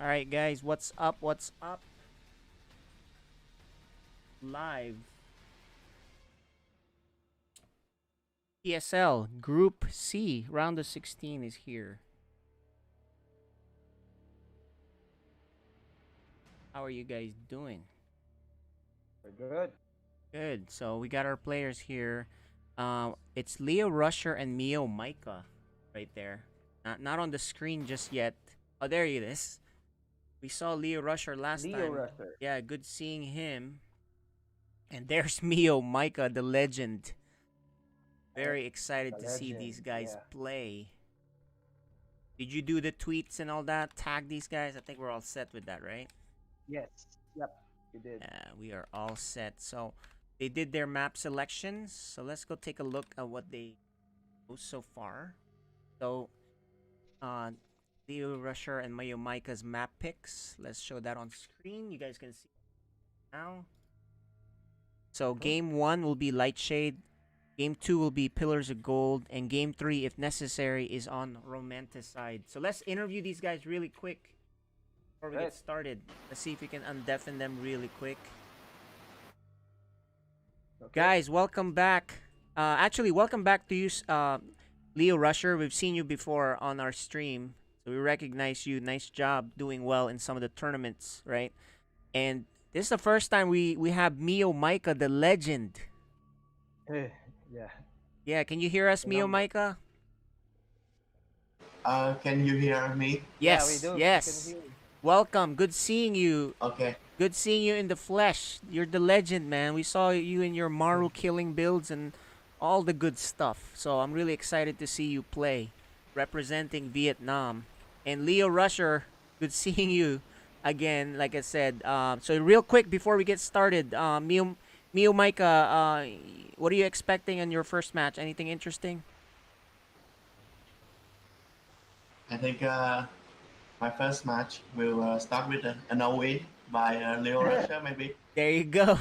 All right, guys, what's up? What's up? Live PSL Group C, round of 16 is here. How are you guys doing? We're good. Good. So we got our players here. It's LeoRusher and MeoMaika right there. Not on the screen just yet. Oh, there he is. We saw LeoRusher last Leo time. Rusher. Yeah, good seeing him. And there's MeoMaika, the legend. Uh, Very excited the to see legend. these guys Yeah. play. Did you do the tweets and all that? Tag these guys? I think we're all set with that, right? Yes. Yep. You did. Yeah, we are all set. So they did their map selections. So let's go take a look at what they post so far. So uh LeoRusher and MeoMaika's map picks. Let's show that on screen. You guys can see now. So Mm-hmm. game 1 will be Lightshade. Game 2 will be Pillars of Gold. And game 3, if necessary, is on Romanticide. So let's interview these guys really quick before we Right. get started. Let's see if we can undeafen them really quick. Okay. Guys, welcome back. Actually, welcome back to you, LeoRusher. We've seen you before on our stream, so we recognize you. Nice job doing well in some of the tournaments, right? And this is the first time we have MeoMaika, the legend. Yeah. Yeah, can you hear us, The number. MeoMaika? Can you hear me? Yeah, we Yes, do. We can yes. hear you. Welcome. Good seeing you. Okay. Good seeing you in the flesh. You're the legend, man. We saw you in your Maru Mm. killing builds and all the good stuff. So I'm really excited to see you play, representing Vietnam. And LeoRusher, good seeing you again. Like I said, so real quick before we get started, MeoMaika, what are you expecting in your first match? Anything interesting? I think my first match will start with an all-in by LeoRusher, maybe. There you go.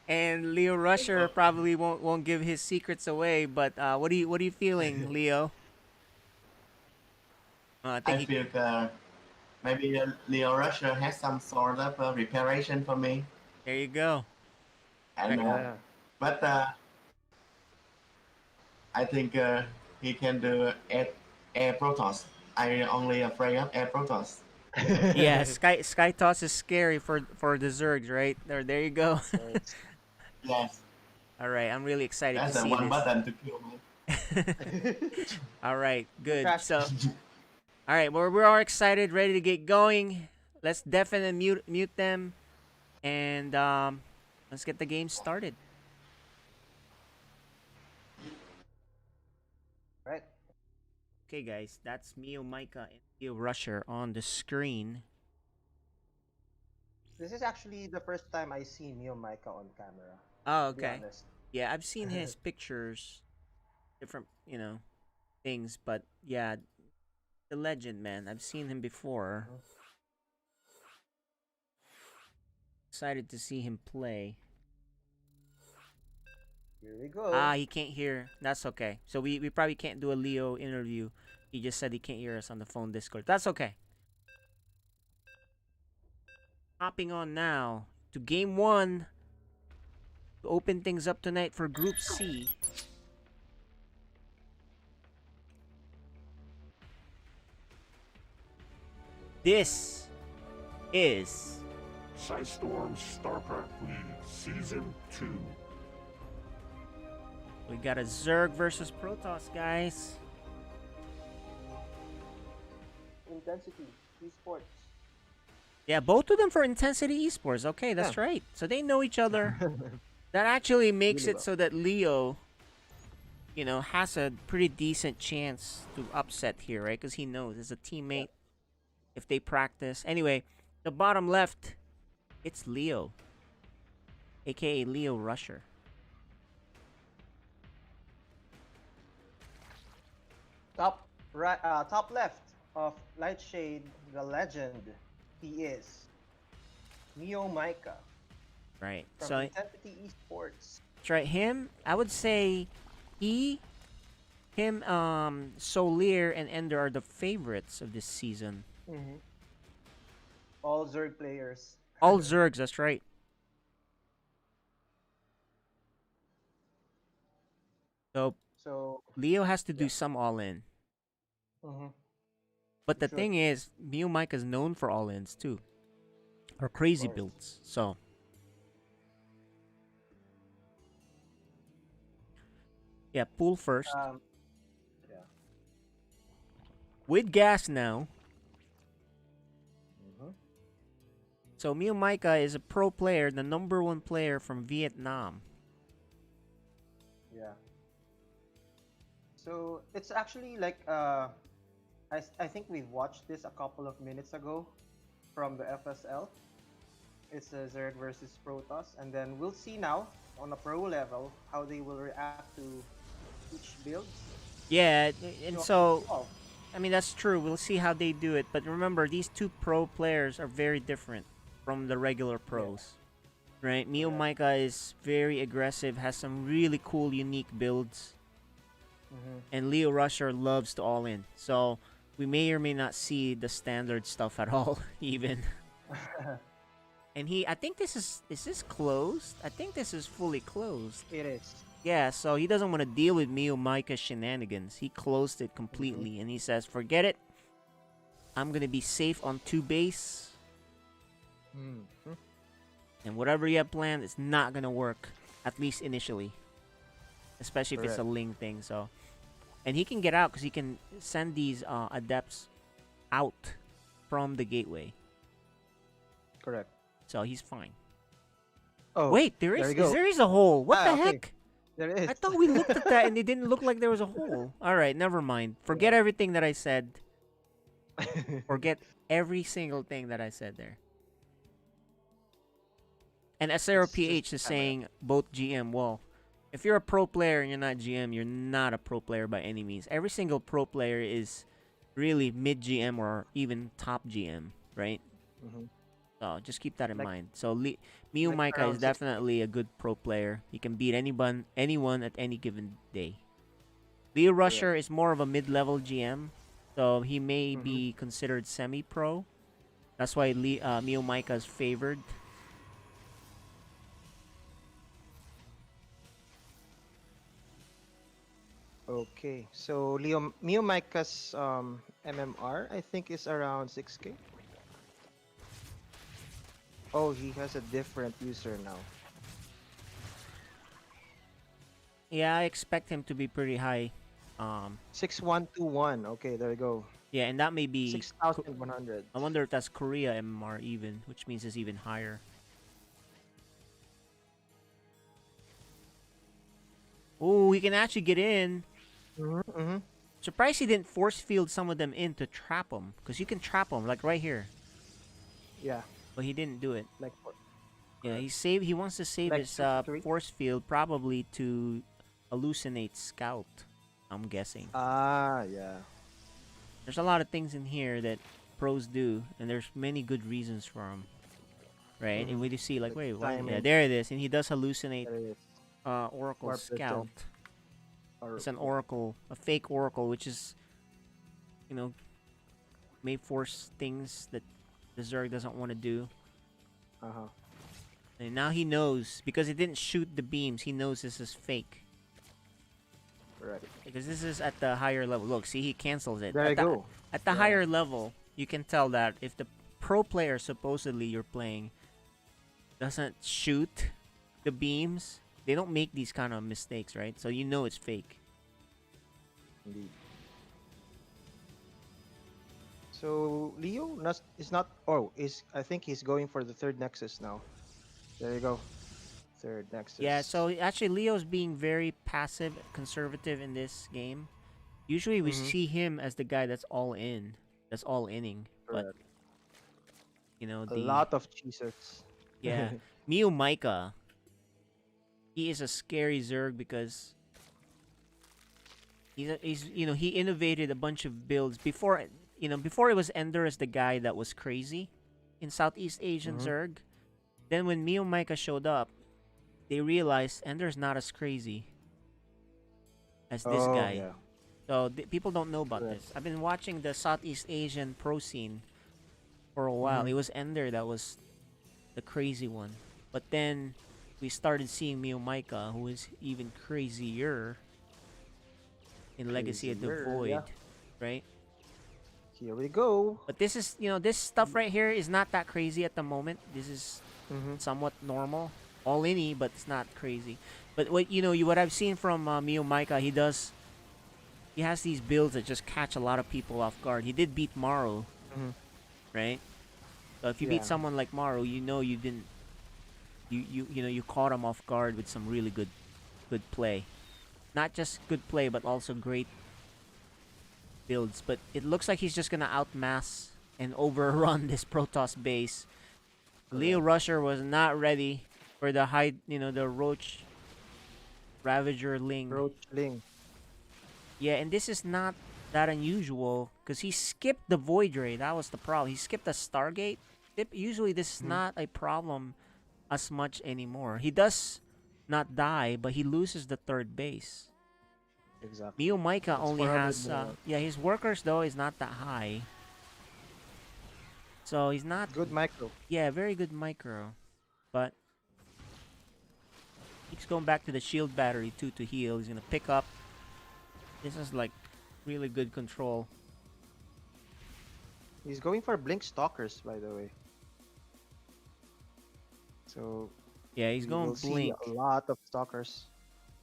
And LeoRusher probably won't give his secrets away. But what are you feeling, Leo? I think I feel maybe LeoRusher has some sort of preparation for me, there you go. and Right. Yeah. but I think he can do air protoss. I only afraid of air protoss. Yeah, Sky Toss is scary for the Zergs, right? There you go. Yes. Yes, All right, I'm really excited to that's the see one this. button to kill me. All right, You good. crash. So, all right, we're all excited, ready to get going. Let's definitely mute them, and let's get the game started. Right. Okay, guys, that's MeoMaika and LeoRusher on the screen. This is actually the first time I see MeoMaika on camera. Oh, To be okay. honest. Yeah, I've seen his pictures, different, things, but yeah, the legend, man. I've seen him before. Mhm. Excited to see him play. Here we go. Ah, he can't hear. That's okay. So we probably can't do a Leo interview. He just said he can't hear us on the phone Discord. That's okay. Hopping on now to game 1 to open things up tonight for Group C. This is Storm StarCraft League Season 2. we got a Zerg versus Protoss, guys. Intensity. Esports. Yeah, both of them for Intensity Esports. Okay, that's right. So they know each other. That actually makes Really it well. so that Leo, has a pretty decent chance to upset here, right? Because he knows as a teammate if they practice. Anyway, the bottom left, it's Leo, aka LeoRusher. Top right. Top left of Lightshade, the legend. He is MeoMaika Right. from So Intensity Esports. that's right. Him, I would say, him, Souleer, and Ender are the favorites of this season. Mm-hmm. All Zerg players. All Zergs, that's right. So So Leo has to do yeah. some all in. Mm-hmm. But You the should, thing is, MeoMaika is known for all ins too. Or of crazy course. builds. So yeah, pool first. Um. Yeah. With gas now. Mm-hmm. So MeoMaika is a pro player, the #1 player from Vietnam. Yeah. So it's actually like I think we watched this a couple of minutes ago from the FSL. It's a Zerg versus Protoss, and then we'll see now on a pro level how they will react to each build. Yeah, and So, so oh, I mean that's true. We'll see how they do it, but remember these two pro players are very different from the regular yeah, pros. Right? correct. MeoMaika is very aggressive, has some really cool unique builds, Mm-hmm. and LeoRusher loves to all in. So we may or may not see the standard stuff at all even. And I think is this closed? I think this is fully closed. It is. Yeah, so he doesn't want to deal with MeoMaika shenanigans. He closed it Mm-hmm. completely and he says, forget it. I'm going to be safe on 2 base. Mm-hmm. And whatever you have planned, it's not going to work. At least initially. Especially if it's a Correct. Ling thing. So, and he can get out because he can send these adepts out from the gateway. Correct. So he's fine. Oh, Wait, there you is go. there is a hole. What the Okay. heck? There is. I thought we looked at that and it didn't look like there was a hole. All right, never mind. Forget everything that I said. Forget every single thing that I said there. And It's just SRPH is camera. saying both GM. Well, if you're a pro player and you're not GM, you're not a pro player by any means. Every single pro player is really mid GM or even top GM, right? Mm-hmm. So just keep that in Like mind. So like MeoMaika is around 60. definitely a good pro player. He can beat anyone at any given day. LeoRusher Correct. is more of a mid-level GM, so he may Mm-hmm. be considered semi-pro. That's why MeoMaika is favored. Okay, so MeoMaika's MMR I think is around 6K. Oh, he has a different user now. Yeah, I expect him to be pretty high. Um, 6121. Okay, there you go. yeah, and that may be. 6100. I wonder if that's Korea MMR even, which means it's even higher. Oh, he can actually get in. Mm-hmm, mm-hmm. Surprised he didn't force field some of them in to trap them, because you can trap them like right here, Yeah, but he didn't do it. like Yeah, correct. he wants to save Like his 63. force field probably to hallucinate scout. I'm guessing. Ah, yeah. There's a lot of things in here that pros do, and there's many good reasons for them, right? And Mm-hmm. we just see like, Like wait, what? Yeah, timing. there it is, and he does hallucinate There it is. Oracle Warp Scout. return. Or It's an oracle, a fake oracle, which is, you know, may force things that the Zerg doesn't want to do. uh-huh. And now he knows, because it didn't shoot the beams, he knows this is fake. Correct. Because this is at the higher level. Look, see, he cancels it. There you go. At the Yeah. higher level, you can tell that if the pro player supposedly you're playing doesn't shoot the beams, they don't make these kind of mistakes, right? So you know it's fake. Indeed. So Leo is not. Oh, is I think he's going for the third Nexus now. There you go. Third Nexus. Yeah, so actually Leo's being very passive, conservative in this game. Usually we Mhm. see him as the guy that's all in, that's all inning. But Correct. you know A the lot of cheesers. yeah, MeoMaika, he is a scary Zerg because he's he innovated a bunch of builds before before it was Ender as the guy that was crazy in Southeast Asian Mhm. Zerg. Then when MeoMaika showed up, they realized Ender's not as crazy as this Oh guy. yeah. So people don't know about Correct. this. I've been watching the Southeast Asian pro scene for a while. It was Ender that was the crazy one. But then we started seeing MeoMaika, who is even crazier in Legacy of the Crazier, Void, yeah. right? Here we go. But this is, this stuff right here is not that crazy at the moment. This is Mm-hmm. somewhat normal, all inny, but it's not crazy. But what I've seen from MeoMaika, he has these builds that just catch a lot of people off guard. He did beat Maru, Mm-hmm. right? So if you beat Yeah. someone like Maru, you didn't, you caught him off guard with some really good play. Not just good play, but also great builds. But it looks like he's just gonna outmass and overrun this Protoss base. Correct. LeoRusher was not ready for the the Roach Ravager Ling. Roachling. Yeah, and this is not that unusual because he skipped the Void Ray. That was the problem. He skipped the Stargate. Usually, this is not a problem as much anymore. He does not die, but he loses the third base. Exactly. MeoMaika It's only 400 has, more. yeah, his workers though is not that high. So he's not, Good micro. yeah, very good micro. But keeps going back to the shield battery too to heal. He's gonna pick up. This is like really good control. He's going for blink stalkers, by the way. So Yeah, he's we going will see blink. a lot of stalkers.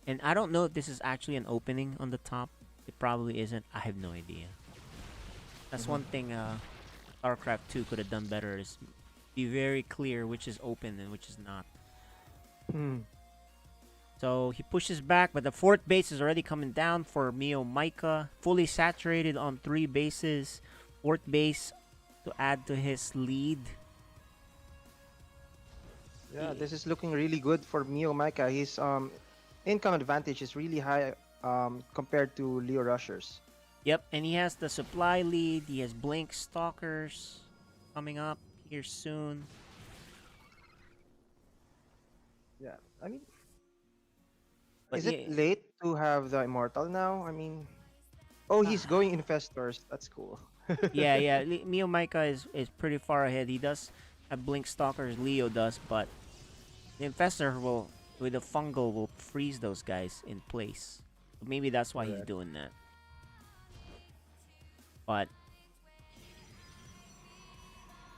And I don't know if this is actually an opening on the top. It probably isn't. I have no idea. That's one thing StarCraft 2 could have done better, is be very clear which is open and which is not. Hmm. So he pushes back, but the fourth base is already coming down for MeoMaika. Fully saturated on 3 bases. Fourth base to add to his lead. Yeah, this is looking really good for MeoMaika. His income advantage is really high compared to LeoRushers. Yep, and he has the supply lead. He has Blink Stalkers coming up here soon. Yeah, I mean, But is it late to have the Immortal now? I mean, oh, he's going Infestors. That's cool. yeah. MeoMaika is pretty far ahead. He does have Blink Stalkers, Leo does, but the Infestor will, with the Fungal, will freeze those guys in place. So maybe that's why he's Correct. doing that. But,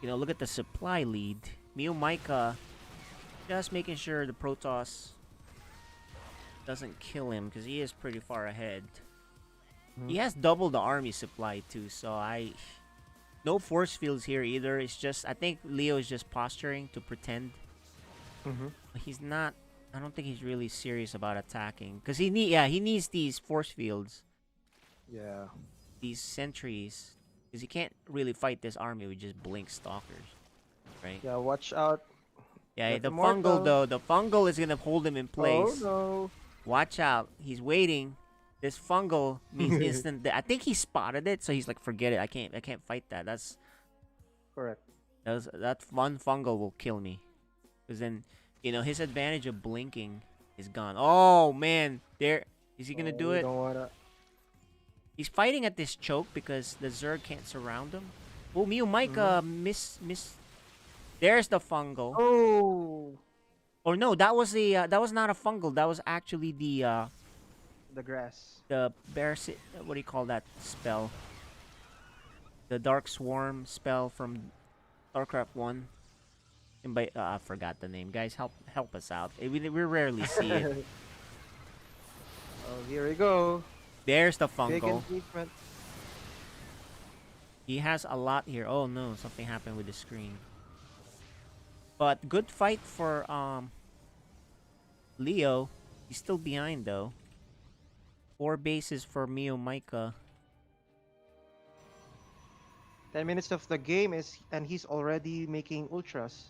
look at the supply lead. MeoMaika just making sure the Protoss doesn't kill him because he is pretty far ahead. He has double the army supply too, so no force fields here either. It's just, I think Leo is just posturing to pretend. He's not. I don't think he's really serious about attacking because he needs these force fields, Yeah. these sentries, because he can't really fight this army with just Blink Stalkers, right? Yeah, watch out. Yeah, Got the Immortal. Fungal though, the Fungal is gonna hold him in place. Oh Watch out, he's waiting. This Fungal means instant. I think he spotted it, so he's like, forget it. I can't fight that. no. Correct. That one Fungal will kill me, because then, his advantage of blinking is gone. Oh man, is he gonna do We it? don't wanna. He's fighting at this choke because the Zerg can't surround him. Oh, MeoMaika miss. There's the Fungal. Oh, Or no, that was that was not a Fungal. That was actually the grass. what do you call that spell? The Dark Swarm spell from StarCraft 1. And I forgot the name. Guys, help us out. We rarely see it. Oh, here we go. There's the Big Fungal. engagement. He has a lot here. Oh no, something happened with the screen. But good fight for Leo. He's still behind though. 4 bases for MeoMaika. 10 minutes of the game and he's already making ultras.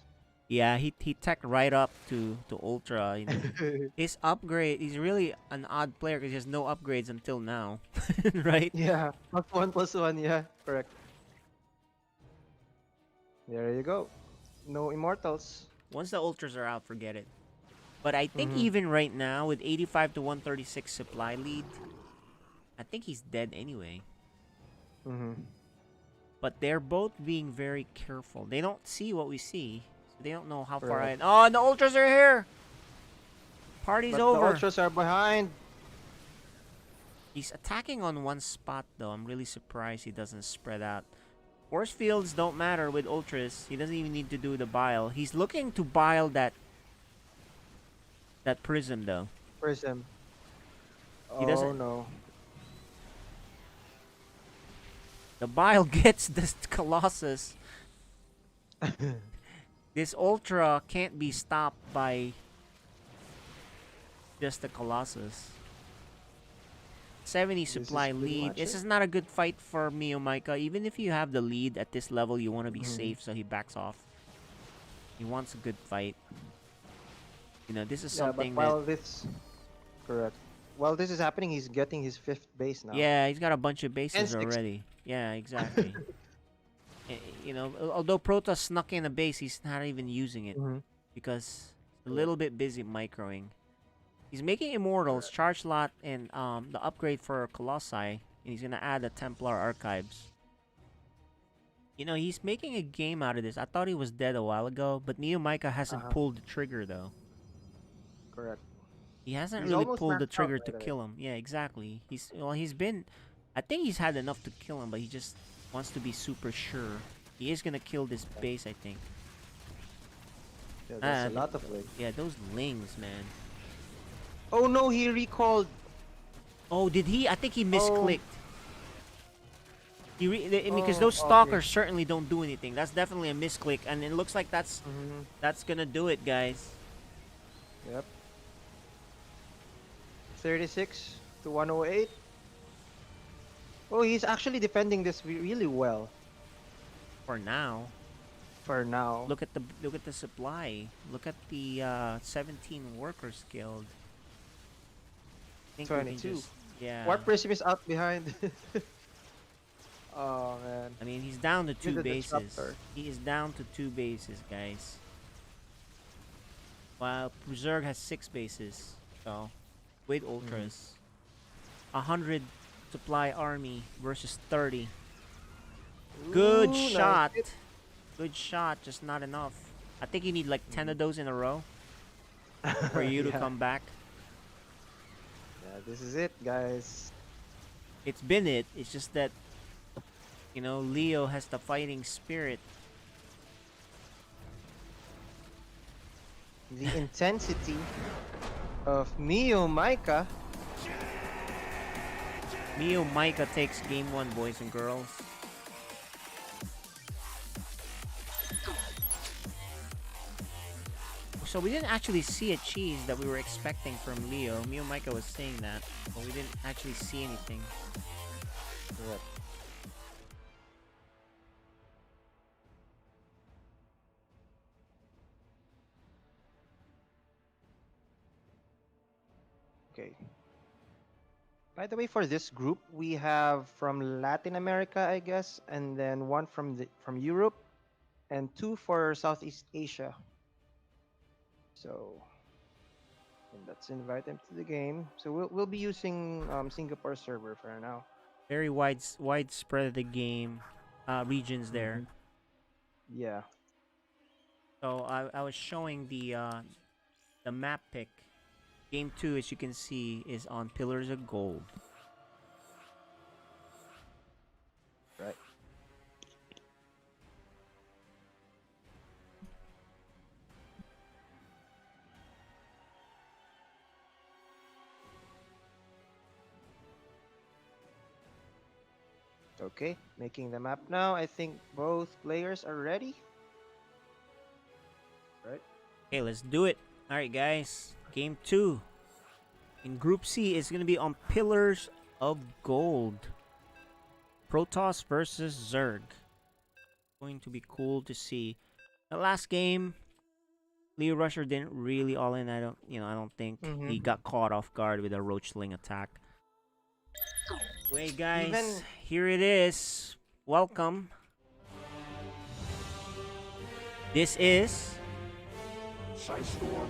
Yeah, he teched right up to Ultra. His upgrade, he's really an odd player because he has no upgrades until now. Right? Yeah, +1/+1. Yeah, correct. There you go. No immortals. Once the Ultras are out, forget it. But I think even right now, with 85 to 136 supply lead, I think he's dead anyway. but they're both being very careful. They don't see what we see, so they don't know how far Right. Oh, and the ultras are here. Party's But the over. ultras are behind. He's attacking on one spot though. I'm really surprised he doesn't spread out. Force fields don't matter with ultras. He doesn't even need to do the bile. He's looking to bile that prism though. Prism. He Oh doesn't. no. The bile gets this Colossus. This ultra can't be stopped by just the Colossus. 70 supply is pretty lead. much This it. is not a good fight for MeoMaika. Even if you have the lead at this level, you want to be Mhm. safe, so he backs off. He wants a good fight. You know, this is Yeah, but something while that... this, correct. While this is happening, he's getting his 5th base now. Yeah, he's got a bunch of bases And 6th. already. Yeah, exactly. You know, although Protoss snuck in a base, he's not even using it. Mhm. Because he's a little bit busy microing. He's making Immortals, Charge Lot, and the upgrade for Colossi. And he's gonna add the Templar Archives. You know, he's making a game out of this. I thought he was dead a while ago, but MeoMaika hasn't pulled the trigger though. Correct. He hasn't He's really almost pulled the maxed out, trigger by to the way. kill him. Yeah, exactly. He's been... I think he's had enough to kill him, but he just wants to be super sure. He is gonna kill this base, I think. Yeah, there's a Ah, lot of link. Yeah, those lings, man. Oh no, he recalled. Oh, did he? I think he misclicked. Because Oh, those okay. stalkers certainly don't do anything. That's definitely a misclick, and it looks like that's Mhm. gonna do it, guys. Yep. 36 to 108. Oh, he's actually defending this really well For now, for now. look at the supply. Look at the 17 workers killed. I think we can 22. just- yeah. Warp Prism is out behind. Oh man. I mean, he's down to 2 the bases. disruptor. He is down to 2 bases, guys. While Zerg has 6 bases. So, with ultras, 100 supply army versus 30. Good Ooh, nice shot. hit. Good shot, just not enough. I think you need like 10 of those in a row for you to Yeah. come back. Yeah, this is it, guys. It's been it. It's just that, you know, Leo has the fighting spirit. The intensity of MeoMaika. MeoMaika takes game 1, boys and girls. So we didn't actually see a cheese that we were expecting from Leo. MeoMaika was saying that, but we didn't actually see anything. Correct. Okay. By the way, for this group, we have from Latin America, I guess, and then one from Europe, and 2 for Southeast Asia. So, and let's invite them to the game. So we'll be using Singapore server for now. Very widespread of the game regions there. Yeah. So I was showing the map pick. Game 2, as you can see, is on Pillars of Gold. Right. Okay, making the map now. I think both players are ready. Right. Okay, let's do it. All right, guys. Game 2 in Group C is going to be on Pillars of Gold. Protoss versus Zerg. Going to be cool to see. The last game, LeoRusher didn't really all in. I don't think he got caught off guard with a roachling attack. Wait, guys, here it is. Welcome. This is Storm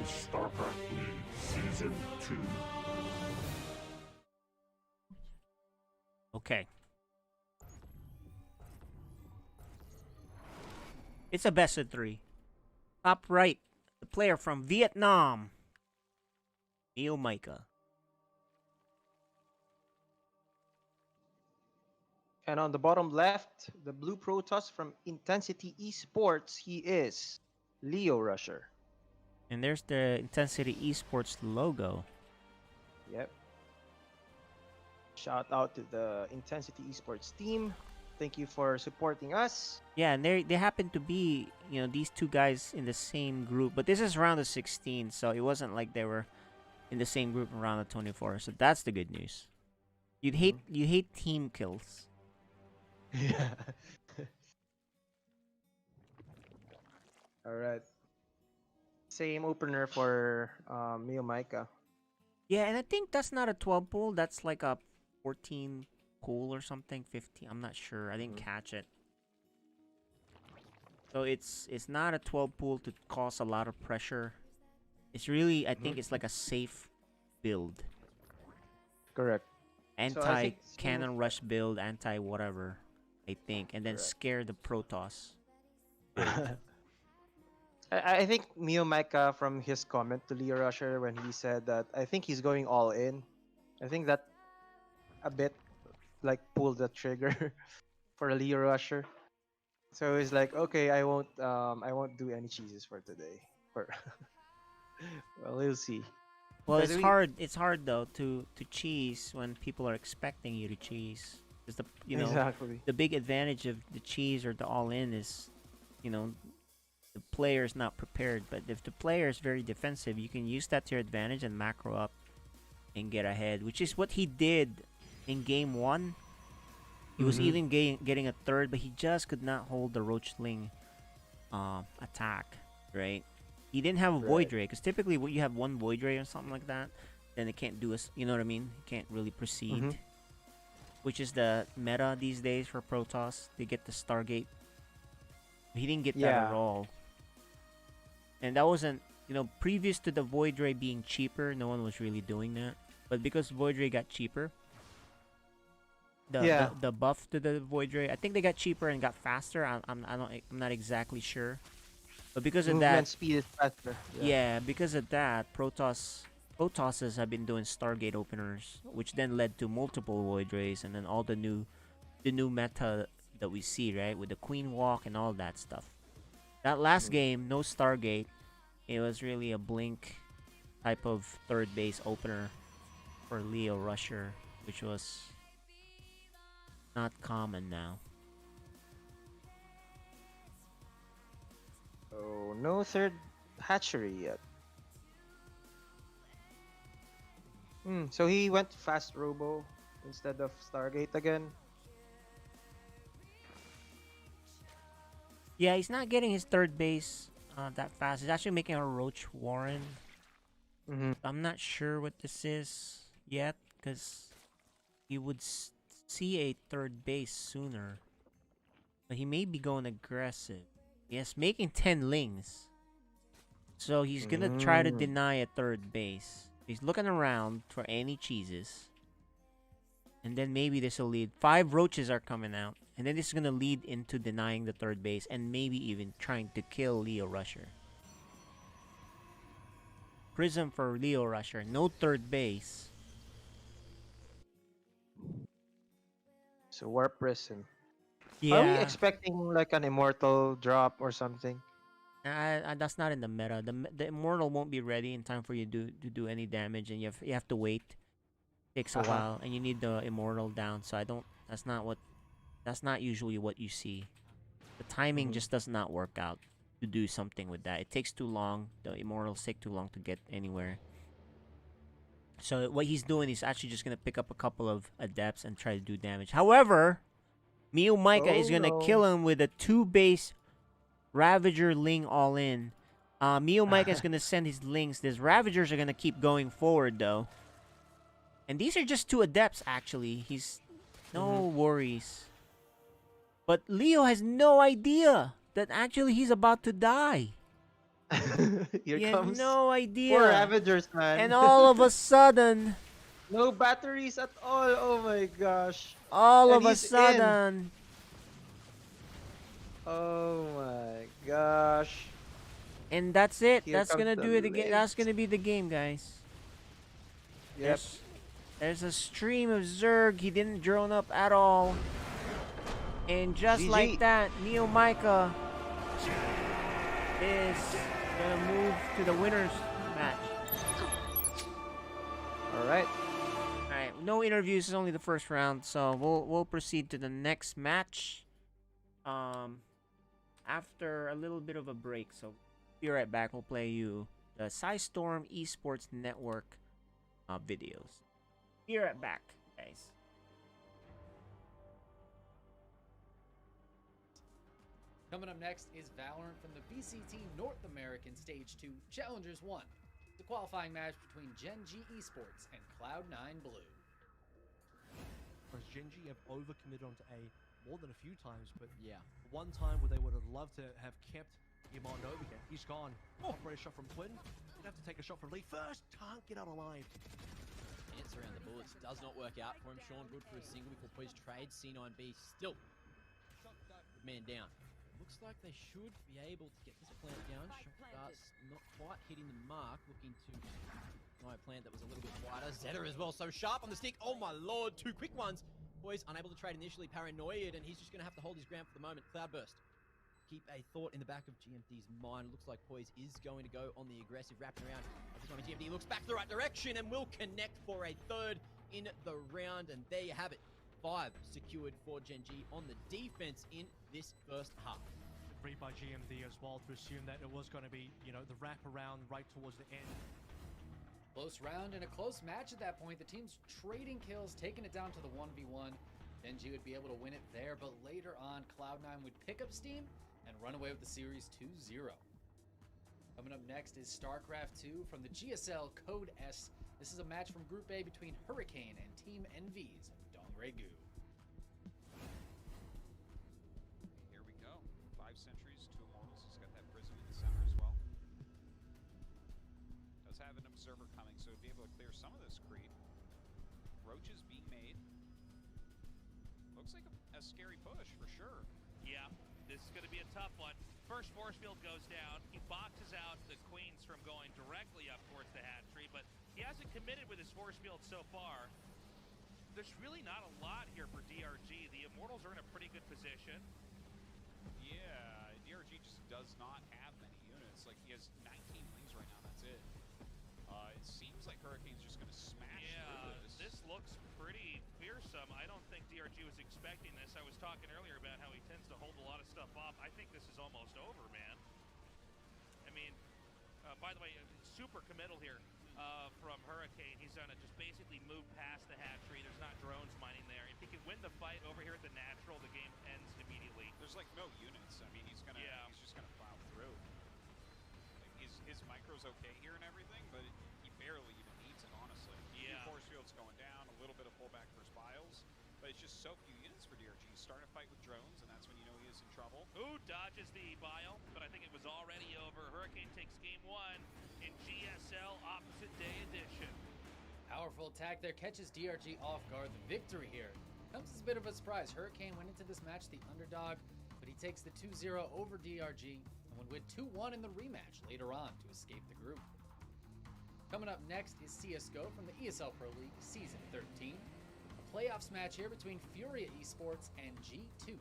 StarCraft League Season 2. okay. It's a best of 3. Top right, the player from Vietnam, MeoMaika. And on the bottom left, the blue Protoss from Intensity Esports, he is LeoRusher. And there's the Intensity Esports logo. Yep. Shout out to the Intensity Esports team. Thank you for supporting us. Yeah, and they happen to be, these two guys in the same group. But this is round of 16, so it wasn't like they were in the same group in round of 24. So that's the good news. You hate team kills. Yeah. All right. Same opener for MeoMaika. Yeah, and I think that's not a 12 pool. That's like a 14 pool or something. 15. I'm not sure. I didn't catch it. So it's not a 12 pool to cause a lot of pressure. It's really, I think it's like a safe build. Correct. Anti cannon rush build, anti whatever, I think, and then scare the Protoss. I think MeoMaika, from his comment to LeoRusher when he said that I think he's going all in, I think that a bit like pulled the trigger for LeoRusher. So he's like, okay, I won't do any cheeses for today. For well, we'll see. Well, Because it's we- hard. It's hard though to cheese when people are expecting you to cheese. Because Exactly. the big advantage of the cheese or the all in is, the player's not prepared. But if the player is very defensive, you can use that to your advantage and macro up and get ahead, which is what he did in game 1. He was even getting a third, but he just could not hold the Roachling attack, right? He didn't have a Void Ray, because typically when you have one Void Ray or something like that, then it can't do us, you know what I mean? It can't really proceed. Which is the meta these days for Protoss. They get the Stargate. He didn't get that at all. And that wasn't, previous to the Void Ray being cheaper, no one was really doing that. But because Void Ray got cheaper, the buff to the Void Ray, I think they got cheaper and got faster. I'm not exactly sure. But because of Movement that, speed is faster. yeah, because of that, Protosses have been doing Stargate openers, which then led to multiple Void Rays, and then all the new meta that we see, right, with the Queen Walk and all that stuff. That last game, no Stargate. It was really a blink type of third base opener for LeoRusher, which was not common now. So no third hatchery yet. So he went fast Robo instead of Stargate again. Yeah, he's not getting his third base that fast. He's actually making a Roach Warren. I'm not sure what this is yet, because he would see a third base sooner. But he may be going aggressive. Yes, making 10 lings. So he's gonna try to deny a third base. He's looking around for any cheeses. And then maybe this will lead. 5 roaches are coming out. And then this is gonna lead into denying the third base and maybe even trying to kill LeoRusher. Prism for LeoRusher. No third base. So Warp Prism. Yeah. Are we expecting like an immortal drop or something? That's not in the meta. The immortal won't be ready in time for you to do any damage, and you have to wait. Takes a while, and you need the immortal down. So That's not usually what you see. The timing just does not work out to do something with that. It takes too long. The immortals take too long to get anywhere. So what he's doing is actually just gonna pick up a couple of adepts and try to do damage. However, MeoMaika is gonna kill him with a 2-base Ravager Ling all in. MeoMaika is gonna send his Lings. These Ravagers are gonna keep going forward though. And these are just 2 adepts actually. He's no worries. But Leo has no idea that actually he's about to die. Here He has comes no idea. four Ravagers, man. And all of a sudden, no batteries at all. Oh my gosh. all And of a he's in. sudden, Oh my gosh. And that's it. Here That's comes gonna the do it again. That's legs. gonna be the game, guys. Yep. There's a stream of Zerg. He didn't drone up at all. And just like GG. that, MeoMaika is gonna move to the winners match. All right. Alright, no interviews, it's only the first round, so we'll proceed to the next match. After a little bit of a break, so be right back. We'll play you the Storm Esports Network videos. Be right back, guys. Coming up next is Valorant from the VCT North American Stage 2 Challengers 1, the qualifying match between Gen G Esports and Cloud9 Blue. Whereas Gen G have overcommitted onto A more than a few times, but yeah, one time where they would have loved to have kept Iman over here. He's gone. Operator shot from Quinn. He'd have to take a shot from Lee first. Can't get out alive. Dance around the bullets does not work out for him. Sean good for a single before Poise trades. C9B still man down. Looks like they should be able to get this plant down. Shot not quite hitting the mark. Looking to try a plant that was a little bit wider. Zeta as well, so sharp on the stick. Oh my lord, two quick ones. Poise unable to trade initially, paranoid, and he's just going to have to hold his ground for the moment. Cloudburst. Keep a thought in the back of GMD's mind. Looks like Poise is going to go on the aggressive, wrapping around. At this moment, GMD looks back the right direction and will connect for a third in the round. And there you have it. 5 secured for Gen G on the defense in this first half. Agreed by GMD as well to assume that it was going to be, the wrap around right towards the end. Close round and a close match at that point. The team's trading kills, taking it down to the 1v1. Gen G would be able to win it there, but later on, Cloud9 would pick up steam and run away with the series 2-0. Coming up next is StarCraft 2 from the GSL Code S. This is a match from Group A between Hurricane and Team Envy's Dongregu. Here we go. 5 Sentries, 2 Immortals. He's got that Prism in the center as well. Does have an Observer coming, so he'd be able to clear some of this creep. Roaches being made. Looks like a scary push for sure. Yeah, this is going to be a tough one. First force field goes down. He boxes out the Queens from going directly up towards the hatchery, but he hasn't committed with his force field so far. There's really not a lot here for DRG. The Immortals are in a pretty good position. Yeah, DRG just does not have many units. Like, he has 19 wings right now, that's it. It seems like Hurricane's just going to smash through this. This looks pretty fearsome. I don't think DRG was expecting this. I was talking earlier about how he tends to hold a lot of stuff off. I think this is almost over, man. I mean, by the way, super committal here from Hurricane. He's going to just basically move past the hatchery. There's not drones mining there. If he can win the fight over here at the natural, the game ends immediately. There's like no units. I mean, he's just gonna plow through. Like, his micro's okay here and everything, but he barely even needs it, honestly. Yeah. Force field's going down, a little bit of pullback for Spiles, but it's just so few units for DRG. Start a fight with drones, and that's when you know he is in trouble. Who dodges the bile? But I think it was already over. Hurricane takes game 1 in GSL Opposite Day Edition. Powerful attack there catches DRG off guard. The victory here comes as a bit of a surprise. Hurricane went into this match the underdog, but he takes the 2-0 over DRG and would win 2-1 in the rematch later on to escape the group. Coming up next is CSGO from the ESL Pro League Season 13. A playoffs match here between Furia Esports and G2.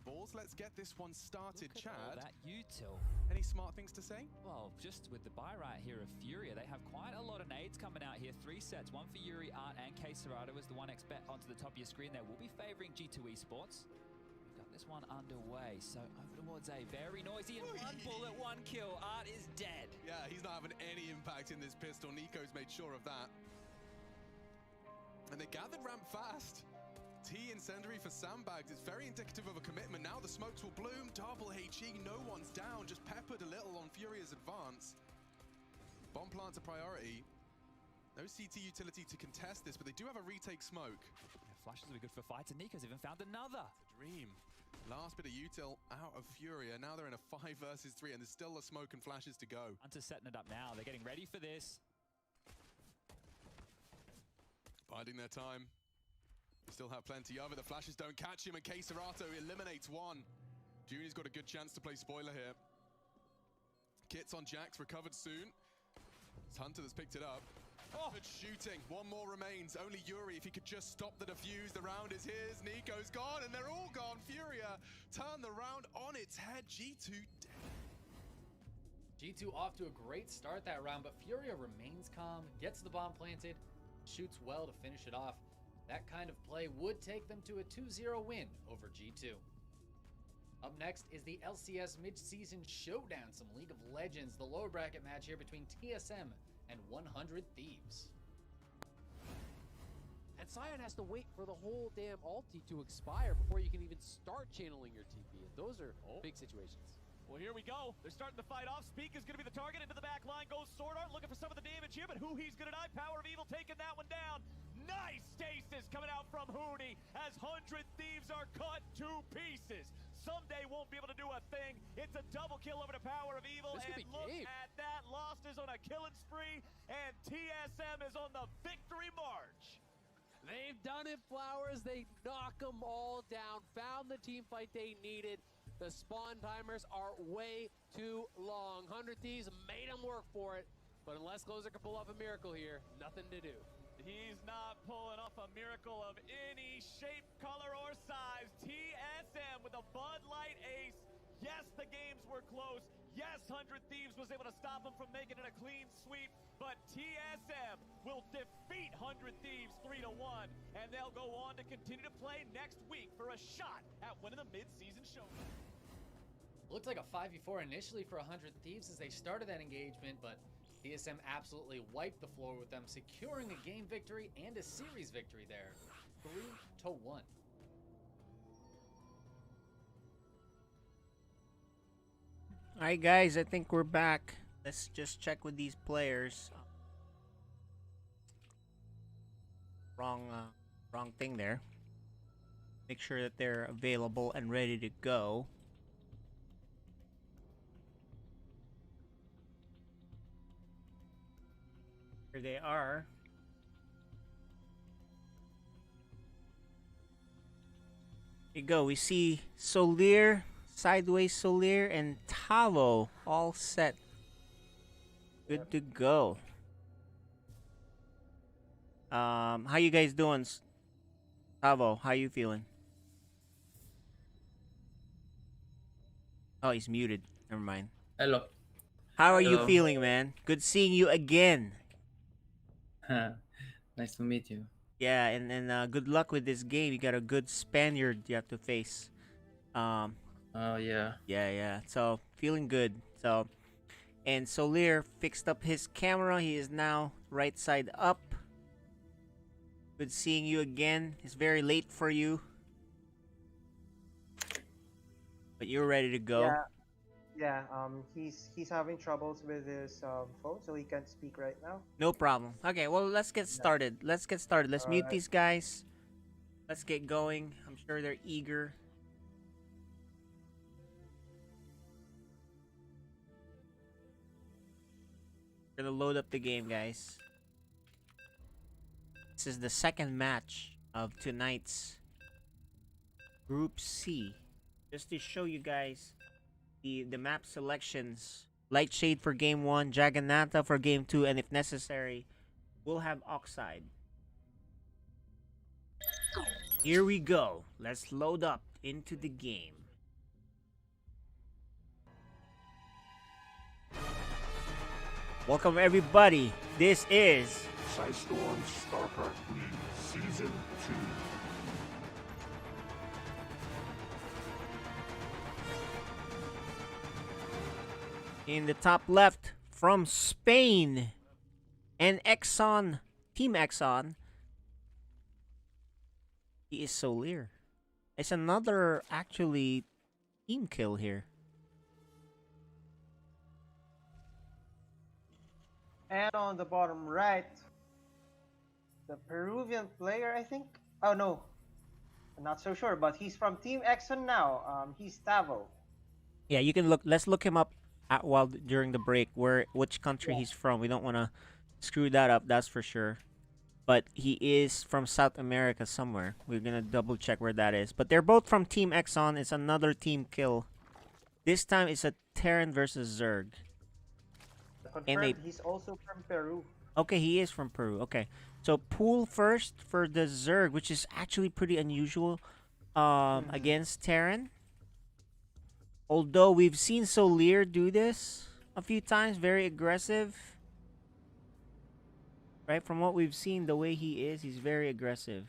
Balls, let's get this one started. Look at all Chad, that util. any smart things to say? Well, just with the buy right here of Furia, they have quite a lot of nades coming out here. 3 sets, one for Yuri, Art, and K Serrato is the 1x bet onto the top of your screen. They will be favoring G2 Esports. We've got this one underway, so over towards A. Very noisy, and 1 bullet, 1 kill. Art is dead. Yeah, he's not having any impact in this pistol. Nico's made sure of that. And they gathered ramp fast. T incendiary for sandbags. It's very indicative of a commitment. Now the smokes will bloom. Double HE, no one's down. Just peppered a little on Furia's advance. Bomb plant's a priority. No CT utility to contest this, but they do have a retake smoke. Yeah, flashes will be good for fights, and Nico's even found another. The dream. Last bit of util out of Furia. Now they're in a 5 versus 3, and there's still a smoke and flashes to go. Hunter's setting it up now. They're getting ready for this. Biding their time. Still have plenty of it. The flashes don't catch him, and Serato eliminates one. Junior's got a good chance to play spoiler here. Kits on Jax, recovered soon. It's Hunter that's picked it up. Oh, it's shooting. One more remains. Only Yuri, if he could just stop the defuse. The round is his. Nico's gone, and they're all gone. Furia turned the round on its head. G2 dead. G2 off to a great start that round, but Furia remains calm, gets the bomb planted, shoots well to finish it off. That kind of play would take them to a 2-0 win over G2. Up next is the LCS mid-season showdown, some League of Legends, the lower bracket match here between TSM and 100 Thieves. And Sion has to wait for the whole damn ulti to expire before you can even start channeling your TP. And those are big situations. Well, here we go. They're starting to fight off. Speak is going to be the target. Into the back line goes Sword Art, looking for some of the damage here, but who he's going to die. Power of Evil taking that one down. Nice stasis coming out from Hootie as 100 Thieves are cut to pieces. Someday won't be able to do a thing. It's a double kill over to Power of Evil, and look at that. Lost is on a killing spree, and TSM is on the victory march. They've done it, Flowers. They knock them all down, found the team fight they needed. The spawn timers are way too long. 100 Thieves made them work for it, but unless Closer can pull off a miracle here, nothing to do. He's not pulling off a miracle of any shape, color, or size. TSM with a Bud Light ace. Yes, the games were close. Yes, 100 Thieves was able to stop him from making it a clean sweep. But TSM will defeat 100 Thieves 3-1. And they'll go on to continue to play next week for a shot at winning the mid-season showdown. Looked like a 5v4 initially for 100 Thieves as they started that engagement, but TSM absolutely wiped the floor with them, securing a game victory and a series victory there, 3-1. All right, guys, I think we're back. Let's just check with these players. Wrong thing there. Make sure that they're available and ready to go. Here they are. Here you go. We see Souleer, Sideways Souleer, and Tavo all set. Good to go. How you guys doing? Tavo, how you feeling? Oh, he's muted. Never mind. Hello. How are you feeling, man? Good seeing you again. Nice to meet you. Yeah, and good luck with this game. You got a good Spaniard you have to face. Oh yeah. Yeah. So feeling good. So, and Souleer fixed up his camera. He is now right side up. Good seeing you again. It's very late for you, but you're ready to go. Yeah. He's having troubles with his phone, so he can't speak right now. No problem. Okay, well, let's get started. Let's mute these guys. Let's get going. I'm sure they're eager. We're gonna load up the game, guys. This is the second match of tonight's Group C. Just to show you guys the map selections. Lightshade for game 1, Jagannatha for game 2, and if necessary, we'll have Oxide. Here we go. Let's load up into the game. Welcome everybody. This is Storm StarCraft League Season 2. In the top left, from Spain, and Exxon, Team Exxon, he is Souleer. It's another, actually, team kill here. And on the bottom right, the Peruvian player, I think. Oh no, I'm not so sure, but he's from Team Exxon now. He's Tavo. Yeah, you can look. Let's look him up during the break. Which country he's from. We don't want to screw that up. That's for sure. but he is from South America somewhere. We're gonna double check where that is. But they're both from Team Exxon. It's another team kill. This time it's a Terran versus Zerg. And they Confirmed, he's also from Peru. okay, he is from Peru. Okay, so pool first for the Zerg, which is actually pretty unusual against Terran. Although we've seen Souleer do this a few times, very aggressive. Right, from what we've seen, the way he is, he's very aggressive.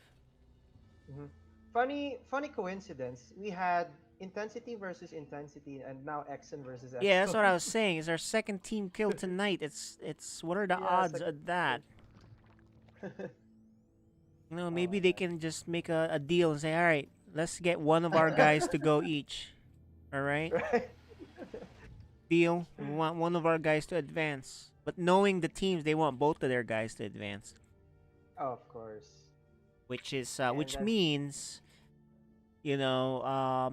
Funny coincidence. We had intensity versus intensity, and now Exxon versus Exxon. Yeah, that's what I was saying. It's our second team kill tonight. It's what are the odds of that? You know, maybe they can just make a deal and say, all right, let's get one of our guys to go each. All right? Deal. We want one of our guys to advance. But knowing the teams, they want both of their guys to advance. Oh, of course. Which is which means, you know,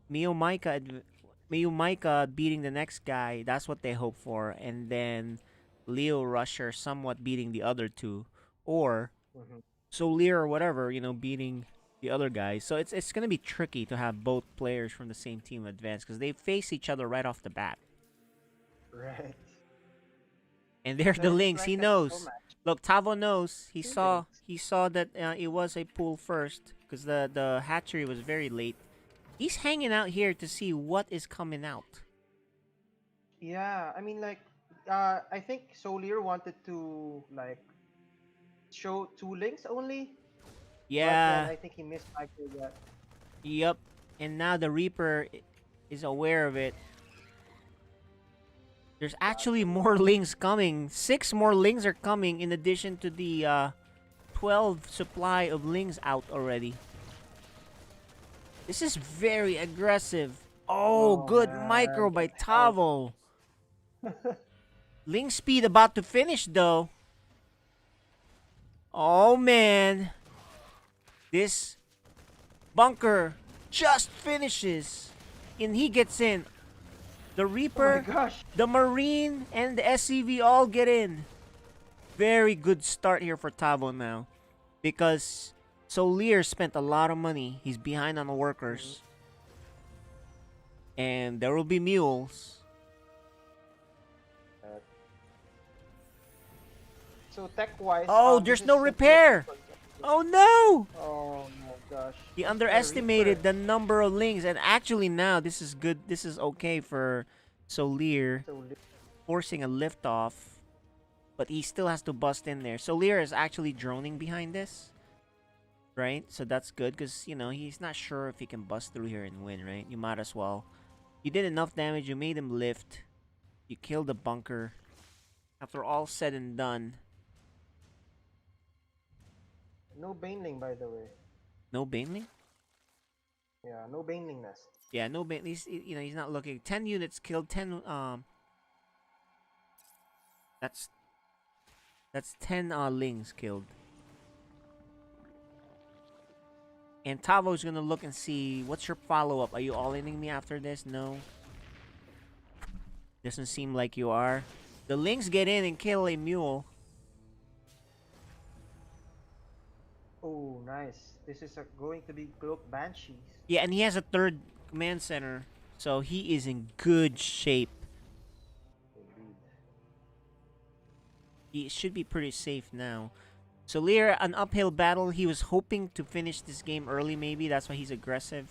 MeoMaika beating the next guy. That's what they hope for, and then LeoRusher somewhat beating the other two, or Souleer or whatever, you know, beating the other guys. So it's gonna be tricky to have both players from the same team advance because they face each other right off the bat. Right. And there's the It's links. like He a knows. skill match. Look, Tavo knows. He saw that it was a pool first because the hatchery was very late. He's hanging out here to see what is coming out. Yeah, I mean, like, I think Souleer wanted to like show 2 links only. Yeah. But then I think he missed that. Yep. And now the Reaper is aware of it. There's actually more links coming. 6 more links are coming in addition to the 12 supply of links out already. This is very aggressive. Oh, good micro by Tavo. Link speed about to finish though. Oh man. This bunker just finishes. And he gets in. The Reaper, the Marine, and the SCV all get in. Very good start here for Tavo now. Because Souleer spent a lot of money. He's behind on the workers. And there will be mules. So tech-wise... Oh, there's no repair! Oh no! Oh my gosh. He underestimated the number of links, and actually now this is good. This is okay for Souleer forcing a liftoff, but he still has to bust in there. Souleer is actually droning behind this, right? So that's good because you know he's not sure if he can bust through here and win, right? You might as well. You did enough damage. You made him lift. You killed the bunker. After all said and done. No Baneling, by the way. No Baneling? Yeah, no Baneling nest. Yeah, no Baneling. You know, he's not looking. 10 units killed. 10 That's 10 lings killed. And Tavo's gonna look and see what's your follow-up. Are you all-inning me after this? No. Doesn't seem like you are. The lings get in and kill a mule. Oh, nice. This is going to be Cloak Banshees. Yeah, and he has a 3rd command center, so he is in good shape. He should be pretty safe now. Souleer, an uphill battle. He was hoping to finish this game early, maybe. That's why he's aggressive.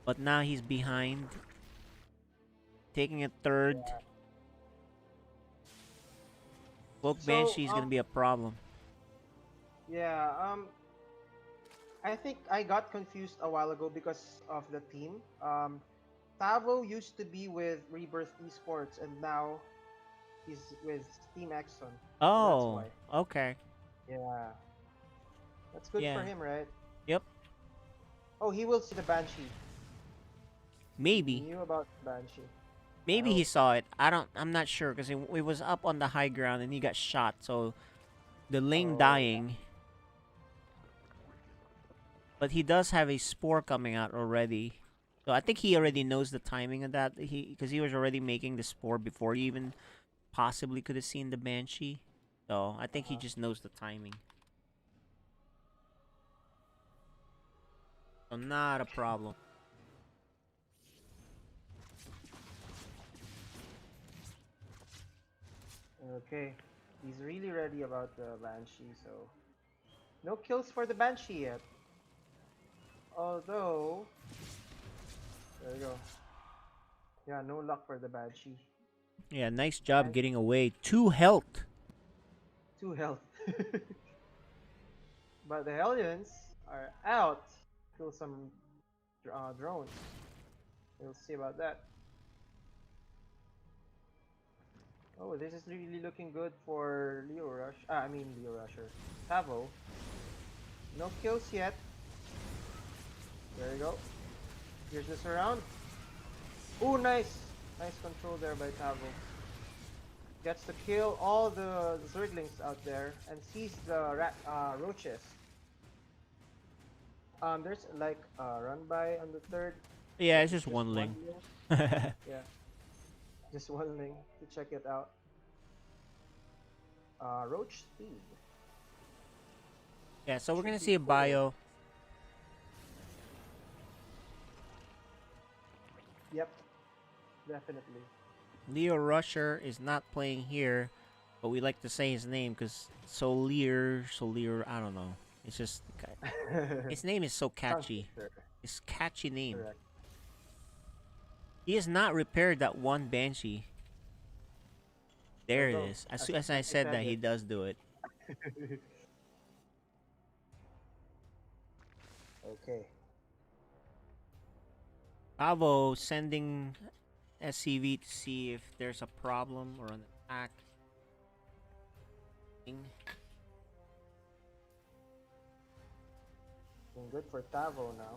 But now he's behind. Taking a 3rd. Yeah. Cloak Banshee is going to be a problem. Yeah, I think I got confused a while ago because of the team. Tavo used to be with Rebirth Esports, and now he's with Team Exxon. Oh, okay. Yeah. That's good for him, right? Yep. Oh, he will see the Banshee. Maybe. He knew about the Banshee. Maybe he saw it. I'm not sure because it was up on the high ground and he got shot. So the Ling dying. But he does have a spore coming out already. So I think he already knows the timing of that. Because he was already making the spore before he even possibly could have seen the Banshee. So I think he just knows the timing. So not a problem. Okay. He's really ready about the Banshee, so no kills for the Banshee yet. Although, there you go. Yeah, no luck for the Banshee. Yeah, nice job getting away. 2 health. 2 health. But the Hellions are out. Kill some drones. We'll see about that. Oh, this is really looking good for LeoRusher. Tavo. No kills yet. There you go. Here's the surround. Oh, nice. Nice control there by Tavo. Gets to kill all the Zerglings out there and sees the roaches. There's like run by on the third. Yeah, it's just one link. ling. Yeah. Just one link to check it out. Roach speed. Yeah, so we're gonna see a bio. Yep, definitely. LeoRusher is not playing here, but we like to say his name because Souleer, I don't know. It's just his name is so catchy. It's catchy name. Correct. He has not repaired that one Banshee. There it is. As soon as I said that, he does do it. Okay. Tavo sending SCV to see if there's a problem or an attack. Looking good for Tavo now.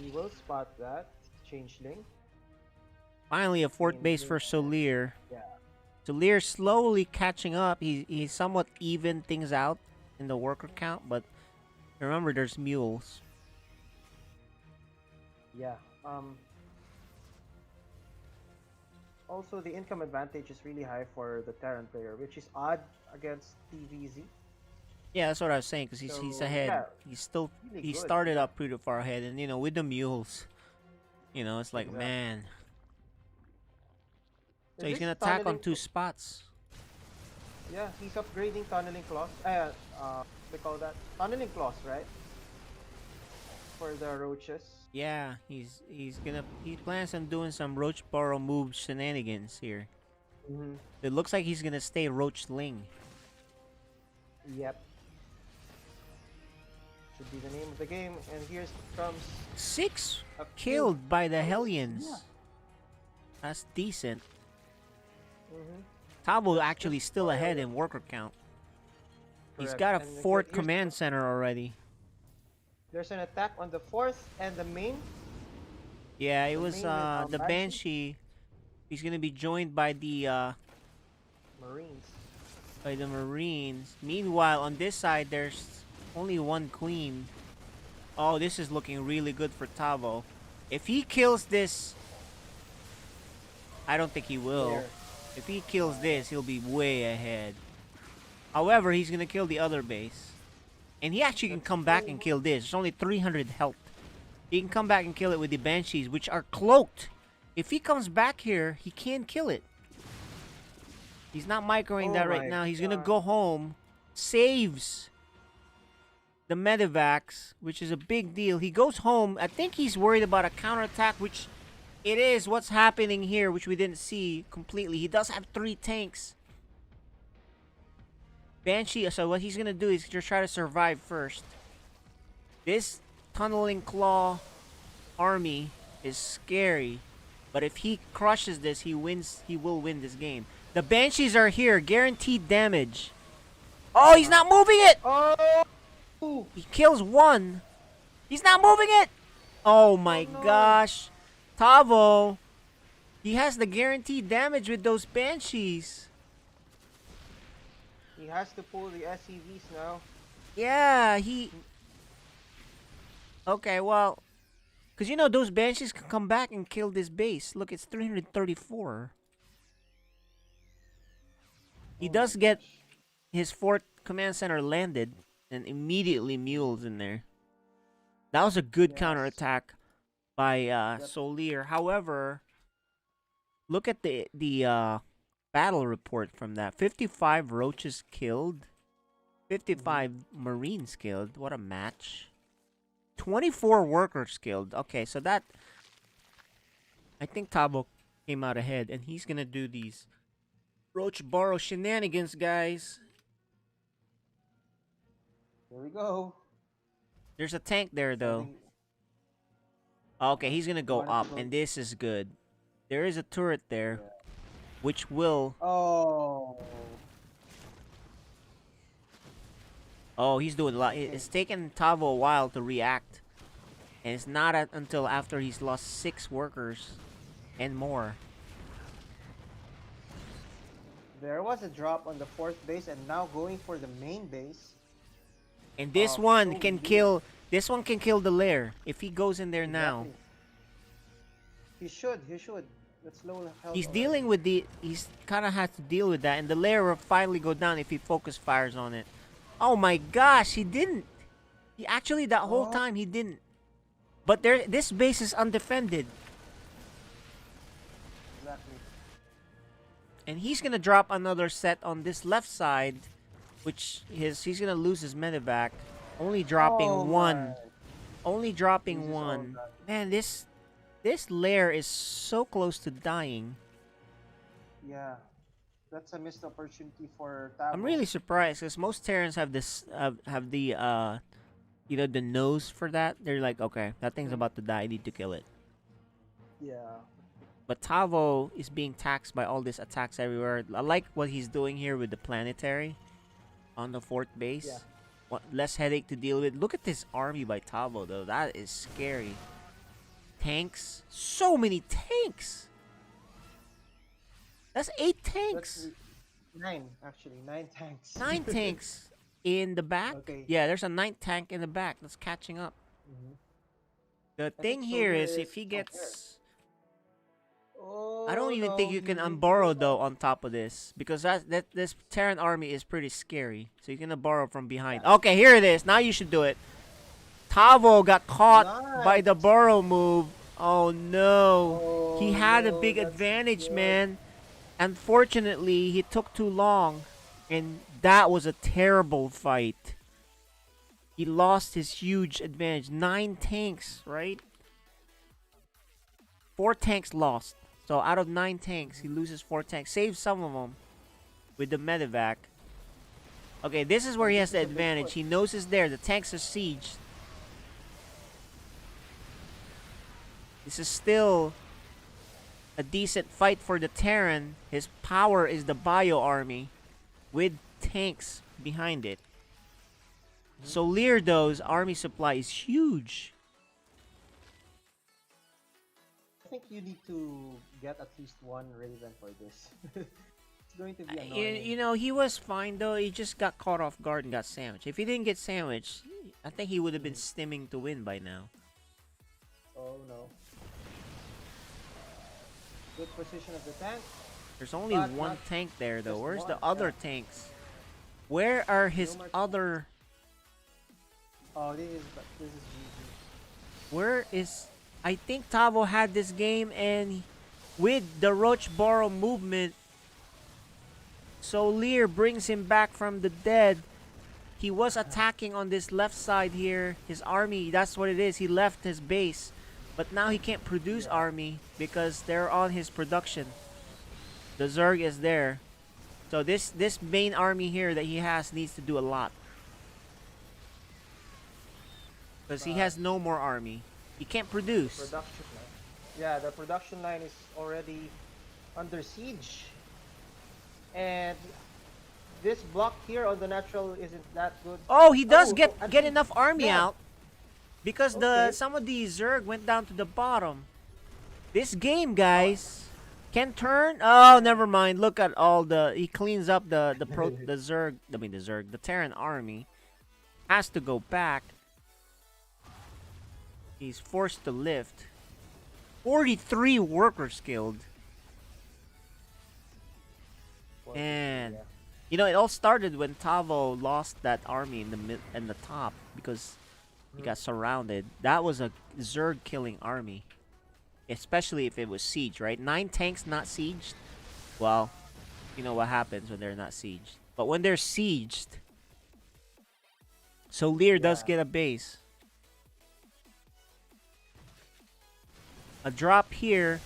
He will spot that changeling. Finally, a fourth base for Souleer. Yeah. Souleer slowly catching up. He somewhat evened things out in the worker count, but remember, there's mules. Yeah. Also, the income advantage is really high for the Terran player, which is odd against TVZ. Yeah, that's what I was saying, because he's ahead. Yeah, He good. started up pretty far ahead, and with the mules, it's like, Exactly. man. So Is he's gonna this attack on tunneling 2 spots. Yeah, he's upgrading tunneling claws. They call that tunneling claws, right? For the roaches. Yeah, he plans on doing some Roach Burrow move shenanigans here. It looks like he's gonna stay Roach Ling. Yep. Should be the name of the game. And here comes 6 killed by the Hellions. Yeah. That's decent. Tavo actually still ahead in worker count. He's Correct. got a And 4th here's command center already. There's an attack on the 4th and the main. Yeah, it was main the Banshee. He's gonna be joined by the Marines. Meanwhile, on this side, there's only 1 queen. Oh, this is looking really good for Tavo. If he kills this, I don't think he will. There. If he kills this, he'll be way ahead. However, he's gonna kill the other base. And he actually can come back and kill this. It's only 300 health. He can come back and kill it with the Banshees, which are cloaked. If he comes back here, he can kill it. He's not microing that right now. He's gonna go home. Saves the medevacs, which is a big deal. He goes home. I think he's worried about a counterattack, which it is what's happening here, which we didn't see completely. He does have 3 tanks. Banshee, so what he's gonna do is just try to survive first. This tunneling claw army is scary, but if he crushes this, he will win this game. The Banshees are here, guaranteed damage. Oh, he's not moving it! Oh! He kills 1. He's not moving it! Oh my gosh. Tavo, he has the guaranteed damage with those Banshees. He has to pull the SCVs now. Yeah, Okay, well, because those Banshees can come back and kill this base. Look, it's 334. He Oh my does get gosh. his fourth command center landed, and immediately mules in there. That was a good Yes. counterattack by Yep. Souleer. However, look at the battle report from that. 55 roaches killed. 55 marines killed. What a match. 24 workers killed. Okay, so that... I think Tavo came out ahead, and he's gonna do these roach burrow shenanigans, guys. Here we go. There's a tank there, though. Heading. Okay, he's gonna He go wanted to up, go. and this is good. There is a turret there, Yeah. which will... Oh. Oh, he's doing a lot. Okay. It's taken Tavo a while to react. And it's not until after he's lost 6 workers and more. There was a drop on the fourth base, and now going for the main base. And this one can Souleer. kill... This one can kill the lair if he goes in there now. Exactly. He should. He should. That's low health. He's already. dealing with the... He's kind of has to deal with that. And the lair will finally go down if he focus fires on it. Oh my gosh, he didn't. He actually, that whole time, he didn't. But this base is undefended. Exactly. And he's gonna drop another set on this left side, which he's gonna lose his medevac. Only dropping one. Only dropping one. Man, this lair is so close to dying. Yeah. That's a missed opportunity for Tavo. I'm really surprised because most Terrans have this have the you know, the nose for that. They're like, okay, that thing's about to die. I need to kill it. Yeah. But Tavo is being taxed by all these attacks everywhere. I like what he's doing here with the planetary on the fourth base. Yeah. Less headache to deal with. Look at this army by Tavo, though. That is scary. Tanks. So many tanks. That's 8 tanks. 9, actually. 9 tanks. 9 tanks in the back. Okay. Yeah, there's a 9th tank in the back that's catching up. The thing think here Souleer is if is he gets... Oh, I don't even no, think you he can needs to unborrow go though on top of this because this Terran army is pretty scary. So you're gonna borrow from behind. Okay, here it is. Now you should do it. Tavo got caught by the burrow move. Oh no. He had a big advantage, man. Unfortunately, he took too long. And that was a terrible fight. He lost his huge advantage. 9 tanks, right? 4 tanks lost. So out of 9 tanks, he loses 4 tanks. Saves some of them with the medevac. Okay, this is where he has the advantage. He knows it's there. The tanks are sieged. This is still a decent fight for the Terran. His power is the bio army with tanks behind it. Souleer, though's army supply is huge. I think you need to get at least one Raven for this. It's going to be annoying. You know, he was fine though. He just got caught off guard and got sandwiched. If he didn't get sandwiched, I think he would have been stimming to win by now. Oh no. Good position of the tank. There's only But one not tank there though. just Where's one, the other yeah. tanks? Where are his No more other... Oh, this is GG. Where is... I think Tavo had this game, and with the Roach Burrow movement, Souleer brings him back from the dead. He was attacking on this left side here. His army, that's what it is. He left his base. But now he can't produce army because they're on his production. The Zerg is there. So this main army here that he has needs to do a lot. Because he has no more army. He can't produce. Production line. Yeah, the production line is already under siege. And this block here on the natural isn't that good. Oh, he does get actually, enough army yeah. out. Because some of the Zerg went down to the bottom. This game, guys, can turn. Oh, never mind. Look at all the... He cleans up the Zerg. I mean, the Zerg. The Terran army has to go back. He's forced to lift. 43 workers killed. And You know, it all started when Tavo lost that army in the top because he got surrounded. That was a Zerg killing army, especially if it was siege, right? 9 tanks not sieged. Well, you know what happens when they're not sieged. But when they're sieged, Souleer does get a base. A drop here.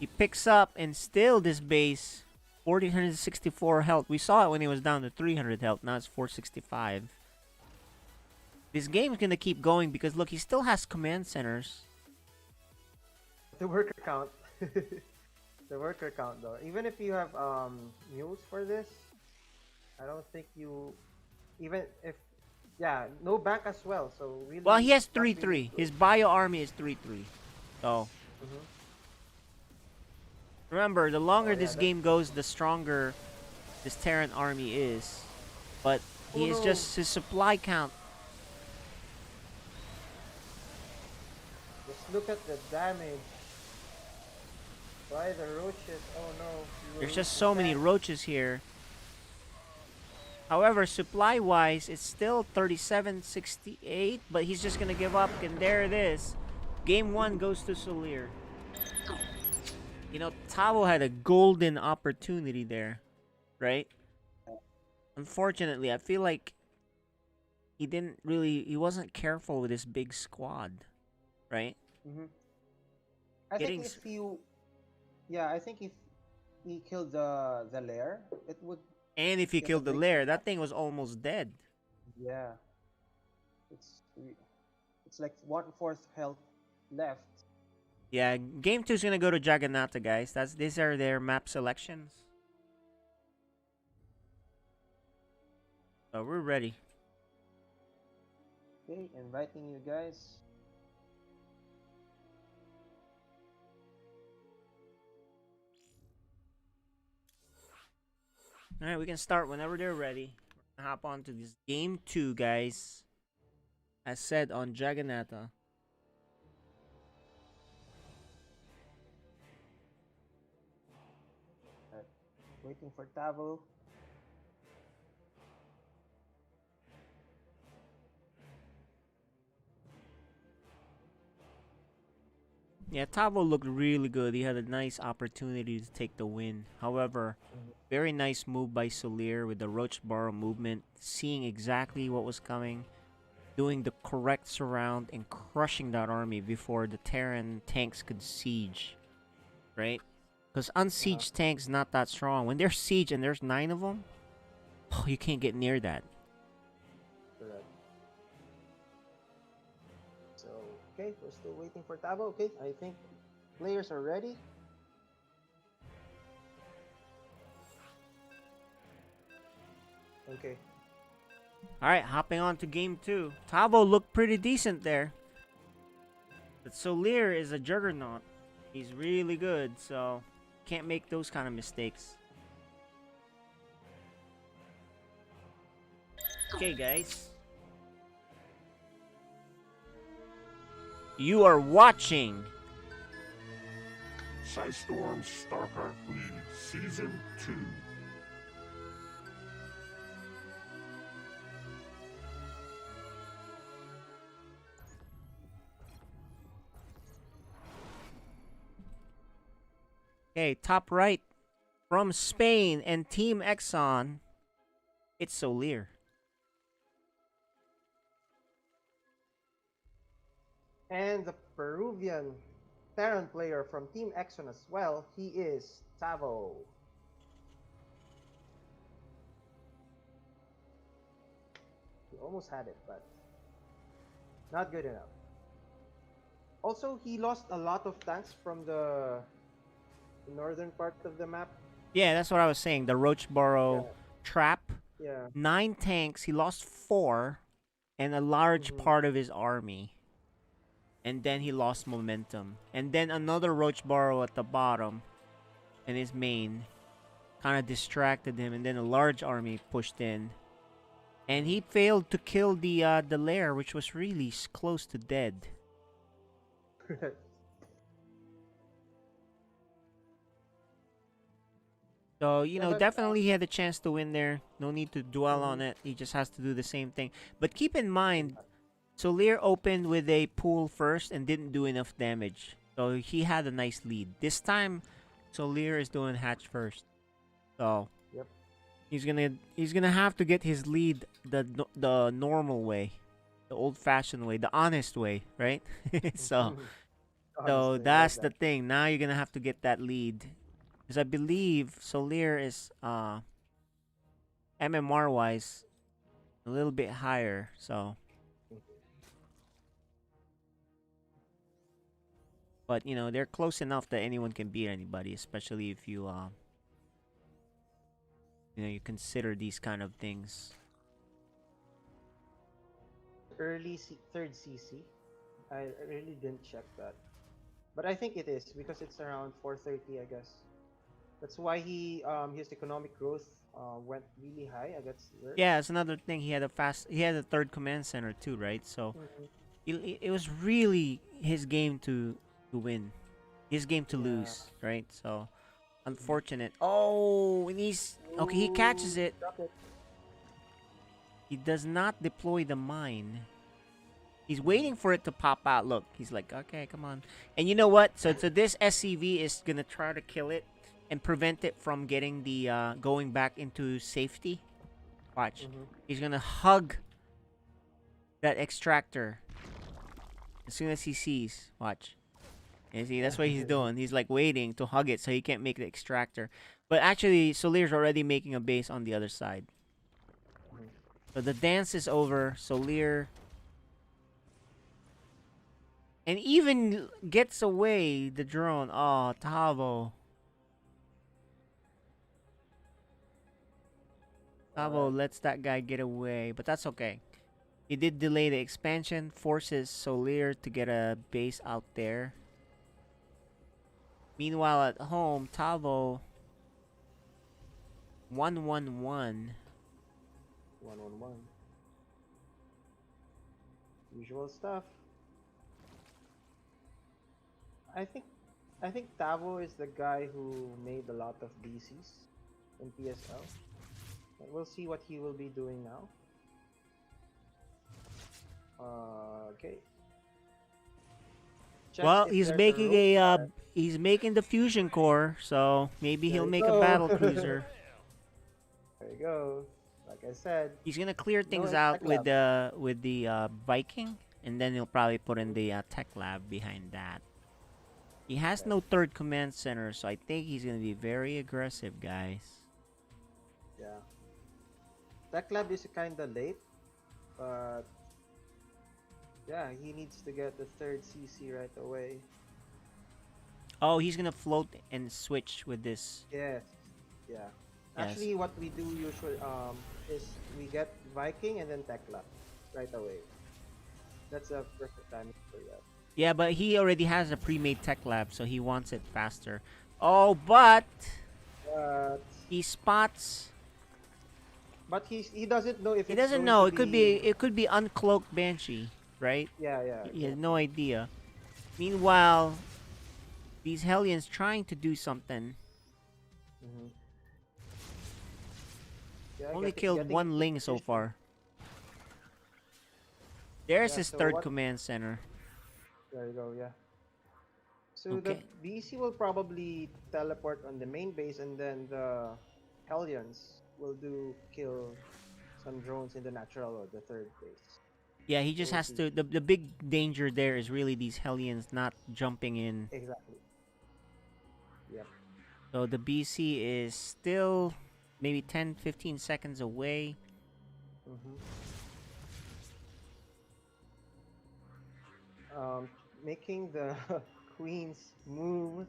He picks up and still this base. 1464 health. We saw it when he was down to 300 health. Now it's 465. This game is going to keep going because look, he still has command centers. The worker count. The worker count though. Even if you have mules for this, I don't think you even if no bank as well. So really, Well, he has that's really 3-3. good. His bio army is 3-3. So remember, the longer this game goes, the stronger this Terran army is. But he is just his supply count. Just look at the damage. By the roaches. Oh no. There's just so many roaches here. However, supply-wise, it's still 3768, but he's just going to give up, and there it is. Game 1 goes to Souleer. You know, Tavo had a golden opportunity there, right? Unfortunately, I feel like he wasn't careful with his big squad, right? I think if he killed the lair, it would. And if he get a killed the big lair, that thing was almost dead. Yeah. It's like 1/4 health left. Yeah, game 2 is gonna go to Jagannatha, guys. These are their map selections. So we're ready. Okay, inviting you guys. Alright, we can start whenever they're ready. Hop on to this game 2, guys. As said on Jagannatha. Waiting for Tavo. Yeah, Tavo looked really good. He had a nice opportunity to take the win. However, very nice move by Souleer with the Roach Burrow movement, seeing exactly what was coming, doing the correct surround, and crushing that army before the Terran tanks could siege. Right? Because unsieged tanks not that strong. When they're siege and there's 9 of them, oh, you can't get near that. Correct. So, okay, we're still waiting for Tavo. Okay, I think players are ready. Okay. Alright, hopping on to game 2. Tavo looked pretty decent there. But Souleer is a juggernaut. He's really good, so can't make those kind of mistakes. Okay, guys. You are watching Storm StarCraft League Season 2. Okay, top right from Spain and Team Exxon. It's Souleer. And the Peruvian Terran player from Team Exxon as well, he is Tavo. He almost had it, but not good enough. Also, he lost a lot of tanks from the northern part of the map. Yeah, that's what I was saying. The Roach Burrow trap. Yeah. 9 tanks. He lost 4 and a large part of his army. And then he lost momentum. And then another Roach Burrow at the bottom and his main kind of distracted him. And then a large army pushed in. And he failed to kill the lair, which was really close to dead. So, Yeah, but definitely he had a chance to win there. No need to dwell on it. He just has to do the same thing. But keep in mind, Souleer opened with a pool first and didn't do enough damage. So he had a nice lead. This time, Souleer is doing hatch first. So Yep. he's gonna have to get his lead the normal way, the old-fashioned way, the honest way, right? so Honestly, I like that's the that. thing. Now you're gonna have to get that lead, because I believe Souleer is MMR wise a little bit higher. So, but they're close enough that anyone can beat anybody, especially if you consider these kind of things. Third CC. I really didn't check that, but I think it is because it's around 430, I guess. That's why his economic growth went really high against Lurk. Yeah, it's another thing. He had a third command center too, right? So it was really his game to win, his game to lose, right? So unfortunate. Oh, and he's okay. He catches it. He does not deploy the mine. He's waiting for it to pop out. Look, he's like, okay, come on. And you know what? So this SCV is gonna try to kill it and prevent it from getting the going back into safety. Watch. He's gonna hug that extractor as soon as he sees. Watch. You see, that's what he's doing. He's like waiting to hug it so he can't make the extractor. But actually, Souleer's already making a base on the other side. So the dance is over. Souleer. And even gets away the drone. Oh, Tavo. Tavo lets that guy get away, but that's okay. He did delay the expansion, forces Souleer to get a base out there. Meanwhile, at home, Tavo 1-1-1. 1-1-1. Usual stuff. I think Tavo is the guy who made a lot of DCs in PSL. We'll see what he will be doing now. Okay. Well, he's making he's making the fusion core, so maybe he'll make a battle cruiser. There you go. Like I said, He's gonna clear things out with the Viking, and then he'll probably put in the tech lab behind that. He has no third command center, so I think he's gonna be very aggressive, guys. Yeah. Tech lab is kinda late, but yeah, he needs to get the third CC right away. Oh, he's gonna float and switch with this. Yes. Yeah. Yes. Actually, what we do usually is we get Viking and then Tech lab right away. That's a perfect timing for that. Yeah, but he already has a pre-made tech lab, so he wants it faster. Oh, but he spots. But he doesn't know if He it's doesn't going know. to It could be uncloaked Banshee, right? Yeah. He has no idea. Meanwhile, these Hellions trying to do something. Yeah, Only killed one Ling so far. There's Yeah, his so third what- command center. There you go. Yeah. So Okay. the BC will probably teleport on the main base, and then the Hellions will kill some drones in the natural or the third base. Yeah, he just has to. The big danger there is really these Hellions not jumping in. Exactly. Yep. So the BC is still maybe 10-15 seconds away. Making the queens move.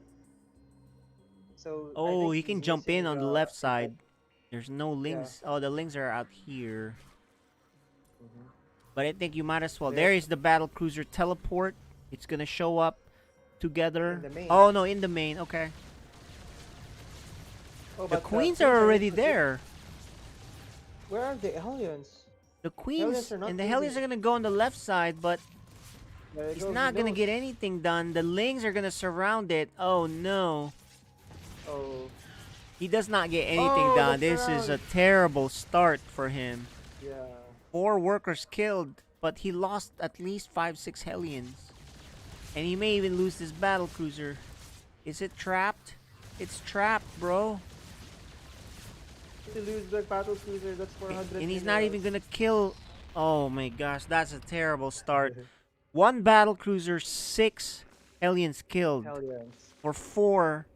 So I Oh, think he can he's jump in using on the left side. There's no Yeah. lings. Oh, the lings are out here. Mhm. But I think you might as well. There- There is the battle cruiser teleport. It's gonna show up together. In the main. Oh no, in the main. Okay. Oh, The but queens queens are are already in there. Where are the Hellions? The Hellions queens are not and the moving. Hellions are gonna go on the left side, but There you he's go, not he gonna knows. get anything done. The lings are gonna surround it. Oh no. Oh. He does not get anything done. This is a terrible start for him. Yeah. 4 workers killed, but he lost at least 5-6 Hellions. And he may even lose this battle cruiser. Is it trapped? It's trapped, bro. To lose the battle cruiser, that's 400. And he's not even gonna kill. Oh my gosh, that's a terrible start. 1 battle cruiser, 6 Hellions killed. Hellions. For 4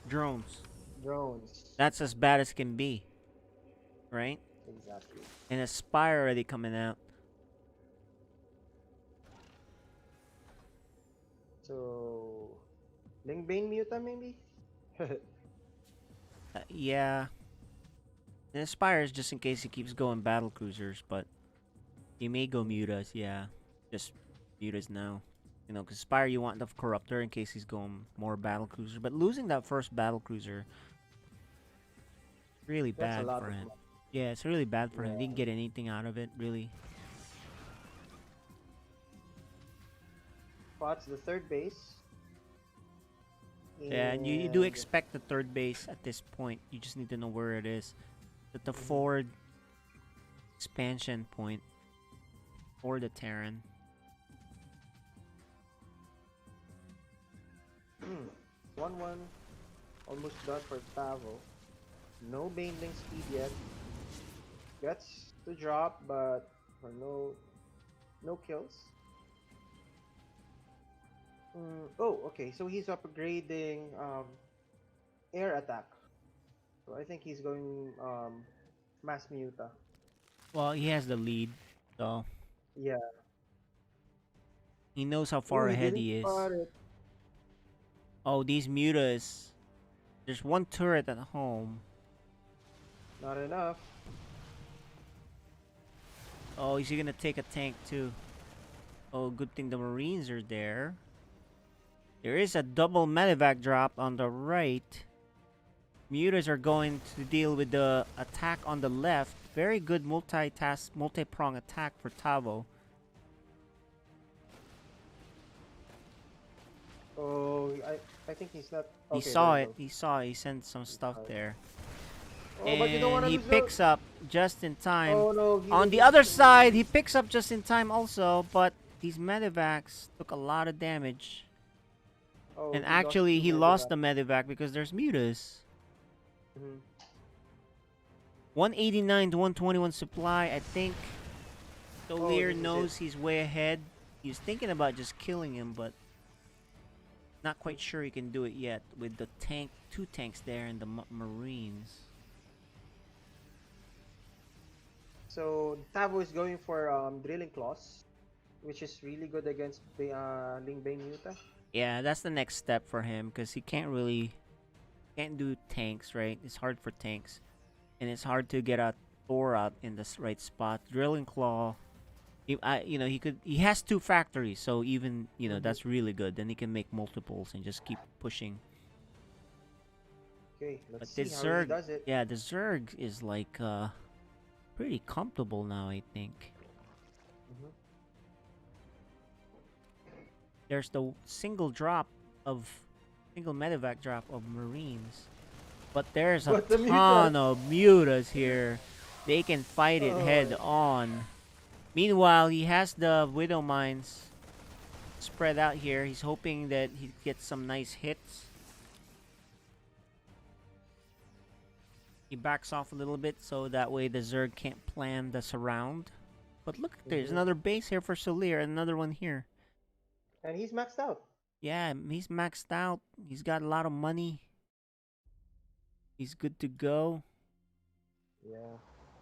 drones. Drones. That's as bad as can be. Right? Exactly. And a Spire already coming out. So, Lingbane Muta maybe? Yeah. And Aspires just in case he keeps going battle cruisers, but he may go mutas, yeah. Just mutas now. You know, because Spire you want the Corruptor in case he's going more battle cruiser. But losing that first battle cruiser, really bad for him. Yeah, it's really bad for him. He didn't get anything out of it, really. Spots the third base. Yeah, and you do expect the third base at this point. You just need to know where it is. At the forward expansion point. Or the Terran. 1-1. Almost done for Tavo. No Baneling speed yet. Gets the drop, but for no kills. Oh, okay. So he's upgrading air attack. So I think he's going mass muta. Well, he has the lead, so Yeah. he knows how far ahead he is. Oh, these mutas. There's 1 turret at home. Not enough. Oh, is he gonna take a tank too? Oh, good thing the Marines are there. There is a double medevac drop on the right. Mutas are going to deal with the attack on the left. Very good multi-prong attack for Tavo. Oh, I think he's not. He Okay, saw there it. we go. He saw it. He sent some stuff there. Oh, but you don't wanna And he lose picks up just in time. Oh, no, he On the was- other side, he picks up just in time also, but these medevacs took a lot of damage. Oh, And he lost actually, two he lost medevac. the medevac because there's mutas. Mhm. 189 to 121 supply. I think Souleer this is knows he's way ahead. He was thinking about just killing him, but not quite sure he can do it yet with the tank, 2 tanks there and the Marines. So Tavo is going for drilling claws, which is really good against Lingbane Muta. Yeah, that's the next step for him because he can't do tanks, right? It's hard for tanks, and it's hard to get a Thor out in the right spot. Drilling claw, he has 2 factories, so even that's really good. Then he can make multiples and just keep pushing. Okay, But let's the see how he Zerg, does it. yeah, the Zerg is like pretty comfortable now, I think. Mhm. There's the single medevac drop of Marines. But there's a But the ton mutas. of mutas here. They can fight it head on. Meanwhile, he has the Widow Mines spread out here. He's hoping that he gets some nice hits. He backs off a little bit so that way the Zerg can't plan the surround. But look, there's another base here for Souleer, and another one here. And he's maxed out. Yeah, he's maxed out. He's got a lot of money. He's good to go. Yeah.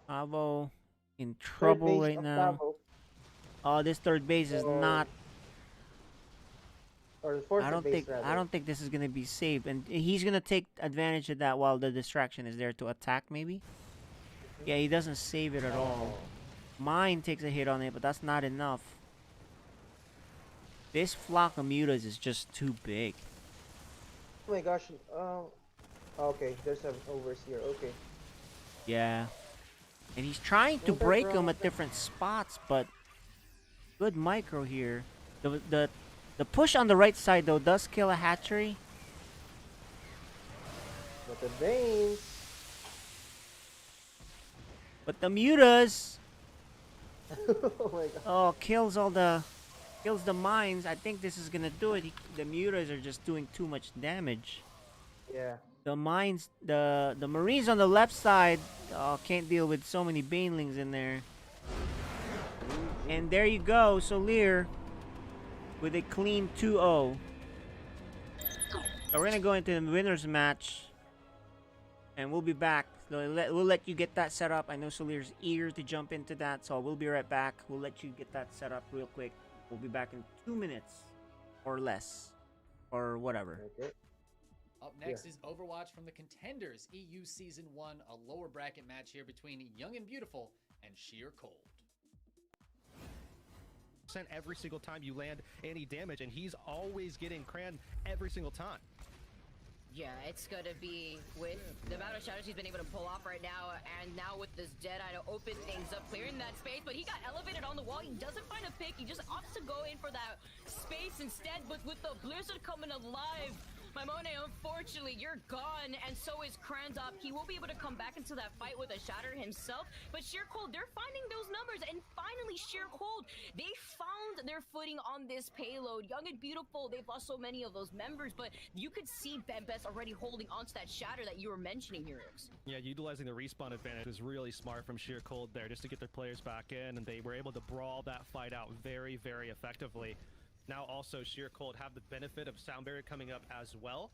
Tavo in Third trouble base right of now. Tavo, Oh, this third base is not. or the fourth I don't base think. rather. I don't think this is gonna be safe, and he's gonna take advantage of that while the distraction is there to attack. Maybe. Yeah, he doesn't save it at all. Mine takes a hit on it, but that's not enough. This flock of mutas is just too big. Oh my gosh. Okay, there's an overseer. Okay. Yeah. And he's trying to Well, they're break them wrong. at different spots, but good micro here. The push on the right side though does kill a hatchery. But the veins. But the mutas. Oh my god. Oh, kills the mines. I think this is gonna do it. The mutas are just doing too much damage. Yeah. The mines, the marines on the left side, can't deal with so many banelings in there. And there you go, Souleer with a clean 2-0. So we're gonna go into the winners match, and we'll be back. We'll let you get that set up. I know Souleer's eager to jump into that, so we'll be right back. We'll let you get that set up real quick. We'll be back in 2 minutes or less, or whatever. Okay. Up next is Overwatch from the Contenders EU Season 1, a lower bracket match here between Young and Beautiful and Sheer Cold. Every single time you land any damage, and he's always getting Cran every single time. Yeah, it's gonna be with the amount of shadows he's been able to pull off right now, and now with this Deadeye to open things up, clearing that space, but he got elevated on the wall. He doesn't find a pick, he just opts to go in for that space instead, but with the Blizzard coming alive, Mimone, unfortunately, you're gone, and so is Krandop. He will be able to come back into that fight with a Shatter himself, but Sheer Cold, they're finding those numbers, and finally, Sheer Cold, they found their footing on this payload. Young and Beautiful, they've lost so many of those members, but you could see Bembes already holding onto that Shatter that you were mentioning here, Ix. Yeah, utilizing the respawn advantage was really smart from Sheer Cold there, just to get their players back in, and they were able to brawl that fight out very, very effectively. Now also Sheer Cold have the benefit of Sound Barrier coming up as well.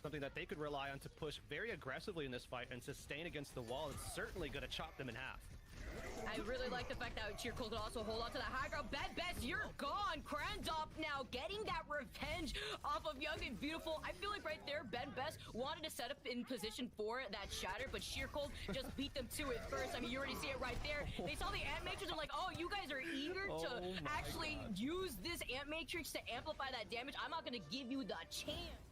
Something that they could rely on to push very aggressively in this fight and sustain against the wall. It's certainly going to chop them in half. I really like the fact that Sheer Cold could also hold on to the high ground. Bembes, you're gone. Krandop now getting that revenge off of Young and Beautiful. I feel like right there, Bembes wanted to set up in position for that Shatter, but Sheer Cold just beat them to it first. I mean, you already see it right there. They saw the Ant Matrix and like, oh, you guys are eager to actually use this Ant Matrix to amplify that damage. I'm not going to give you the chance.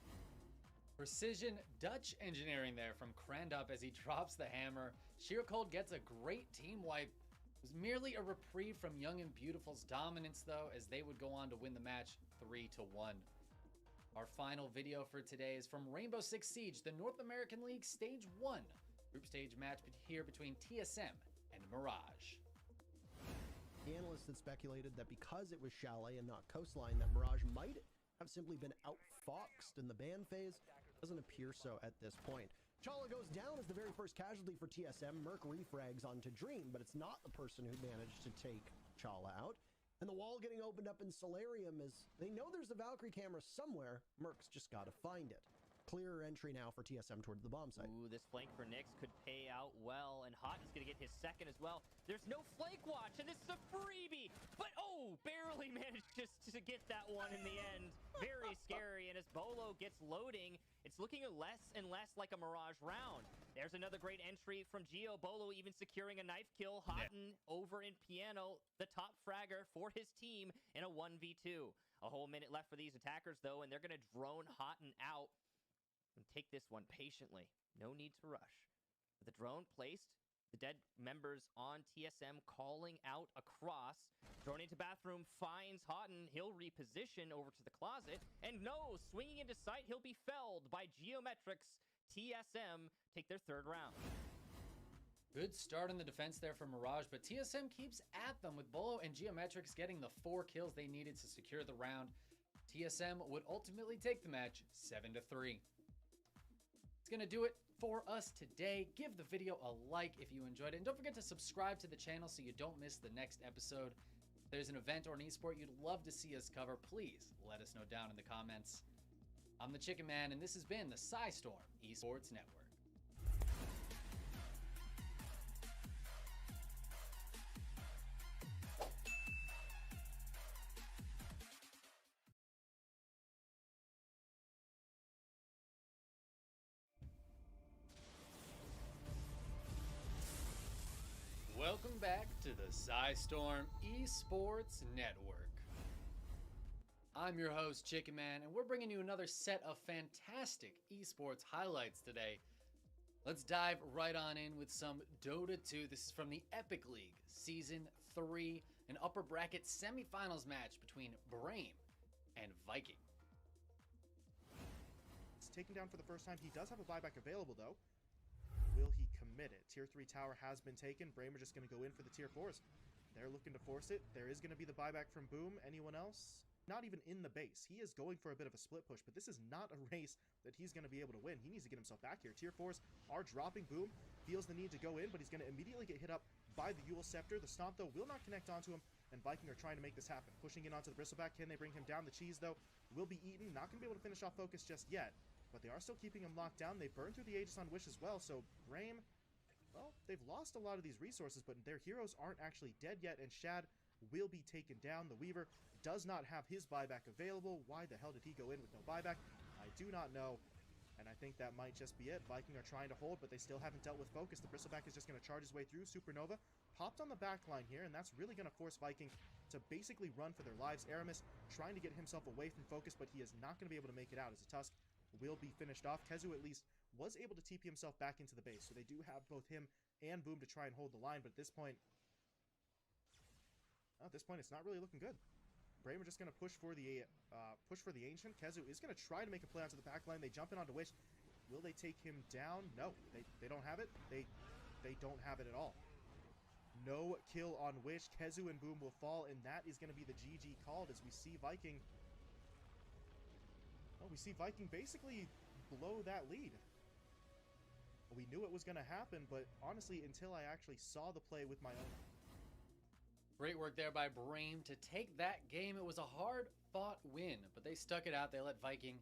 Precision Dutch engineering there from Krandop as he drops the hammer. Sheer Cold gets a great team wipe. It was merely a reprieve from Young and Beautiful's dominance though, as they would go on to win the match 3-1. Our final video for today is from Rainbow Six Siege, the North American League Stage 1 group stage match here between TSM and Mirage. The analysts had speculated that because it was Chalet and not Coastline, that Mirage might have simply been outfoxed in the ban phase. Doesn't appear so at this point. Chala goes down as the very first casualty for TSM. Merc refrags onto Dream, but it's not the person who managed to take Chala out. And the wall getting opened up in Solarium is, they know there's a Valkyrie camera somewhere. Merc's just got to find it. Clearer entry now for TSM towards the bomb site. Ooh, this flank for Nyx could pay out well, and Hotton's gonna get his second as well. There's no flank watch, and this is a freebie, but oh, barely managed just to get that one in the end. Very scary, and as Bolo gets loading, it's looking less and less like a Mirage round. There's another great entry from Geo. Bolo even securing a knife kill. Hotton over in Piano, the top fragger for his team in a 1v2. A whole minute left for these attackers, though, and they're gonna drone Hotton out and take this one patiently. No need to rush. With the drone placed, the dead members on TSM calling out across. Drone into bathroom, finds Hotton. He'll reposition over to the closet. And no, swinging into sight, he'll be felled by Geometrics. TSM take their third round. Good start on the defense there for Mirage, but TSM keeps at them with Bolo and Geometrics getting the 4 kills they needed to secure the round. TSM would ultimately take the match 7-3. It's gonna do it for us today. Give the video a like if you enjoyed it, and don't forget to subscribe to the channel so you don't miss the next episode. If there's an event or an esport you'd love to see us cover, please let us know down in the comments. I'm the Chicken Man, and this has been the Storm Esports Network. Welcome back to the Storm Esports Network. I'm your host, Chicken Man, and we're bringing you another set of fantastic esports highlights today. Let's dive right on in with some Dota 2. This is from the Epic League Season 3, an upper bracket semifinals match between Brame and Viking. Let's taken down for the first time. He does have a buyback available, though. Will he commit it? Tier 3 tower has been taken. Bramer just going to go in for the tier 4s. They're looking to force it. There is going to be the buyback from Boom. Anyone else? Not even in the base. He is going for a bit of a split push, but this is not a race that he's going to be able to win. He needs to get himself back here. Tier 4s are dropping. Boom feels the need to go in, but he's going to immediately get hit up by the Yule Scepter. The Stomp, though, will not connect onto him, and Viking are trying to make this happen. Pushing in onto the Bristleback. Can they bring him down? The Cheese, though, will be eaten. Not going to be able to finish off Focus just yet, but they are still keeping him locked down. They burn through the Aegis on Wish as well, so Brame, well, they've lost a lot of these resources, but their heroes aren't actually dead yet, and Shad will be taken down. The Weaver does not have his buyback available. Why the hell did he go in with no buyback? I do not know, and I think that might just be it. Viking are trying to hold, but they still haven't dealt with Focus. The Bristleback is just going to charge his way through. Supernova popped on the back line here, and that's really going to force Viking to basically run for their lives. Aramis trying to get himself away from Focus, but he is not going to be able to make it out as a Tusk will be finished off. Kezu at least was able to TP himself back into the base, so they do have both him and Boom to try and hold the line, but at this point, it's not really looking good. Bramer just going to push for the Ancient. Kezu is going to try to make a play onto the back line. They jump in onto Wish. Will they take him down? No, they don't have it. They don't have it at all. No kill on Wish. Kezu and Boom will fall, and that is going to be the GG called as we see Viking. Well, we see Viking basically blow that lead. We knew it was going to happen, but honestly, until I actually saw the play with my own. Great work there by Brame to take that game. It was a hard-fought win, but they stuck it out. They let Viking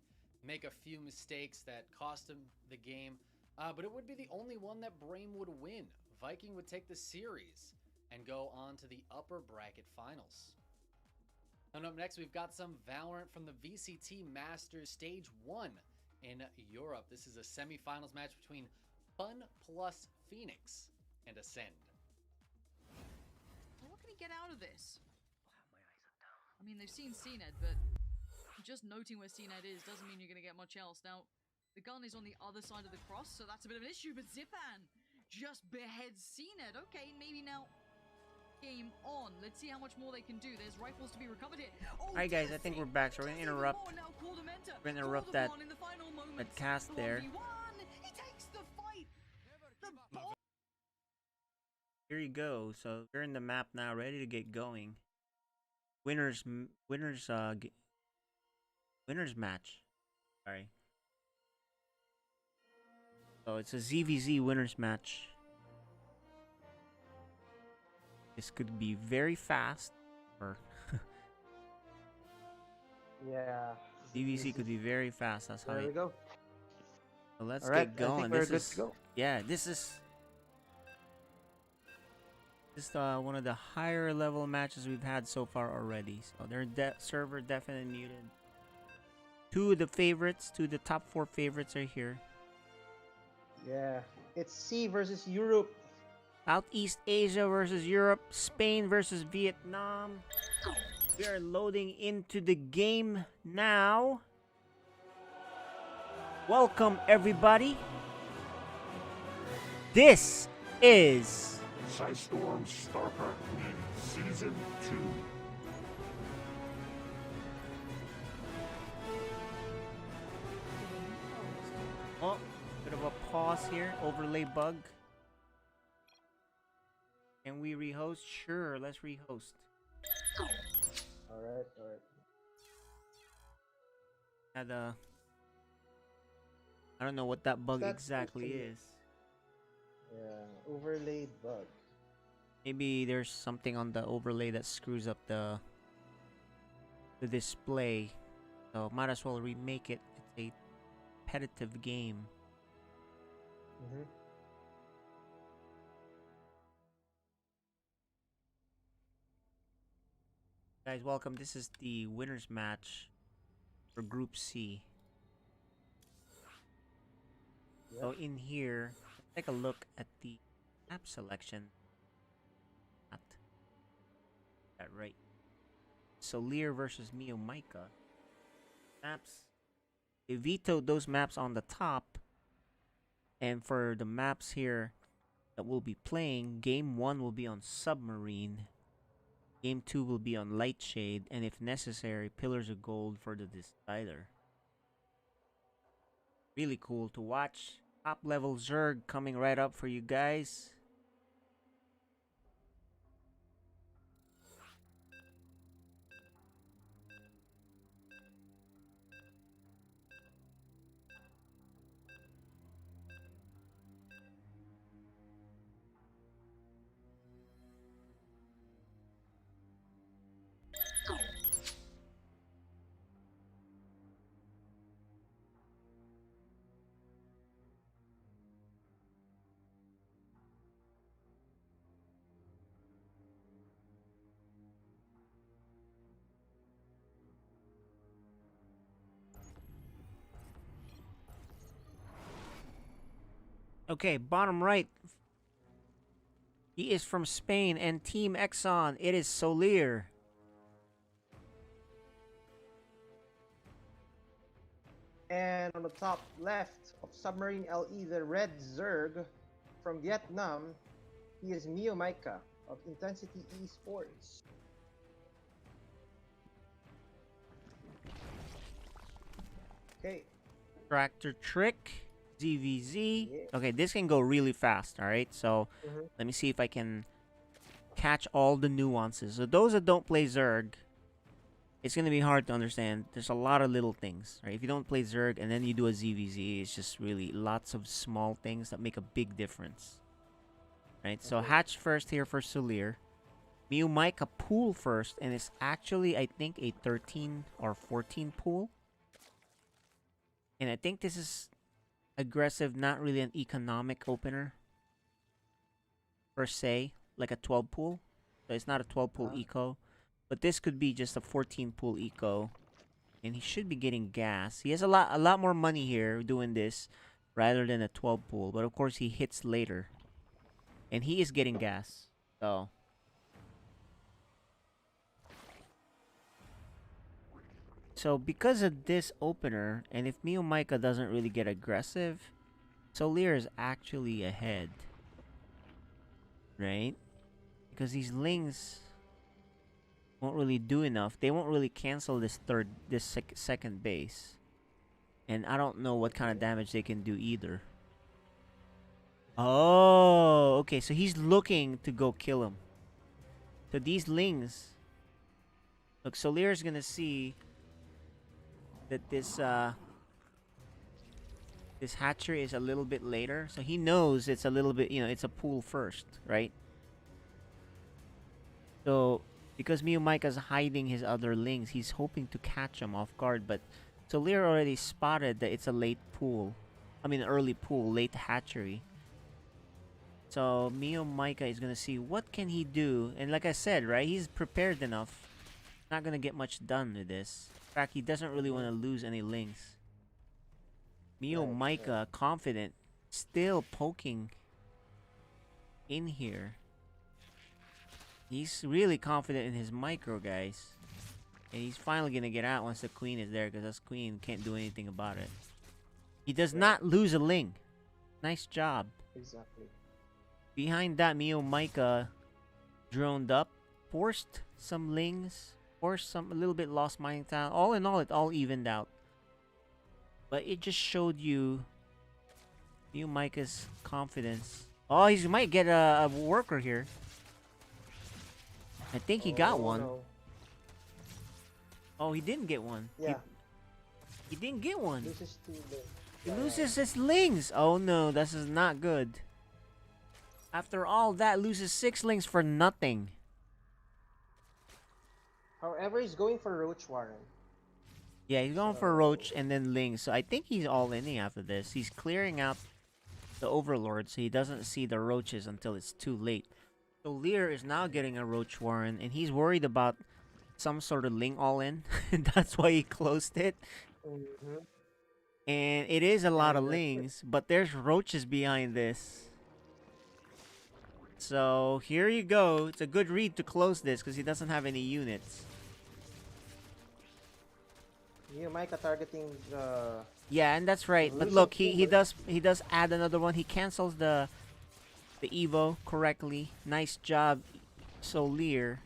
make a few mistakes that cost him the game, but it would be the only one that Brame would win. Viking would take the series and go on to the upper bracket finals. And up next, we've got some Valorant from the VCT Masters Stage 1 in Europe. This is a semifinals match between Fun plus Phoenix and Ascend. What can he get out of this? I mean, they've seen CNED, but just noting where CNED is doesn't mean you're going to get much else. Now, the gun is on the other side of the cross, so that's a bit of an issue, but Zipan just beheads CNED. Okay, maybe now game on. Let's see how much more they can do. There's rifles to be recovered here. Oh, Alright guys, I think we're back, so we're gonna interrupt. We're gonna interrupt that cast there. He takes the fight. Here you go. So we're in the map now, ready to get going. Winners match. Sorry. So it's a ZVZ winners match. This could be very fast, or yeah. ZVZ could be very fast. That's how. There we go. So let's All right, get going. I think we're This good is to go. yeah. This is one of the higher level matches we've had so far already. So their server definitely muted. Two of the top 4 favorites are here. Yeah, it's C versus Europe. Southeast Asia versus Europe. Spain versus Vietnam. We are loading into the game now. Welcome everybody. This is Psystorm StarCraft League Season 2. Oh, bit of a pause here. Overlay bug. Can we rehost? Sure, let's rehost. Alright. Had a... I don't know what that bug That's exactly is. Yeah, overlaid bug. Maybe there's something on the overlay that screws up the display. So might as well remake it. It's a competitive game. Guys, welcome. This is the winners match for Group C. So in here, let's take a look at the map selection. That right. Souleer versus MeoMaika. Maps. They vetoed those maps on the top. And for the maps here that we'll be playing, Game 1 will be on Submarine. Game 2 will be on Lightshade. And if necessary, Pillars of Gold for the decider. Really cool to watch. Top level Zerg coming right up for you guys. Okay, bottom right. He is from Spain and Team Exxon. It is Souleer. And on the top left of Submarine LE, the Red Zerg from Vietnam, he is MeoMaika of Intensity Esports. Okay. Tractor Trick. ZVZ. Okay, this can go really fast, alright? So, let me see if I can catch all the nuances. So, those that don't play Zerg, it's going to be hard to understand. There's a lot of little things, right? If you don't play Zerg and then you do a ZVZ, it's just really lots of small things that make a big difference. Right? So, hatch first here for Souleer. MeoMaika pool first, and it's actually, I think, a 13 or 14 pool. And I think this is aggressive, not really an economic opener per se, like a 12 pool. So it's not a 12 pool eco, but this could be just a 14 pool eco, and he should be getting gas. He has a lot more money here doing this rather than a 12 pool, but of course he hits later, and he is getting gas. So because of this opener, and if MeoMaika doesn't really get aggressive, Souleer is actually ahead. Right? Because these Lings won't really do enough. They won't really cancel this second base. And I don't know what kind of damage they can do either. Oh, okay. So he's looking to go kill him. So these Lings... Look, Souleer's gonna see that this hatchery is a little bit later, so he knows it's a little bit, it's a pool first, right? So because MeoMaika's hiding his other Lings, he's hoping to catch him off guard, but Souleer already spotted that it's a late pool. I mean early pool, late hatchery. So MeoMaika is gonna see what can he do, and like I said, right, he's prepared enough. Not gonna get much done with this. In fact, he doesn't really want to lose any Lings. MeoMaika, confident, still poking in here. He's really confident in his micro, guys. And he's finally gonna get out once the queen is there, because this queen can't do anything about it. He does not lose a Ling. Nice job. Exactly. Behind that, MeoMaika droned up, forced some Lings, forced a little bit lost mining town. All in all, it all evened out. But it just showed you MeoMaika's confidence. Oh, he might get a worker here. I think he got one. No. Oh, he didn't get one. Yeah. He didn't get one. Loses 2 Lings. He loses his Lings. Oh no, this is not good. After all that, loses 6 Lings for nothing. However, he's going for Roach Warren. Yeah, he's going for Roach and then Lings. So I think he's all in after this. He's clearing out the Overlord, so he doesn't see the Roaches until it's too late. So Lear is now getting a Roach Warren, and he's worried about some sort of Ling all-in. That's why he closed it. And it is a lot of Lings, but there's Roaches behind this. So here you go. It's a good read to close this because he doesn't have any units. MeoMaika targeting the... Yeah, and that's right. But look, he does add another one. He cancels the Evo correctly. Nice job, Souleer.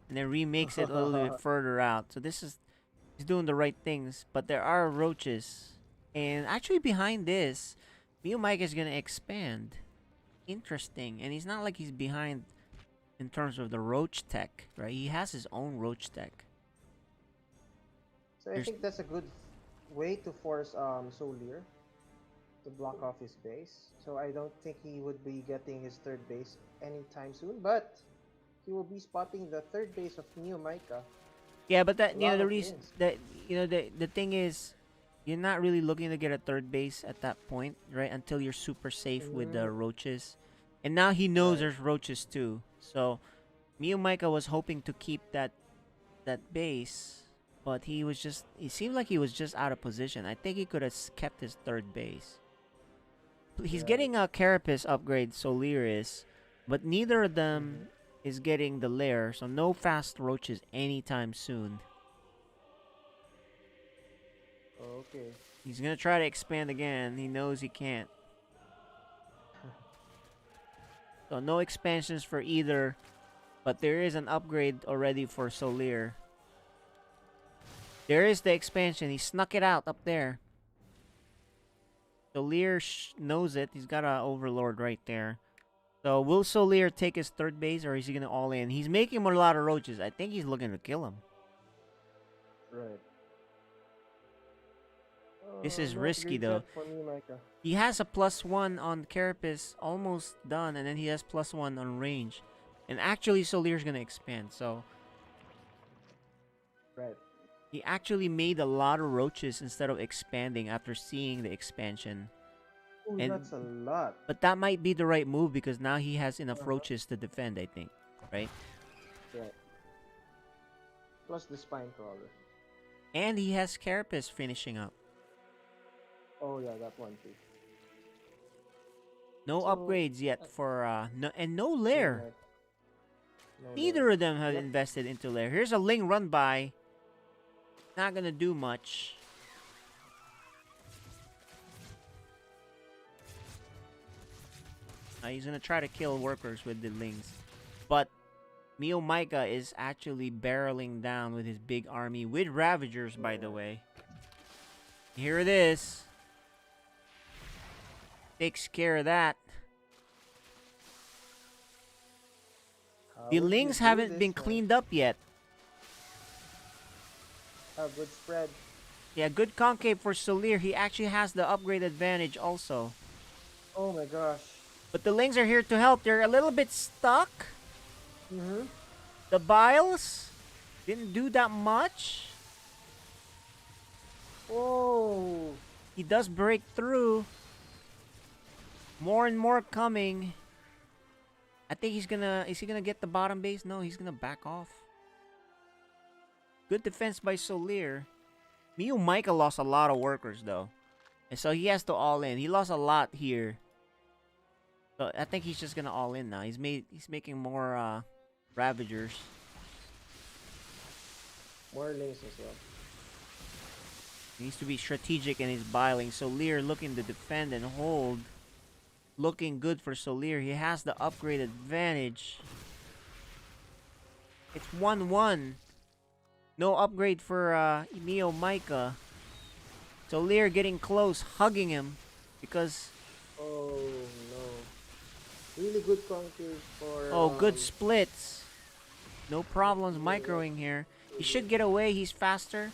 And then remakes it a little bit further out. So he's doing the right things. But there are Roaches. And actually behind this, MeoMaika is gonna expand. Interesting. And he's not like he's behind in terms of the roach tech, right? He has his own roach tech. So I think that's a good way to force Souleer to block off his base. So I don't think he would be getting his third base anytime soon, but he will be spotting the third base of MeoMaika. Yeah, but A that lot the of reason wins. that the thing is, you're not really looking to get a third base at that point, right? Until you're super safe with the roaches, and now he knows there's roaches too. So, MeoMaika was hoping to keep that base, but he was just. It seemed like he was just out of position. I think he could have kept his third base. He's getting a Carapace upgrade, Souleer is, but neither of them is getting the lair, so no fast roaches anytime soon. Okay. He's gonna try to expand again. He knows he can't. So no expansions for either, but there is an upgrade already for Souleer. There is the expansion. He snuck it out up there. Souleer knows it. He's got an Overlord right there. So will Souleer take his third base, or is he gonna all in? He's making him a lot of roaches. I think he's looking to kill him. Right. This is No risky upgrades though. yet for MeoMaika. He has a +1 on Carapace, almost done, and then he has +1 on range. And actually, Souleer's gonna expand, so Right. he actually made a lot of roaches instead of expanding after seeing the expansion. Oh, And that's a lot. but that might be the right move because now he has enough roaches to defend, I think. Right? Right. Plus the spine crawler. And he has Carapace finishing up. Oh yeah, that one too. No So, upgrades yet for no lair. Right. No Neither of them have invested into lair. Here's a Ling run by. Not gonna do much. He's gonna try to kill workers with the Lings. But MeoMaika is actually barreling down with his big army with Ravagers, by the way. Here it is. Takes care of that. The Lings haven't been cleaned up yet. A good spread. Yeah, good concave for Souleer. He actually has the upgrade advantage also. Oh my gosh. But the Lings are here to help. They're a little bit stuck. Mm-hmm. The Biles didn't do that much. Whoa. He does break through. More and more coming. I think he's gonna... Is he gonna get the bottom base? No, he's gonna back off. Good defense by Souleer. MeoMaika lost a lot of workers though. And so he has to all in. He lost a lot here. So I think he's just gonna all in now. He's making more Ravagers. More Lings as well. He needs to be strategic in his biling. Souleer looking to defend and hold. Looking good for Souleer. He has the upgrade advantage. It's 1-1. No upgrade for MeoMaika. Souleer getting close, hugging him because... Oh no. Really good concave for... Oh, good splits. No problems microing here. He should get away. He's faster.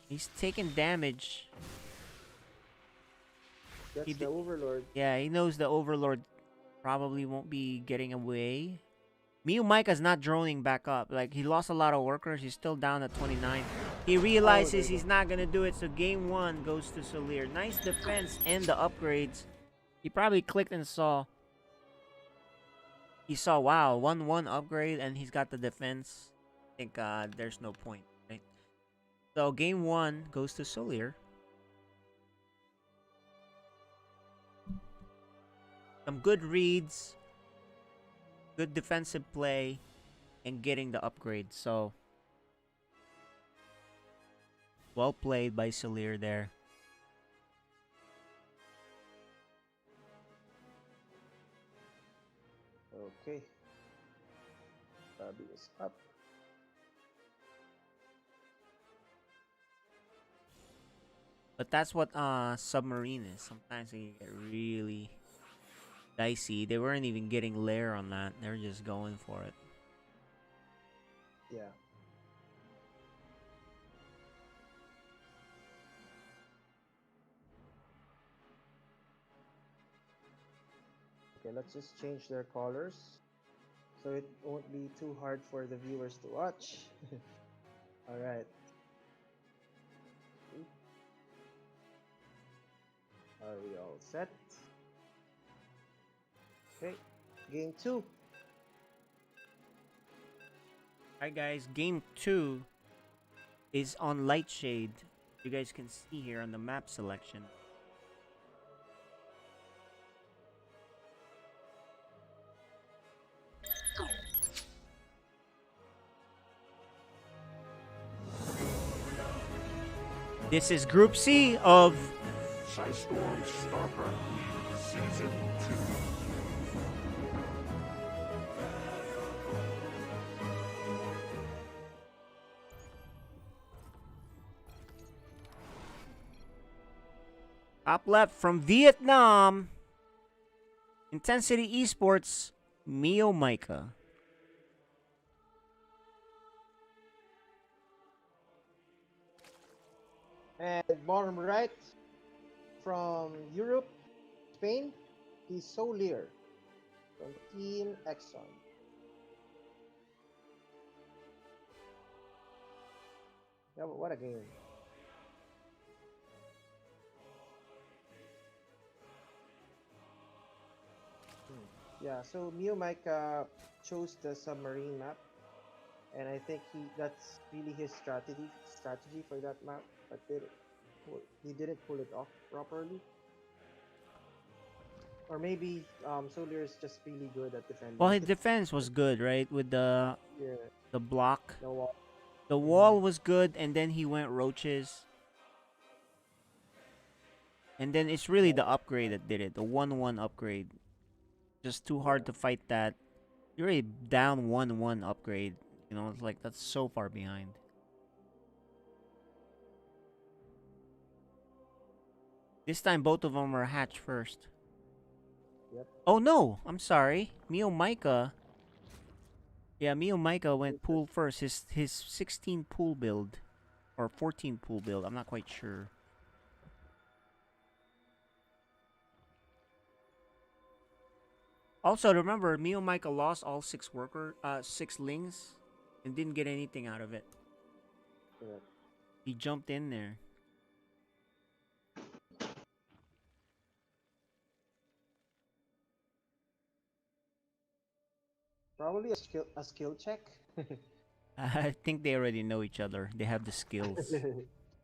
He's taking damage. That's the Overlord. Yeah, he knows the Overlord probably won't be getting away. MeoMaika's not droning back up. Like, he lost a lot of workers. He's still down at 29. He realizes he's not going to do it, so game 1 goes to Souleer. Nice defense and the upgrades. He probably clicked and saw. He saw, wow, 1-1 upgrade, and he's got the defense. I think there's no point, right? So game 1 goes to Souleer. Some good reads, good defensive play, and getting the upgrade. So, well played by Souleer there. Okay. Bobby is up. But that's what submarine is. Sometimes they get really dicey. They weren't even getting lair on that. They're just going for it. Yeah. Okay, let's just change their colors so it won't be too hard for the viewers to watch. All right. Are we all set? Okay, game 2. Alright guys, game 2 is on Lightshade. You guys can see here on the map selection. This is Group C of Storm StarCraft League Season 2. Top left from Vietnam. Intensity Esports, MeoMaika. And bottom right from Europe, Spain, is Souleer from Team Exxon. Yeah, what a game. Yeah, so MeoMaika chose the submarine map, and I think that's really his strategy for that map, but he didn't pull it off properly. Or maybe Souleer is just really good at defending. Well, his defense was good, right? With the block. The wall. The wall was good, and then he went roaches. And then it's really the upgrade that did it. The 1-1 upgrade. Just too hard to fight that. You're already down 1-1 upgrade. You know, it's like that's so far behind. This time both of them were hatched first. Yep. Oh no, I'm sorry. MeoMaika. Yeah, MeoMaika went pool first. His 16 pool build. Or 14 pool build. I'm not quite sure. Also, remember, MeoMaika lost all 6 lings and didn't get anything out of it. Correct. He jumped in there. Probably a skill check. I think they already know each other. They have the skills.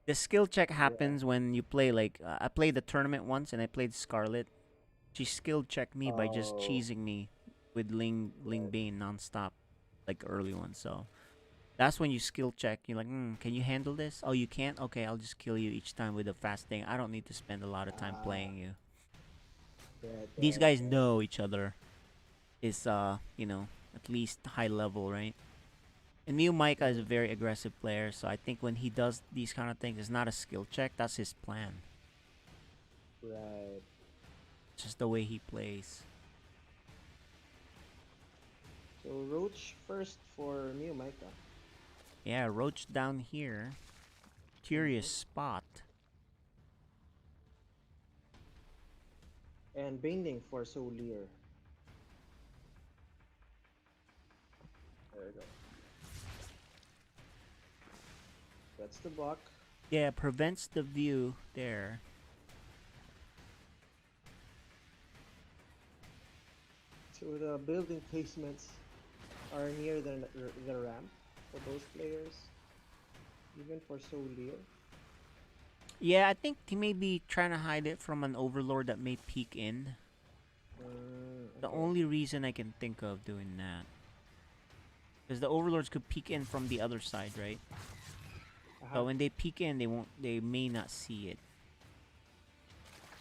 The skill check happens when you play like I played the tournament once and I played Scarlet. She skill checked me by just cheesing me with Ling Bane nonstop, like early one. So that's when you skill check. You're like, can you handle this? Oh, you can't. Okay, I'll just kill you each time with a fast thing. I don't need to spend a lot of time playing you. These guys know each other. Is you know, at least high level, right? And MeoMaika is a very aggressive player, so I think when he does these kind of things, it's not a skill check. That's his plan. Right. It's just the way he plays. So Roach first for MeoMaika. Yeah, Roach down here. Curious spot. And Binding for Souleer. There we go. That's the block. Yeah, prevents the view there. So the building placements are near the ramp for both players. Even for Souleer. Yeah, I think he may be trying to hide it from an overlord that may peek in. The only reason I can think of doing that. Because the overlords could peek in from the other side, right? So when they peek in, they may not see it.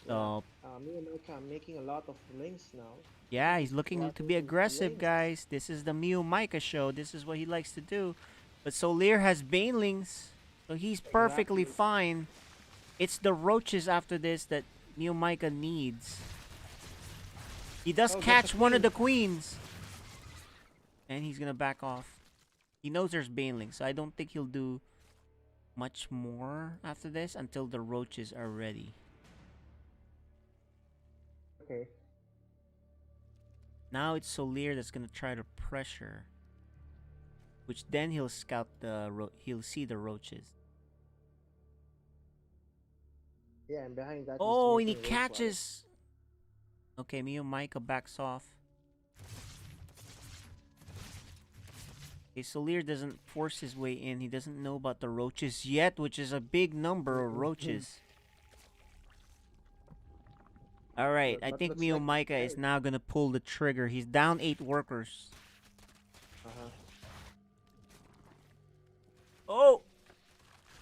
So MeoMaika making a lot of links now. yeah, he's looking to be aggressive, guys. This is the MeoMaika show. This is what he likes to do. But Souleer has banelings, so he's perfectly fine. It's the roaches after this that MeoMaika needs. He does Oh, catch that's a one of queen. the queens. And he's gonna back off. He knows there's Baneling, so I don't think he'll do much more after this until the roaches are ready. Okay. Now it's Souleer that's gonna try to pressure. Which then he'll scout he'll see the roaches. Yeah, and behind that, Oh, he's and he making roach catches. Okay, MeoMaika backs off. Okay, Souleer doesn't force his way in. He doesn't know about the roaches yet, which is a big number of roaches. Alright, I But think looks like MeoMaika is now gonna pull the trigger. He's down 8 workers. Oh!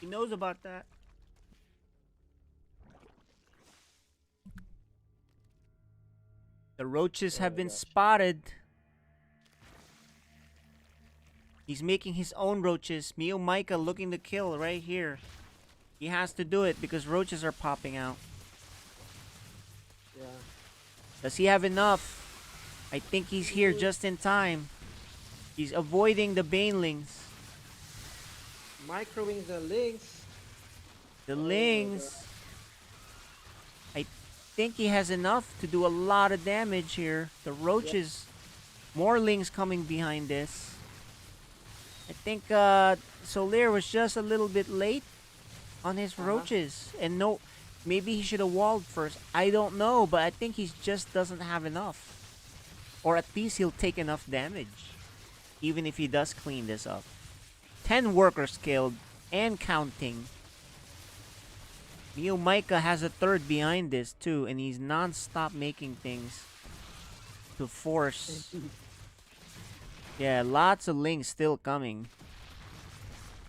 He knows about that. The roaches have been spotted. He's making his own roaches. MeoMaika looking to kill right here. He has to do it because roaches are popping out. Yeah. Does he have enough? I think he's here just in time. He's avoiding the banelings. Microwing the links. The lings. I think he has enough to do a lot of damage here. The roaches. More lings coming behind this. I think Souleer was just a little bit late on his roaches. And no, maybe he should have walled first. I don't know, but I think he just doesn't have enough. Or at least he'll take enough damage. Even if he does clean this up. 10 workers killed and counting. MeoMaika has a third behind this too, and he's non-stop making things to force. Yeah, lots of links still coming.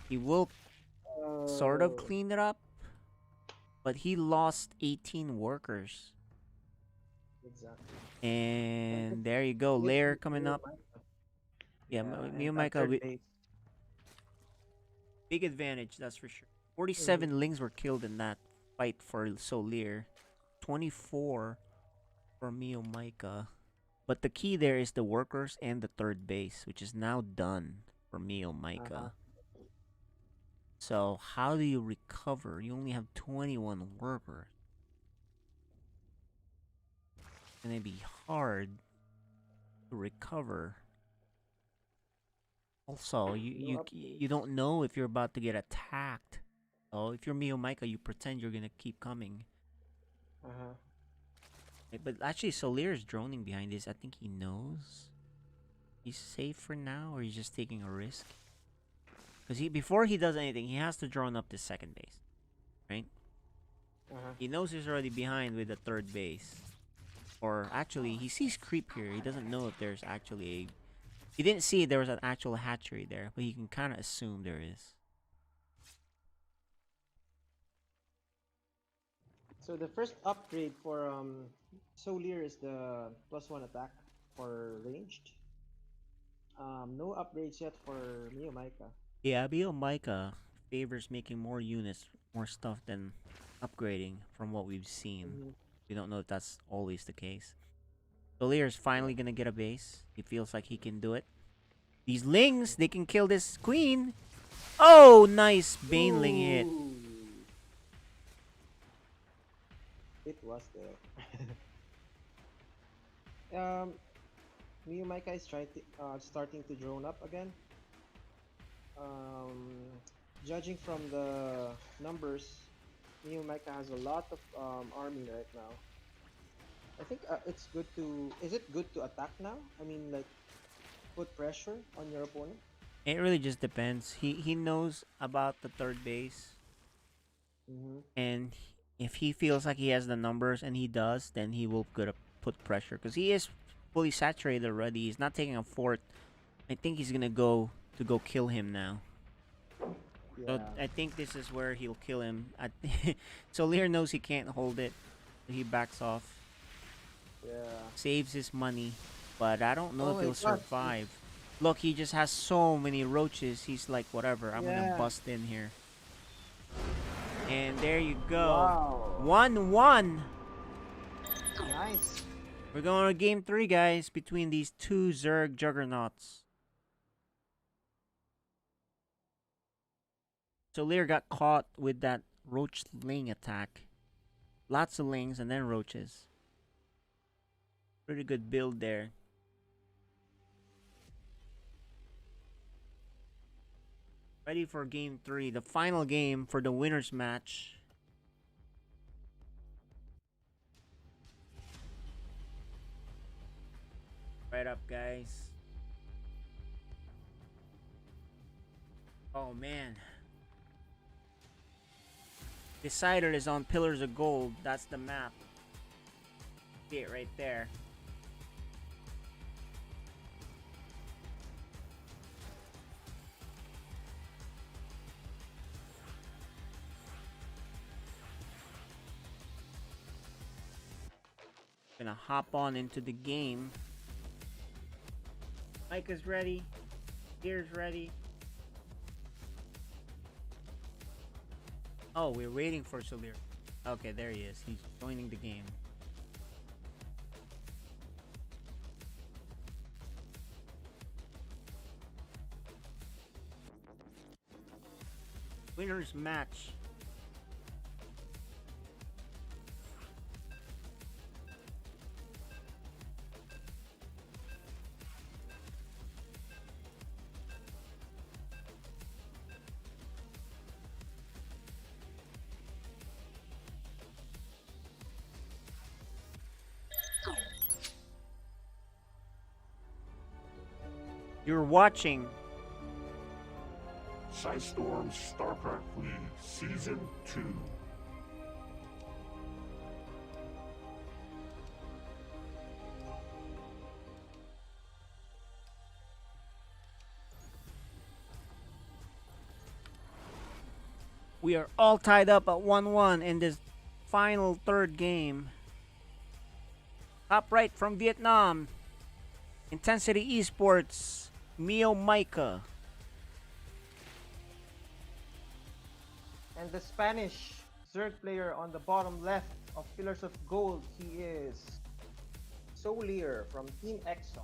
He will sort of clean it up, but he lost 18 workers. Exactly. And there you go, Lair coming up. Yeah, MeoMaika, big advantage, that's for sure. 47 lings were killed in that fight for Souleer. 24 for MeoMaika. But the key there is the workers and the third base, which is now done for MeoMaika. So how do you recover? You only have 21 workers. It's gonna be hard to recover. Also, you don't know if you're about to get attacked. So if you're MeoMaika, you pretend you're gonna keep coming. But actually, Souleer is droning behind this. I think he knows he's safe for now, or he's just taking a risk. Because before he does anything, he has to drone up the second base, right? He knows he's already behind with the third base. Or actually, he sees creep here. He doesn't know if there's actually a... He didn't see there was an actual hatchery there, but he can kind of assume there is. So the first upgrade for Souleer is the +1 attack for ranged. No upgrades yet for MeoMaika. Yeah, MeoMaika favors making more units, more stuff than upgrading from what we've seen. We don't know if that's always the case. Souleer is finally gonna get a base. He feels like he can do it. These lings, they can kill this queen. Oh, nice baneling hit. It was there. MeoMaika is starting to drone up again. Judging from the numbers, MeoMaika has a lot of army right now. I think it's good to... Is it good to attack now? I mean, like, put pressure on your opponent? It really just depends. He knows about the third base. And if he feels like he has the numbers, and he does, then he will put pressure. Because he is fully saturated already. He's not taking a fort. I think he's going to go kill him now. So I think this is where he'll kill him. Souleer knows he can't hold it. So he backs off. Saves his money. But I don't know if he'll survive. Look, he just has so many roaches. He's like, whatever, I'm gonna bust in here. And there you go. Wow. 1-1. Nice. We're going to game 3, guys, between these two Zerg juggernauts. Souleer got caught with that roach ling attack. Lots of lings and then roaches. Pretty good build there. Ready for game 3, the final game for the winners match. Right up, guys. Oh man. Decider is on Pillars of Gold. That's the map. See it right there. Gonna hop on into the game. Maika's ready. Gear's ready. Oh, we're waiting for Souleer. Okay, there he is. He's joining the game. Winners match. You're watching Storm's StarCraft League Season 2. We are all tied up at 1-1 in this final third game. Top right from Vietnam. Intensity Esports. MeoMaika. And the Spanish Zerg player on the bottom left of Pillars of Gold, he is Souleer from Team Exxon.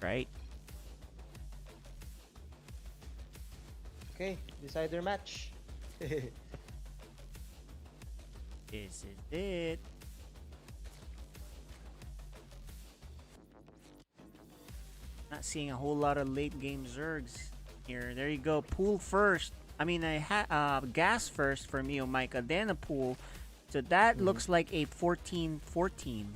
Right. Okay, decider match. This is it. Not seeing a whole lot of late game Zergs here. There you go. Pool first. I mean, gas first for MeoMaika, then a pool. So that looks like a 14-14.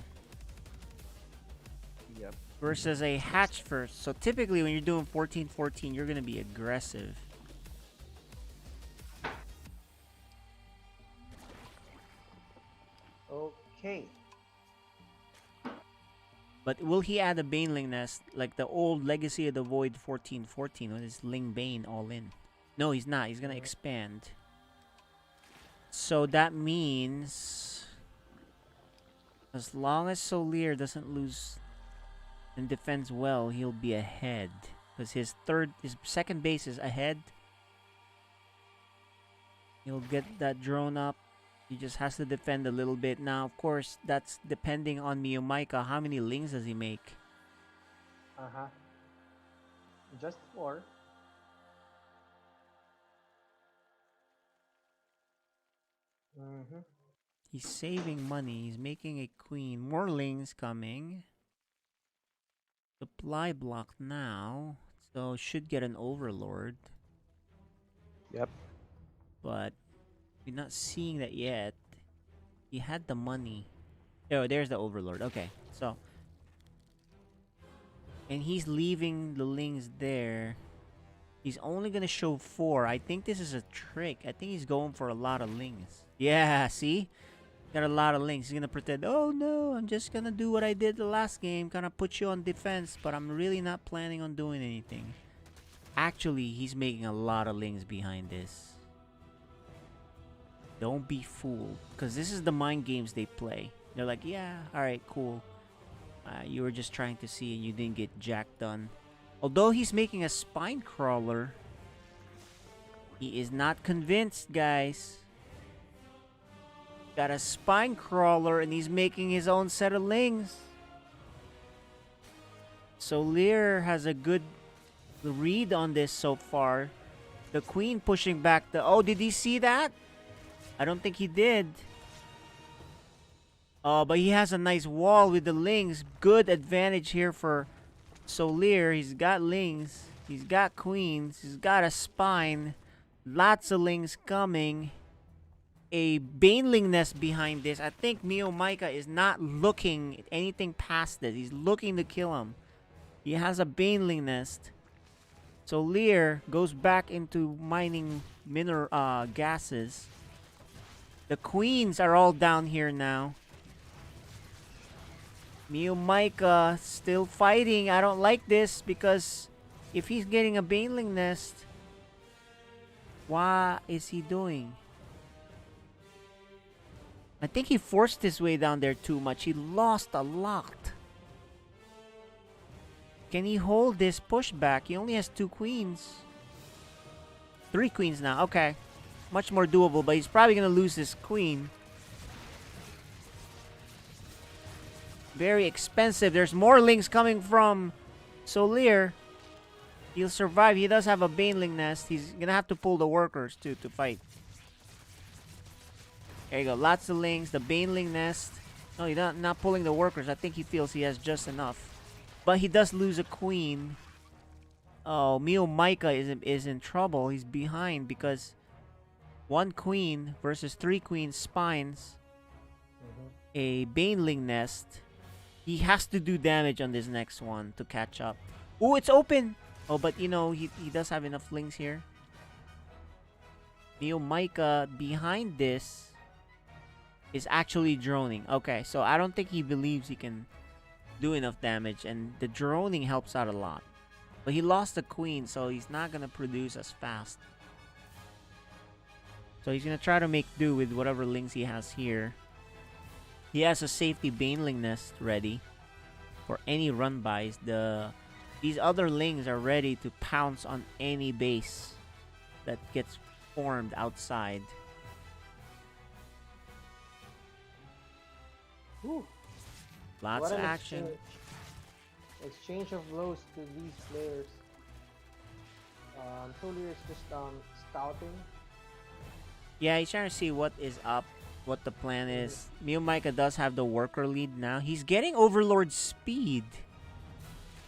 Yep. Versus a hatch first. So typically when you're doing 14-14, you're going to be aggressive. Okay. But will he add a Baneling nest like the old Legacy of the Void 14-14 with his Ling Bane all in? No, he's not. He's going to expand. So that means as long as Souleer doesn't lose and defends well, he'll be ahead. Because his second base is ahead. He'll get that drone up. He just has to defend a little bit. Now, of course, that's depending on MeoMaika. How many lings does he make? Just 4. He's saving money. He's making a queen. More lings coming. Supply block now. So should get an overlord. Yep. But we're not seeing that yet. He had the money. Oh, there's the overlord. Okay, so. And he's leaving the lings there. He's only going to show 4. I think this is a trick. I think he's going for a lot of lings. Yeah, see? Got a lot of lings. He's going to pretend, oh no, I'm just going to do what I did the last game. Kind of put you on defense, but I'm really not planning on doing anything. Actually, he's making a lot of lings behind this. Don't be fooled. Because this is the mind games they play. They're like, yeah, alright, cool. You were just trying to see and you didn't get jack done. Although he's making a spine crawler, he is not convinced, guys. Got a spine crawler, and he's making his own set of lings. Souleer has a good read on this so far. The queen pushing back the... Oh, did he see that? I don't think he did. Oh, but he has a nice wall with the lings. Good advantage here for Souleer. He's got lings. He's got queens. He's got a spine. Lots of lings coming. A baneling nest behind this. I think MeoMaika is not looking at anything past this. He's looking to kill him. He has a baneling nest. Souleer goes back into mining gases. The queens are all down here now. MeoMaika still fighting. I don't like this because if he's getting a baneling nest, what is he doing? I think he forced his way down there too much. He lost a lot. Can he hold this pushback? He only has 2 queens. 3 queens now. Okay. Much more doable, but he's probably going to lose his queen. Very expensive. There's more lings coming from Souleer. He'll survive. He does have a baneling nest. He's going to have to pull the workers too to fight. There you go. Lots of lings. The baneling nest. No, he's not pulling the workers. I think he feels he has just enough. But he does lose a queen. Oh, MeoMaika is in trouble. He's behind because 1 queen versus 3 queen spines. A baneling nest. He has to do damage on this next one to catch up. Oh, it's open! Oh, but you know, he does have enough lings here. MeoMaika behind this is actually droning. Okay, so I don't think he believes he can do enough damage, and the droning helps out a lot. But he lost the queen, so he's not gonna produce as fast. So he's gonna try to make do with whatever lings he has here. He has a safety baneling nest ready for any run-bys. These other lings are ready to pounce on any base that gets formed outside. Whew. Lots of action. Exchange of blows to these players. Souleer is just scouting. Yeah, he's trying to see what is up, what the plan is. MeoMaika does have the worker lead now. He's getting Overlord speed.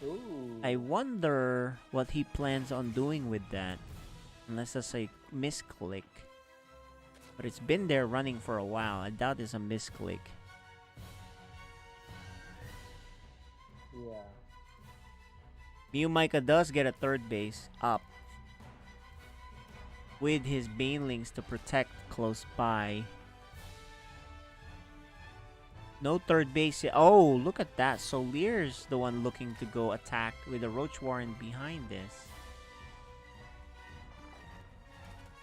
Ooh. I wonder what he plans on doing with that. Unless that's a misclick. But it's been there running for a while. I doubt it's a misclick. Yeah. MeoMaika does get a 3rd base up with his banelings to protect close by. No 3rd base yet. Oh, look at that. Souleer's the one looking to go attack with a Roach Warren behind this.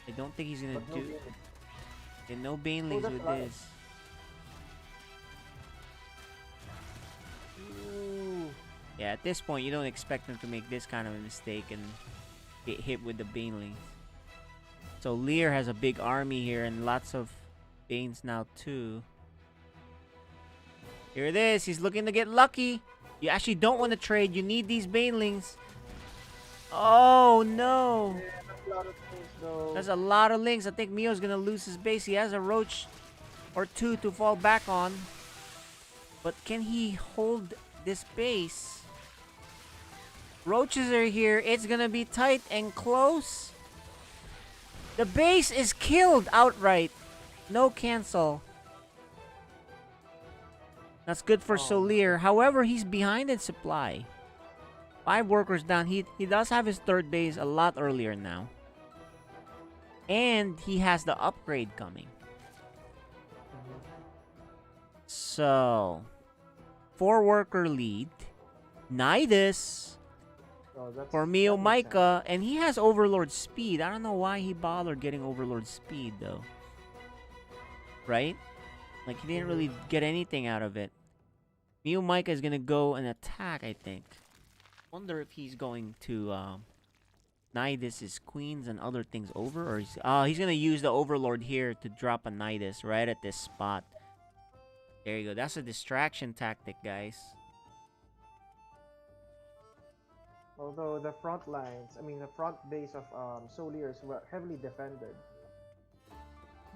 I don't think he's gonna do... Okay, no banelings with this. Ooh. Yeah, at this point, you don't expect him to make this kind of a mistake and get hit with the banelings. So Lear has a big army here and lots of Banes now too. Here it is. He's looking to get lucky. You actually don't want to trade. You need these banelings. Oh no. There's a lot of links. I think Mio's gonna lose his base. He has a roach or 2 to fall back on. But can he hold this base? Roaches are here. It's gonna be tight and close. The base is killed outright. No cancel. That's good for Souleer. However, he's behind in supply. 5 workers down. He does have his 3rd base a lot earlier now. And he has the upgrade coming. So, 4 worker lead. Nidus for MeoMaika. And he has Overlord speed. I don't know why he bothered getting Overlord speed though. Right? Like he didn't really get anything out of it. MeoMaika is gonna go and attack, I think. Wonder if he's going to Nidus is queens and other things over, or he's gonna use the Overlord here to drop a Nidus right at this spot. There you go. That's a distraction tactic, guys. Although the front lines, I mean the front base of Souleer is heavily defended.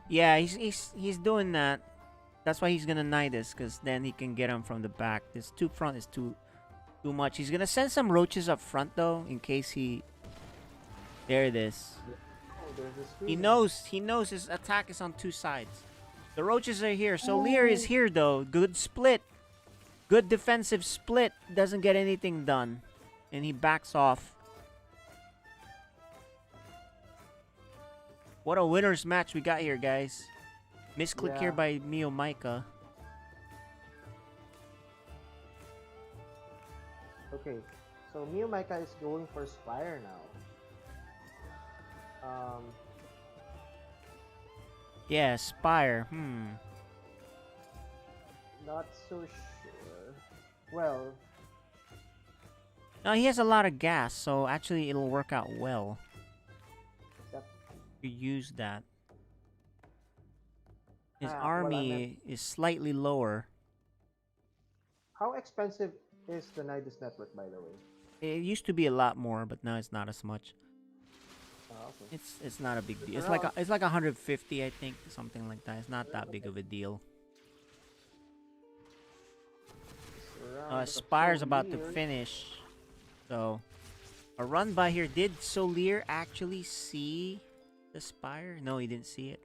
Yeah, he's doing that. That's why he's gonna Nidus, because then he can get him from the back. This two front is too much. He's gonna send some roaches up front though, in case he. There it is. Oh, He knows his attack is on two sides. The roaches are here. Souleer is here though. Good split. Good defensive split. Doesn't get anything done. And he backs off. What a winner's match we got here, guys. Misclick here by MeoMaika. Okay, so MeoMaika is going for Spire now. Yeah, Spire. Not so sure. Well, no, he has a lot of gas, so actually it'll work out well. Yep. You use that. His well, army is slightly lower. how expensive is the Nidus network, by the way? It used to be a lot more, but now it's not as much. Okay. It's not a big deal. It's like it's like 150, I think, something like that. It's not that big of a deal. Spire's about to finish, so a run by here. Did Souleer actually see the Spire? No, he didn't see it.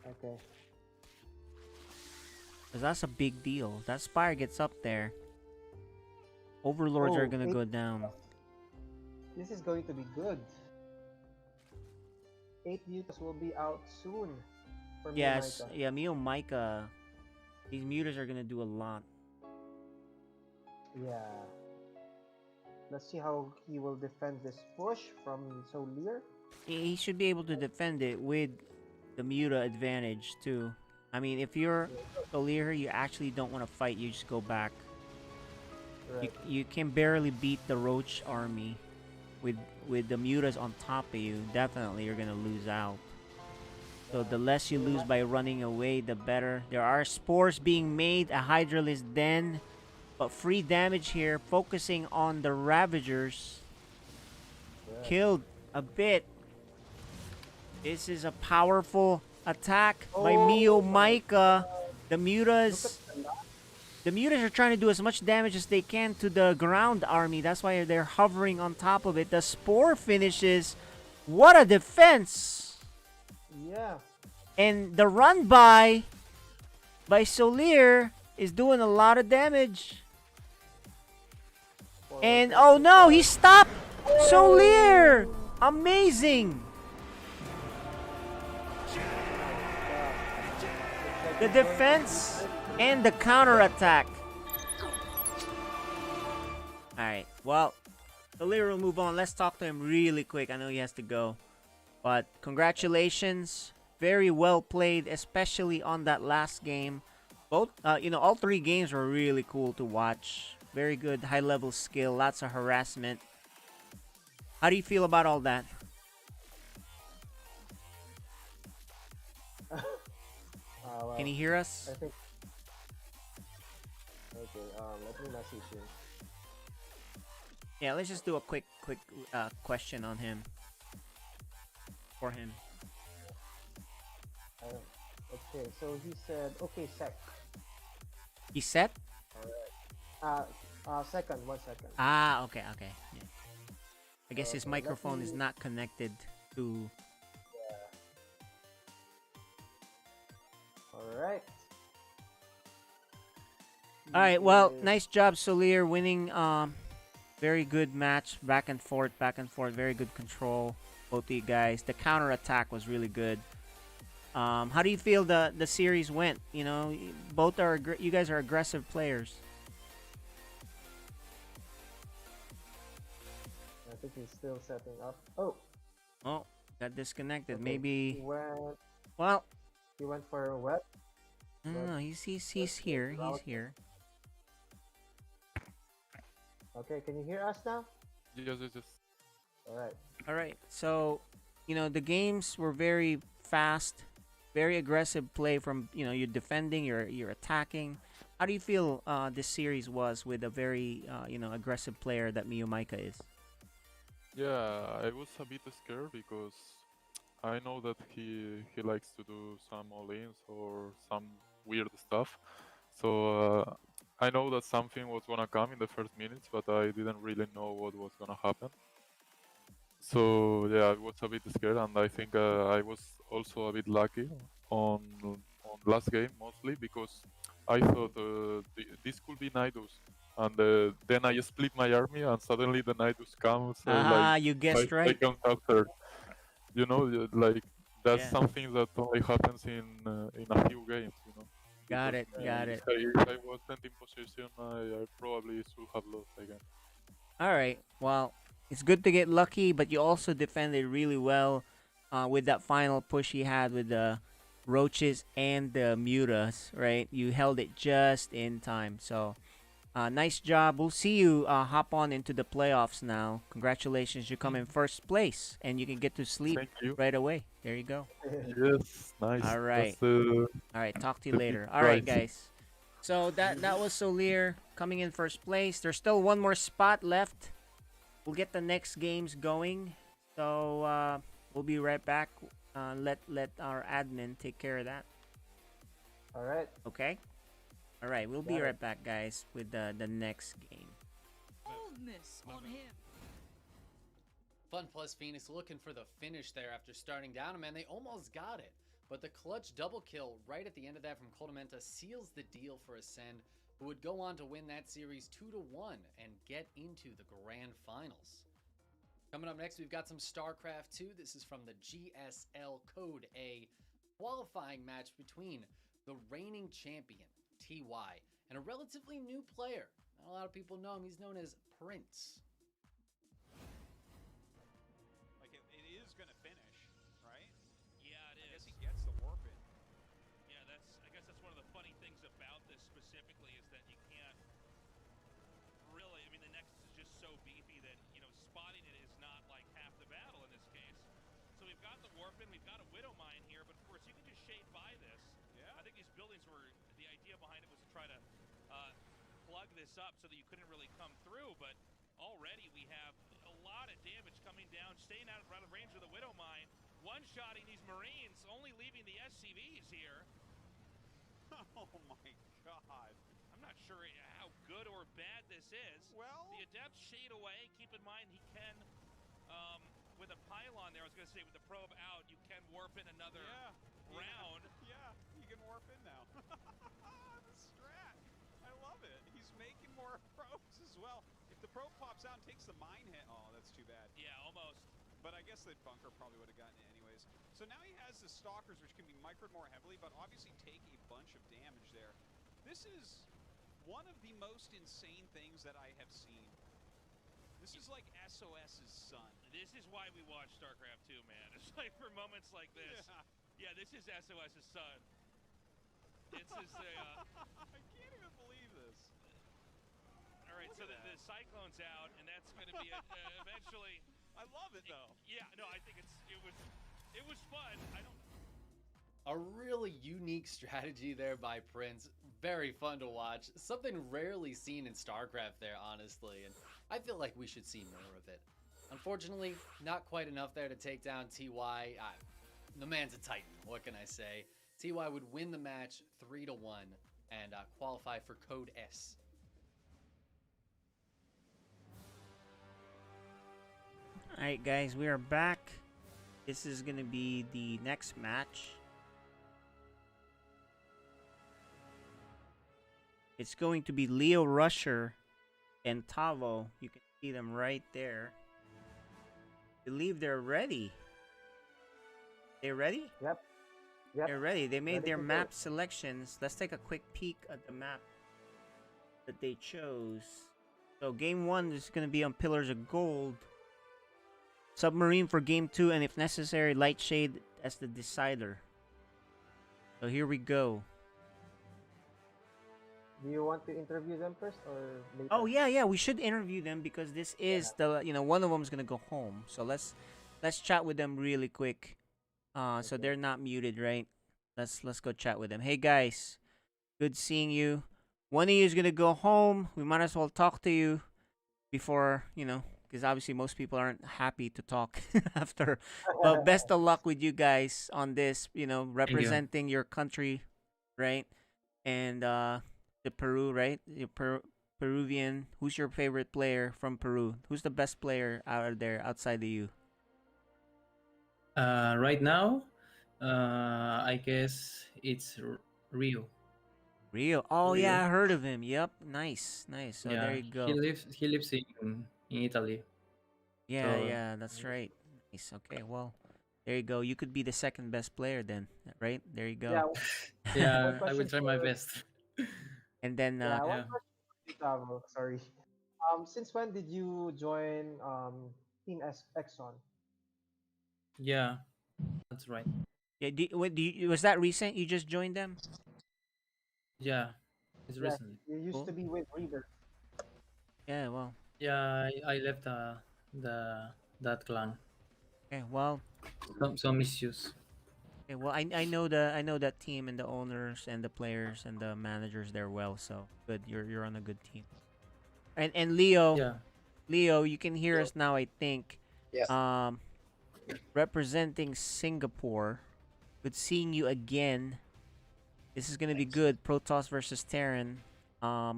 Okay. Cause that's a big deal. That Spire gets up there. Overlords are gonna go down. This is going to be good. 8 mutas will be out soon. For Yes, MeoMaika. yeah, MeoMaika. These mutas are gonna do a lot. Yeah. Let's see how he will defend this push from Souleer. He should be able to defend it with the muta advantage too. I mean, if you're Souleer, you actually don't want to fight. You just go back. Right. You can barely beat the Roach army with the mutas on top of you. Definitely, you're gonna lose out. So the less you lose by running away, the better. There are spores being made. A Hydralisk Den, but free damage here. Focusing on the Ravagers. Killed a bit. This is a powerful attack by MeoMaika. The mutas are trying to do as much damage as they can to the ground army. That's why they're hovering on top of it. The spore finishes. What a defense! Yeah. And the run by Souleer is doing a lot of damage. And oh no, he stopped Souleer! Amazing! The defense and the counter attack. Alright, well, Souleer will move on. Let's talk to him really quick. I know he has to go. But congratulations. Very well played, especially on that last game. Both, all three games were really cool to watch. Very good high-level skill, lots of harassment. How do you feel about all that? Well, Can you hear us? I think. Okay. Let me message him. Yeah, let's just do a quick question on him. For him. Okay. So he said, "Okay, sec." He set? Second. 1 second. Ah, okay. Yeah. I guess his Okay, microphone let is me- not connected to. All right. All right. Well, nice job, Souleer, winning. Very good match, back and forth, very good control, both of you guys. The counter attack was really good. How do you feel the series went? You know, both are you guys are aggressive players. I think he's still setting up. Oh. Oh, got disconnected. Okay, Maybe. He went. Well. He went for a wet. No, he's here. He's here. Okay, can you hear us now? Yes. All right. All right. So, the games were very fast, very aggressive play from, you're defending, you're attacking. How do you feel this series was with a very, aggressive player that MeoMaika is? Yeah, I was a bit scared because I know that he likes to do some all-ins or some weird stuff. So I know that something was gonna come in the first minutes, but I didn't really know what was gonna happen. So yeah, I was a bit scared, and I think I was also a bit lucky on last game mostly because I thought this could be Nidus, and then I split my army, and suddenly the Nidus comes like You guessed 5 right. seconds after. Like that's Yeah. something that only happens in a few games. Got Because it. Got it. if I wasn't in position, I probably should have lost again. All right. Well, it's good to get lucky, but you also defended really well with that final push he had with the roaches and the mutas, right? You held it just in time. So, nice job. We'll see you hop on into the playoffs now. Congratulations. You come in first place, and you can get to sleep Thank you. right away. There you go. Yes, nice. All right. That's, All right. Talk to you the later. big All right, prize. guys. So that was Souleer coming in first place. There's still one more spot left. We'll get the next games going. So we'll be right back. Let our admin take care of that. All right. Okay. All right. We'll be Got it. right back, guys, with the next game. Boldness on him. Fun plus Phoenix looking for the finish there after starting down, and man, they almost got it. But the clutch double kill right at the end of that from Coldamenta seals the deal for Ascend, who would go on to win that series 2-1 and get into the grand finals. Coming up next, we've got some StarCraft 2. This is from the GSL Code A qualifying match between the reigning champion, TY, and a relatively new player. Not a lot of people know him. He's known as Prince. Like it is gonna finish, right? Yeah, it I guess is. he gets the warp in. Yeah, I guess that's one of the funny things about this specifically is that you can't really. I mean, the Nexus is just so beefy that spotting it is not like half the battle in this case. So we've got the warp in, we've got a Widow Mine here, but of course you can just shade by this. Yeah. I think these buildings were the idea behind it was to try to plug this up so that you couldn't really come through, but already we have a lot of damage coming down, staying out of range of the Widow Mine, one-shotting these Marines, only leaving the SCVs here. Oh my god. I'm not sure how good or bad this is. Well, the Adepts shade away. Keep in mind he can, with a pylon there, I was going to say with the probe out, you can warp in another round. Yeah, he can warp in now. The strat. I love it. He's making more probes as well. If the probe pops out and takes the mine hit, oh, that's too bad. Yeah, almost. But I guess the bunker probably would have gotten it anyways. So now he has the stalkers, which can be microed more heavily, but obviously take a bunch of damage there. This is one of the most insane things that I have seen. This is like SOS's son. This is why we watch StarCraft 2, man. It's like for moments like this. Yeah, this is SOS's son. It's his, I can't even believe this. All right, so the Cyclone's out, and that's going to be eventually. I love it though. Yeah, no, I think it was fun. I don't. A really unique strategy there by Prince. Very fun to watch. Something rarely seen in StarCraft there, honestly. And I feel like we should see more of it. Unfortunately, not quite enough there to take down TY. The man's a titan. What can I say? TY would win the match 3-1 and qualify for Code S. Alright, guys, we are back. This is going to be the next match. It's going to be LeoRusher and Tavo. You can see them right there. I believe they're ready. They're ready? Yep. They're ready. They made Ready their to go. map selections. Let's take a quick peek at the map that they chose. So game 1 is going to be on Pillars of Gold. Submarine for game 2, and if necessary, Light Shade as the decider. So here we go. Do you want to interview them first or later? Oh yeah, we should interview them because this is the one of them is gonna go home. So let's chat with them really quick. So they're not muted, right? Let's go chat with them. Hey guys, good seeing you. One of you is gonna go home. We might as well talk to you before because obviously most people aren't happy to talk after. But best of luck with you guys on this. Representing your country, right? And the Peru, right? Your Peruvian. Who's your favorite player from Peru? Who's the best player out there outside of you? Right now, I guess it's Rio. Rio. Oh Rio. yeah, I heard of him. Yep, nice. So there Yeah, you he go. lives he lives in Italy. Yeah, So yeah, that's right. Nice. Okay, well, there you go. You could be the second best player then, right? There you go. Yeah. One yeah, I will question try my for best. And then yeah, one Yeah. question for you, Tavo. Sorry. Since when did you join Team Exxon? Yeah, that's right. yeah, was that recent? You just joined them? Yeah, it's Yes, recently. you used Cool. to be with Reaver. Yeah, well. Yeah, I left the that clan. Okay, well. Some issues. Okay, well, I know that team and the owners and the players and the managers there well. So good, you're on a good team. And Leo, Yeah. Leo, you can hear Yeah. us now. I think. Yes. Representing Singapore. Good seeing you again. This is gonna be good. Protoss versus Terran.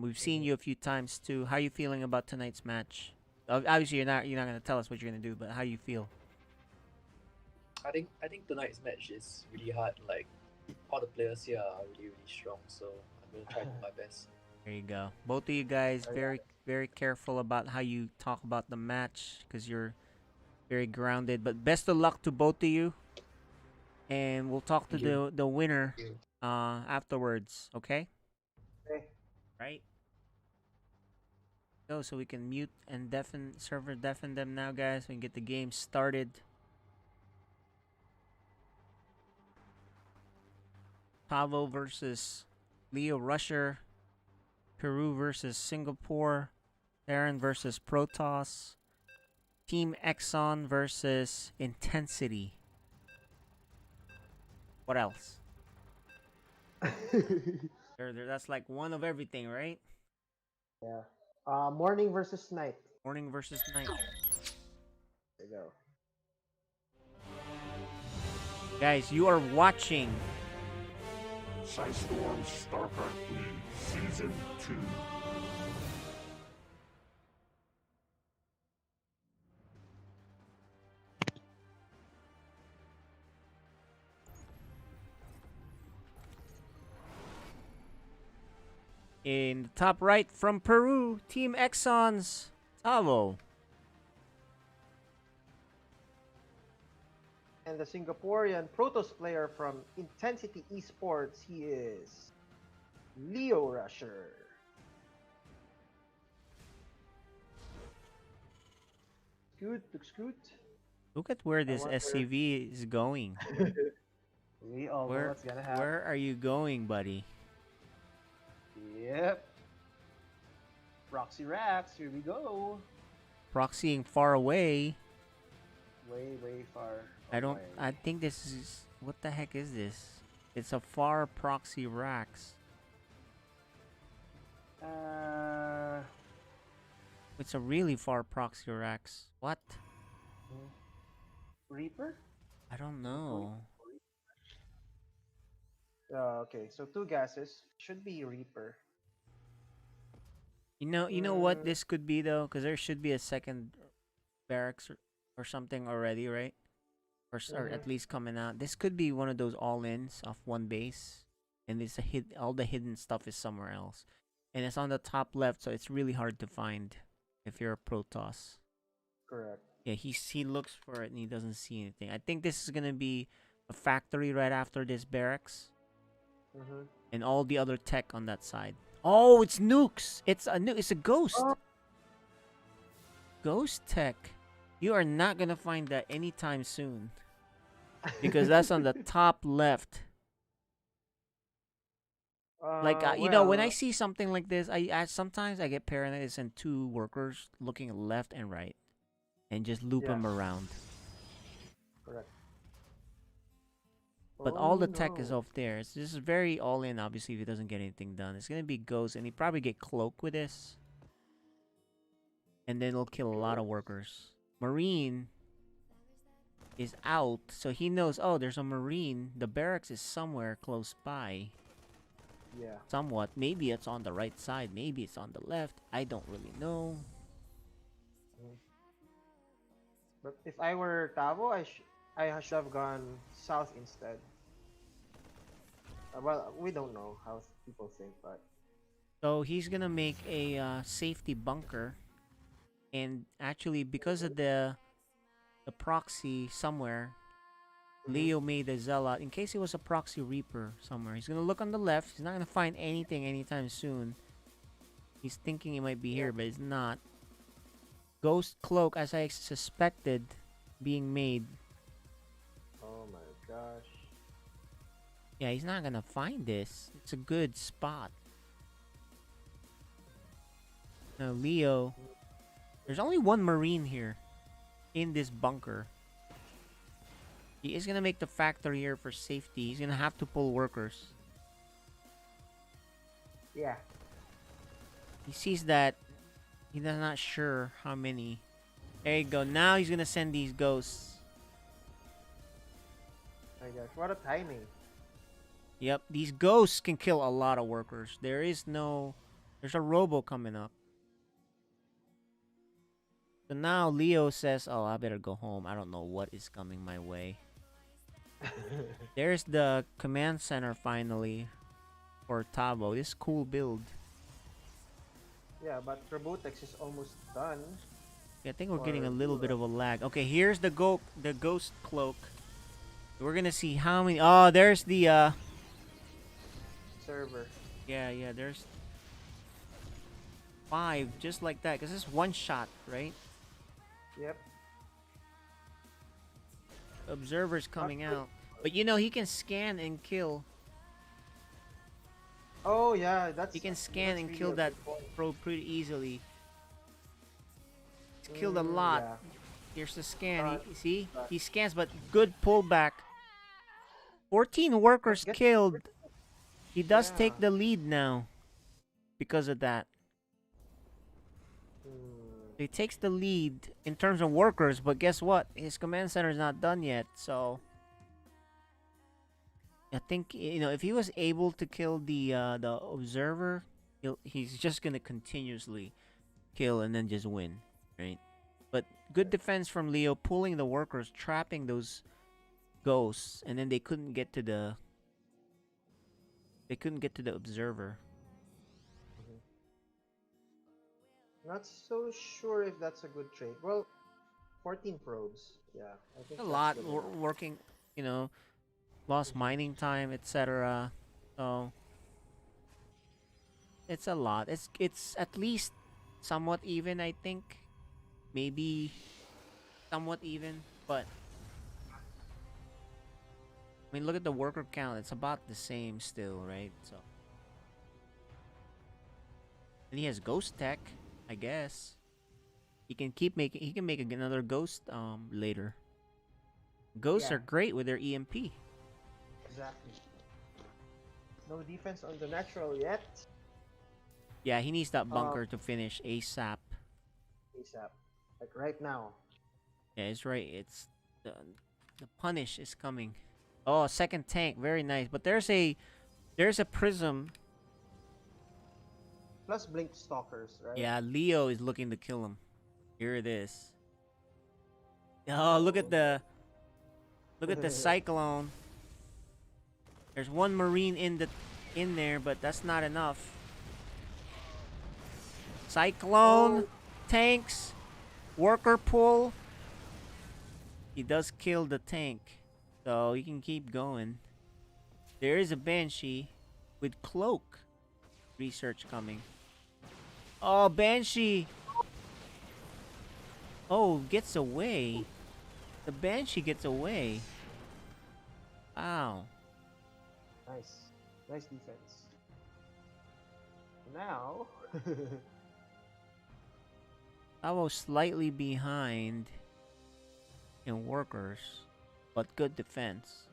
We've seen you a few times too. How you feeling about tonight's match? Obviously, you're not gonna tell us what you're gonna do, but how you feel? I think tonight's match is really hard. Like all the players here are really strong, so I'm gonna try to do my best. There you go. Both of you guys very careful about how you talk about the match because you're very grounded. But best of luck to both of you, and we'll talk to Thank you. the winner Thank you. afterwards. Okay. Okay. Right. Go so we can mute and server deafen them now, guys. We can get the game started. Tavo versus LeoRusher. Peru versus Singapore. Aaron versus Protoss. Team Exxon versus Intensity. What else? That's like one of everything, right? Yeah. Morning versus night. Morning versus night. There you go. Guys, you are watching Storm StarCraft League Season 2. in the top right from Peru, Team Exxon's Tavo. And the Singaporean Protoss player from Intensity Esports, he is LeoRusher. Looks good. Look at where this SCV is going. We all know what's gonna happen. Where are you going, buddy? Yep. Proxy racks, here we go. Proxying far away. Way far. I think this is. What the heck is this? It's a far proxy racks. It's a really far proxy racks. What? Reaper? I don't know. Okay, so 2 gases should be Reaper. You know what this could be though, because there should be a second barracks or something already, right? Or at least coming out. This could be one of those all-ins off one base, and it's all the hidden stuff is somewhere else, and it's on the top left, so it's really hard to find if you're a Protoss. Correct. Yeah, he looks for it and he doesn't see anything. I think this is gonna be a factory right after this barracks, and all the other tech on that side. Oh, it's nukes. It's a nuke. It's a ghost. Ghost tech. You are not gonna find that anytime soon, because that's on the top left. Like you know, when I Well, see something like this, I sometimes I get paranoid and send two workers looking left and right, and just loop yeah, them around. correct. But Oh all the tech is no. off there. It's just very all in. Obviously, if he doesn't get anything done, it's gonna be Ghost, and he probably get Cloak with this, and then it'll kill a lot of workers. Marine is out, so he knows. Oh, there's a Marine. The barracks is somewhere close by. Yeah. Somewhat. Maybe it's on the right side. Maybe it's on the left. I don't really know. But if I were Tavo, I should have gone south instead. Well, we don't know how people think, but So he's gonna make a safety bunker, and actually because of the proxy somewhere, Leo made a zealot in case he was a proxy reaper somewhere. He's gonna look on the left. He's not gonna find anything anytime soon. He's thinking he might be here, but it's not. Ghost cloak, as I suspected, being made. oh my gosh. Yeah, he's not gonna find this. It's a good spot. Now Leo, there's only one Marine here in this bunker. He is gonna make the factory here for safety. He's gonna have to pull workers. Yeah. He sees that he's not sure how many. There you go. Now he's gonna send these ghosts. My gosh, what a timing. Yep, these ghosts can kill a lot of workers. There's a robo coming up. So now Leo says, oh, I better go home. I don't know what is coming my way. There's the command center finally for Tavo. This cool build. Yeah, but Robotex is almost done. Yeah, I think we're Or getting a little bit Leo. of a lag. Okay, here's the ghost cloak. We're gonna see how many. Oh, there's the Server. yeah, there's 5 just like that. Cause it's one shot, right? Yep. Observers coming out. But you know he can scan and kill. Oh yeah, that's. He can scan that's and really kill a that good point. probe pretty easily. He's killed a lot. Yeah. Here's the scan. See? He scans, but good pullback. 14 workers killed. He does take the lead now because of that. He takes the lead in terms of workers, but guess what? His command center is not done yet, so I think, you know, if he was able to kill the observer, he's just gonna continuously kill and then just win, right? But good defense from Leo, pulling the workers, trapping those ghosts, and then they couldn't get to the observer. Not so sure if that's a good trade. Well, 14 probes. Yeah, I think A that's lot good enough. working, you know, lost mining time, etc. So it's a lot. It's at least somewhat even, I think. Maybe somewhat even, but I mean, look at the worker count. It's about the same still, right? So, and he has ghost tech, I guess. He can keep making. He can make another ghost later. Ghosts Yeah. are great with their EMP. Exactly. No defense on the natural yet. Yeah, he needs that bunker to finish ASAP. ASAP. Like right now. Yeah, it's right. It's the punish is coming. Oh, second tank, very nice. But there's a prism. Plus blink stalkers, right? Yeah, Leo is looking to kill him. Here it is. Oh, look at the cyclone. There's one marine in there, but that's not enough. Cyclone, tanks, worker pull. He does kill the tank, so he can keep going. There is a Banshee with cloak. Research coming. Oh, Banshee! Oh, gets away. The Banshee gets away. Wow. Nice. Nice defense. now. Tavo slightly behind in workers, but good defense.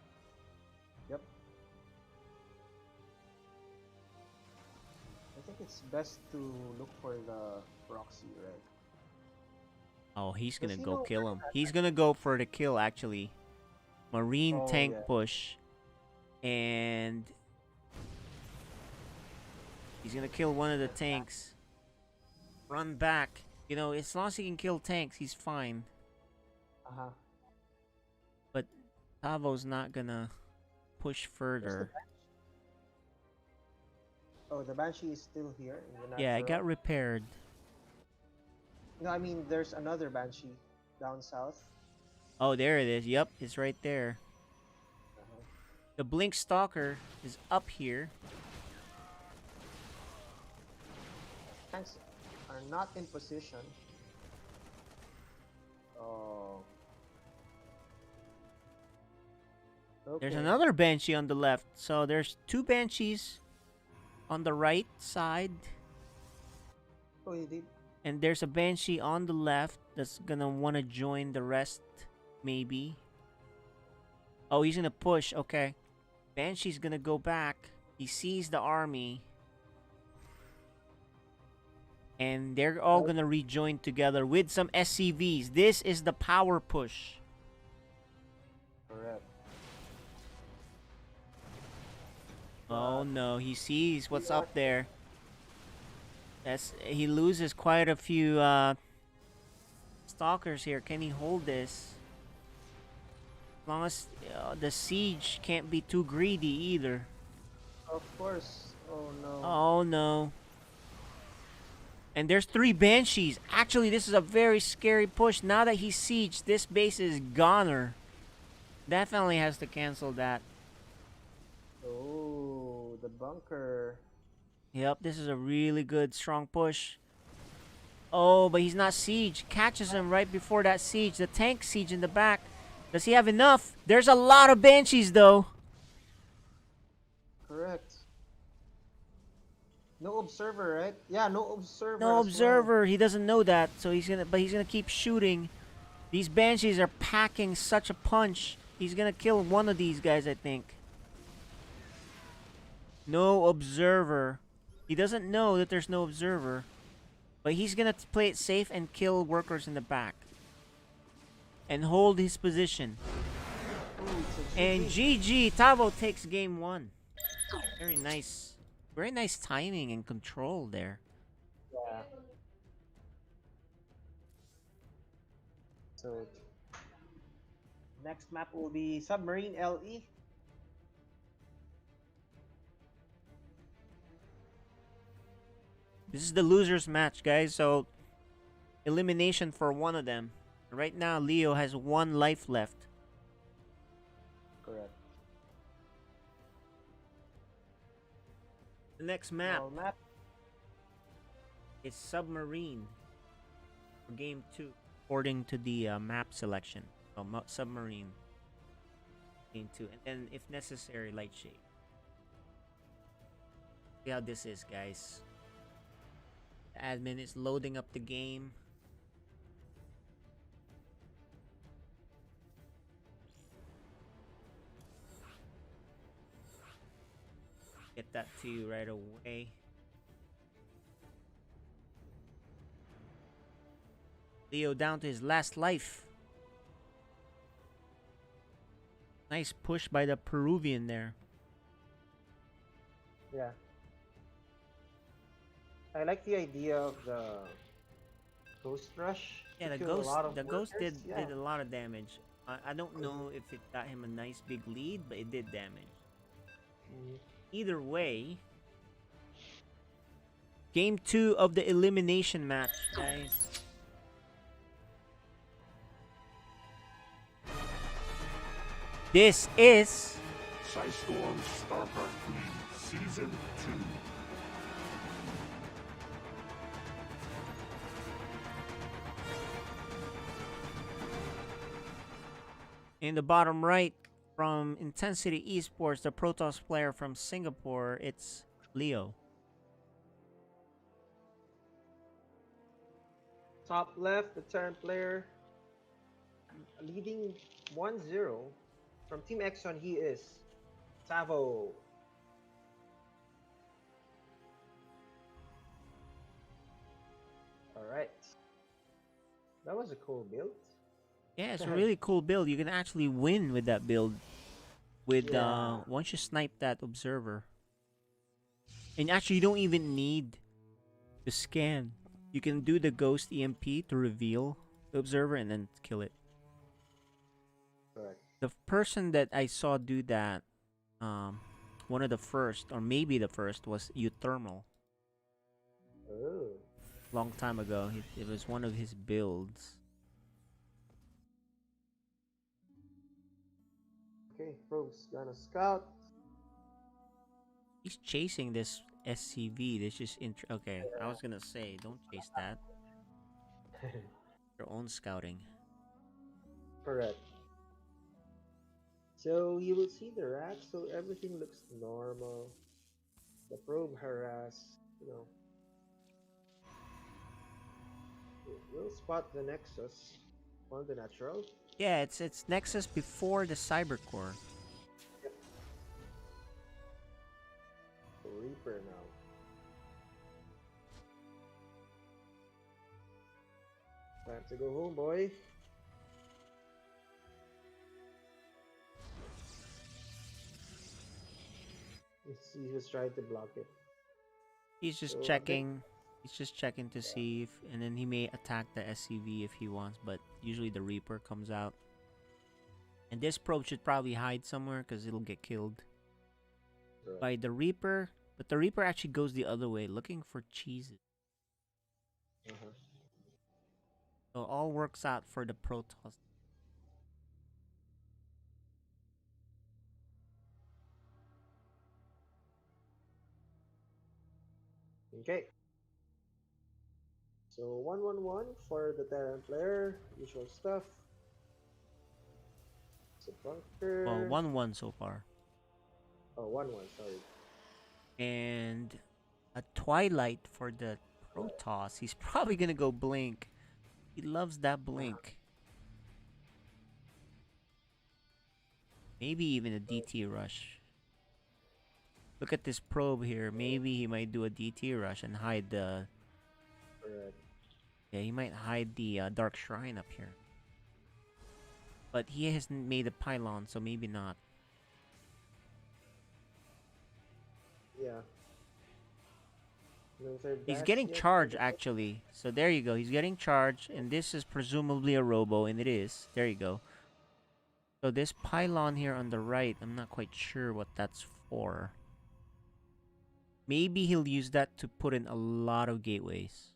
Yep. I think it's best to look for the proxy, right? Oh, he's Does gonna he go know kill where him. that- He's gonna go for the kill, actually. Marine Oh, tank yeah. push. And he's gonna kill one of the tanks. Run back. You know, as long as he can kill tanks, he's fine. Uh-huh. But Tavo's not gonna push further. Oh, the Banshee is still here in the natural. Yeah, it got repaired. No, I mean, there's another Banshee down south. Oh, there it is. Yep, it's right there. The Blink Stalker is up here. Tanks are not in position. Oh. There's Okay. another Banshee on the left. So there's two Banshees on the right side. Oh, he did. And there's a Banshee on the left that's gonna want to join the rest, maybe. Oh, he's gonna push. Okay. Banshee's gonna go back. He sees the army. And they're all gonna rejoin together with some SCVs. This is the power push. Correct. Oh no, he sees what's up there. He loses quite a few stalkers here. Can he hold this? As long as the siege can't be too greedy either. Of course. Oh no. Oh no. And there's 3 Banshees. Actually, this is a very scary push. Now that he's sieged, this base is goner. Definitely has to cancel that. Oh, the bunker. Yep, this is a really good, strong push. Oh, but he's not siege. Catches him right before that siege. The tank siege in the back. Does he have enough? There's a lot of Banshees, though. Correct. No observer, right? Yeah, no observer. No as observer. He doesn't know that, so he's gonna keep shooting. These Banshees are packing such a punch. He's gonna kill one of these guys, I think. No observer. He doesn't know that there's no observer. But he's gonna play it safe and kill workers in the back. And hold his position. And GG, Tavo takes game 1. Very nice. Very nice timing and control there. Yeah. So next map will be Submarine LE. This is the losers match, guys. So elimination for one of them. Right now, Leo has 1 life left. Correct. The next map map is Submarine for game 2, according to the map selection. So Submarine game 2, and then if necessary, Light Shade. See how this is, guys. The admin is loading up the game. Get that to you right away. Leo down to his last life. Nice push by the Peruvian there. Yeah. I like the idea of the Ghost Rush. Yeah, to the kill a ghost. lot of The ghost workers. did a lot of damage. I don't know if it got him a nice big lead, but it did damage. Either way, game 2 of the elimination match, guys. This is Storm StarCraft League Season 2. in the bottom right from Intensity Esports, the Protoss player from Singapore. It's Leo. top left, the Terran player leading 1-0 from Team Exxon. He is Tavo. All right, that was a cool build. Yeah, it's a really cool build. You can actually win with that build. With Yeah. once you snipe that observer, and actually you don't even need to scan. You can do the ghost EMP to reveal the observer and then kill it. Correct. The person that I saw do that, one of the first or maybe the first was Uthermal. Oh. Long time ago, it was one of his builds. Okay, Probe's gonna scout. He's chasing this SCV. This is okay. I was gonna say, don't chase that. Your own scouting. Correct. So you will see the rack, so everything looks normal. The probe harass, you know. We'll spot the Nexus on the natural. Yeah, it's Nexus before the Cybercore. Reaper now. Time to go home, boy. Let's see who's trying to block it. He's just So, checking. He's just checking to see if, and then he may attack the SCV if he wants, but usually the Reaper comes out. And this probe should probably hide somewhere because it'll get killed by the Reaper. But the Reaper actually goes the other way, looking for cheeses. So all works out for the Protoss. Okay. So 1-1-1 for the Terran player. Usual stuff. It's a bunker. Well, 1-1 so far. Oh, 1-1, sorry. And a Twilight for the Protoss. He's probably gonna go Blink. He loves that Blink. Maybe even a DT rush. Look at this probe here. Maybe he might do a DT rush and hide the... Correct. Yeah, he might hide the Dark Shrine up here. But he hasn't made a pylon, so maybe not. Yeah. He's getting charged, actually. So there you go. He's getting charged, and this is presumably a robo, and it is. There you go. So this pylon here on the right, I'm not quite sure what that's for. Maybe he'll use that to put in a lot of gateways.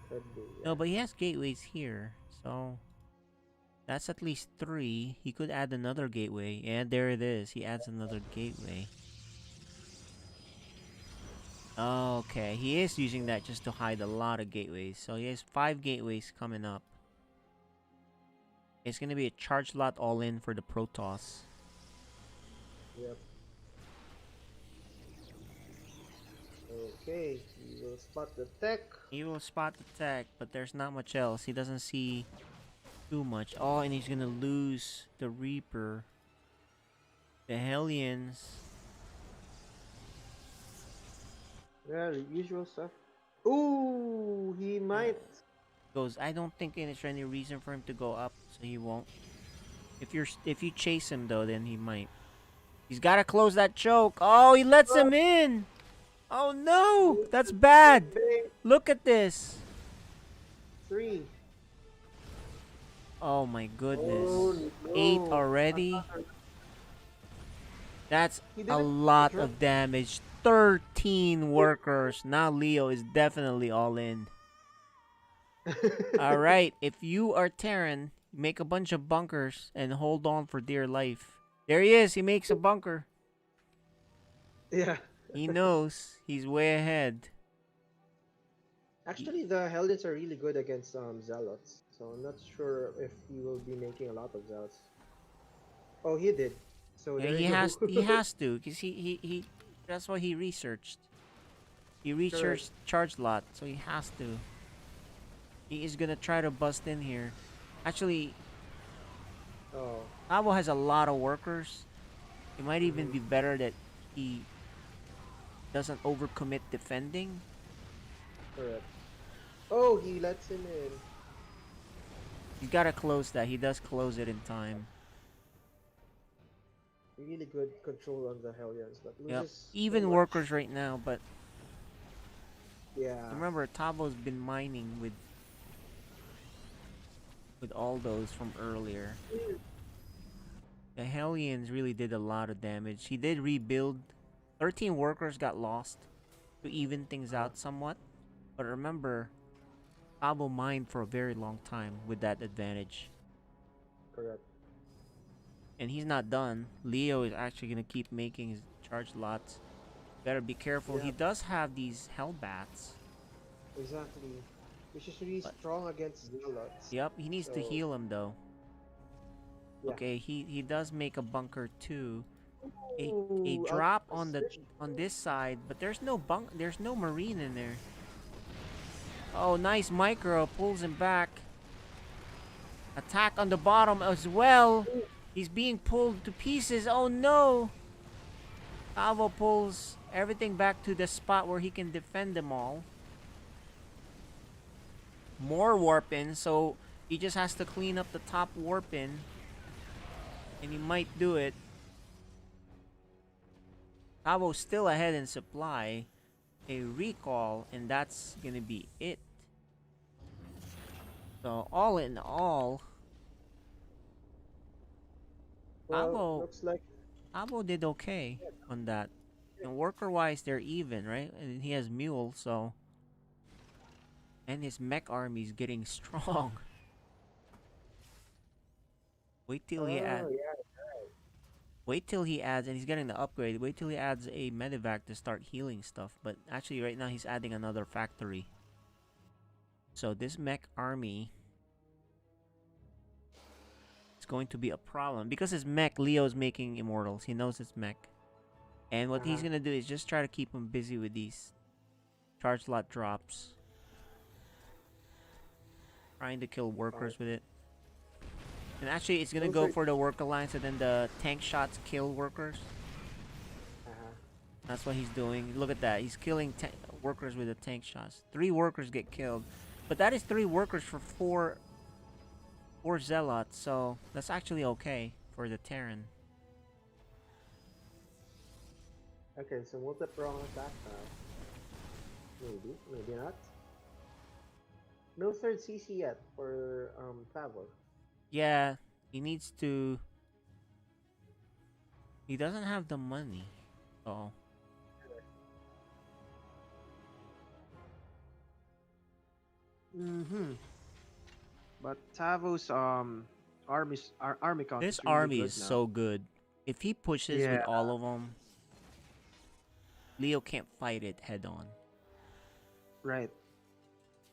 Could be, yeah. No, but he has gateways here, so that's at least 3. He could add another gateway, and there it is. He adds another gateway. Okay, he is using that just to hide a lot of gateways. So he has 5 gateways coming up. It's gonna be a charge lot all in for the Protoss. Yep. Okay, he will spot the tech. He will spot the tech, but there's not much else. He doesn't see too much. Oh, and he's gonna lose the Reaper. The Hellions. Yeah, the usual stuff. Ooh, he might. Goes, I don't think there's any reason for him to go up, so he won't. If you chase him though, then he might. He's gotta close that choke. Oh, he lets him in. Oh no, that's bad. Look at this. 3. Oh my goodness. Oh, no. 8 already. That's a lot of damage. 13 workers. Now Leo is definitely all in. Alright, if you are Terran, make a bunch of bunkers and hold on for dear life. There he is. He makes a bunker. Yeah. He knows. He's way ahead. Actually, the Hellions are really good against Zealots, so I'm not sure if he will be making a lot of Zealots. Oh, he did. So Yeah, there he you has go. he has to, because he that's what he researched. He researched charge lot, so he has to. He is gonna try to bust in here. Actually, Oh. Tavo has a lot of workers. It might even be better that he doesn't overcommit defending. Correct. Oh, he lets him in. He's gotta close that. He does close it in time. Really good control on the Hellions, but Yep. loses so Even much. workers right now, but Yeah. remember Tavo's been mining with all those from earlier. The Hellions really did a lot of damage. He did rebuild. 13 workers got lost to even things out somewhat. But remember, Tavo mined for a very long time with that advantage. Correct. And he's not done. Leo is actually going to keep making his charge lots. Better be careful. Yeah. He does have these Hellbats. Exactly. Which is really strong against Zealots. Yep, he needs to So, heal him though. Yeah. Okay, he does make a bunker too. A Ooh, drop on this side, but there's no marine in there. Oh, nice micro pulls him back. Attack on the bottom as well. He's being pulled to pieces. Oh no! Tavo pulls everything back to the spot where he can defend them all. More warp in, so he just has to clean up the top warp in. And he might do it. Tavo's still ahead in supply. A recall, and that's gonna be it. So all in all, well, looks like Tavo did okay on that. And worker-wise, they're even, right? And he has Mule, so... And his mech army's getting strong. Wait till he adds... Wait till he adds, and he's getting the upgrade, wait till he adds a medevac to start healing stuff. But actually right now he's adding another factory. So this mech army is going to be a problem. Because his mech, Leo's making immortals. He knows his mech. And what he's gonna do is just try to keep him busy with these charge lot drops. Trying to kill workers with it. And actually, it's gonna go for the work alliance, and then the tank shots kill workers. That's what he's doing. Look at that. He's killing workers with the tank shots. 3 workers get killed. But that is 3 workers for 4 zealots, so that's actually okay for the Terran. okay, so multi-prong attack. Maybe, maybe not. No third CC yet for Tavo. Yeah, he needs to... He doesn't have the money. Oh. But Tavo's army count This is really army good is now. so good. If he pushes with all of them, Leo can't fight it head on. Right.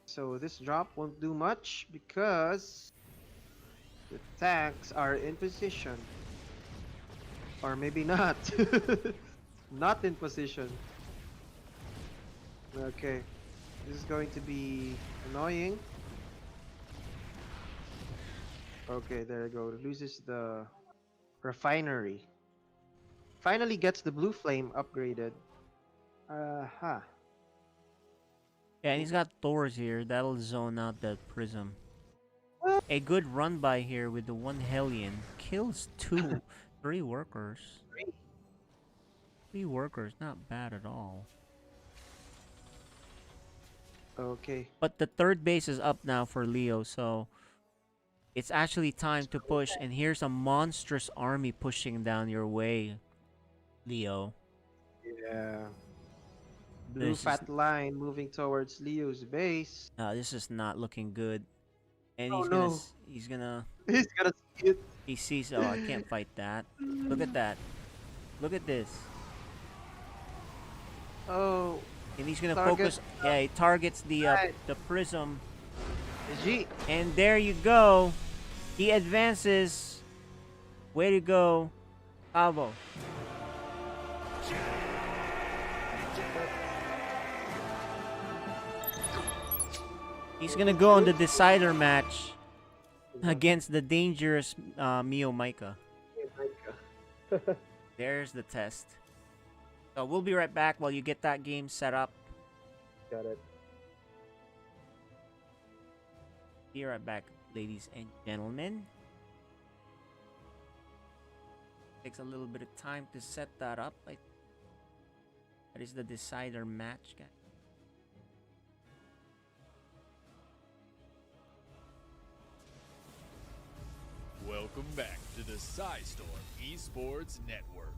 So this drop won't do much because the tanks are in position. Or maybe not. Not in position. Okay. This is going to be annoying. Okay, there you go. Loses the refinery. Finally gets the blue flame upgraded. Aha. Yeah, and he's got Thors here. That'll zone out that prism. A good run by here with the 1 Hellion. Kills 3 workers. 3 workers, not bad at all. Okay. But the 3rd base is up now for Leo, so... It's actually time to push, and here's a monstrous army pushing down your way, Leo. Yeah. Blue fat line moving towards Leo's base. This is not looking good. And Oh, he's no. gonna He's gonna see it. He sees, oh, I can't fight that. Look at that. Look at this. Oh. And he's gonna Target. focus. Yeah, he targets the Right. the prism. G. And there you go. He advances. Way to go, Tavo. He's gonna go on the decider match against the dangerous MeoMaika. There's the test. So we'll be right back while you get that game set up. Got it. Be right back, ladies and gentlemen. Takes a little bit of time to set that up. That is the decider match, guys. Welcome back to the SciStorm Esports Network.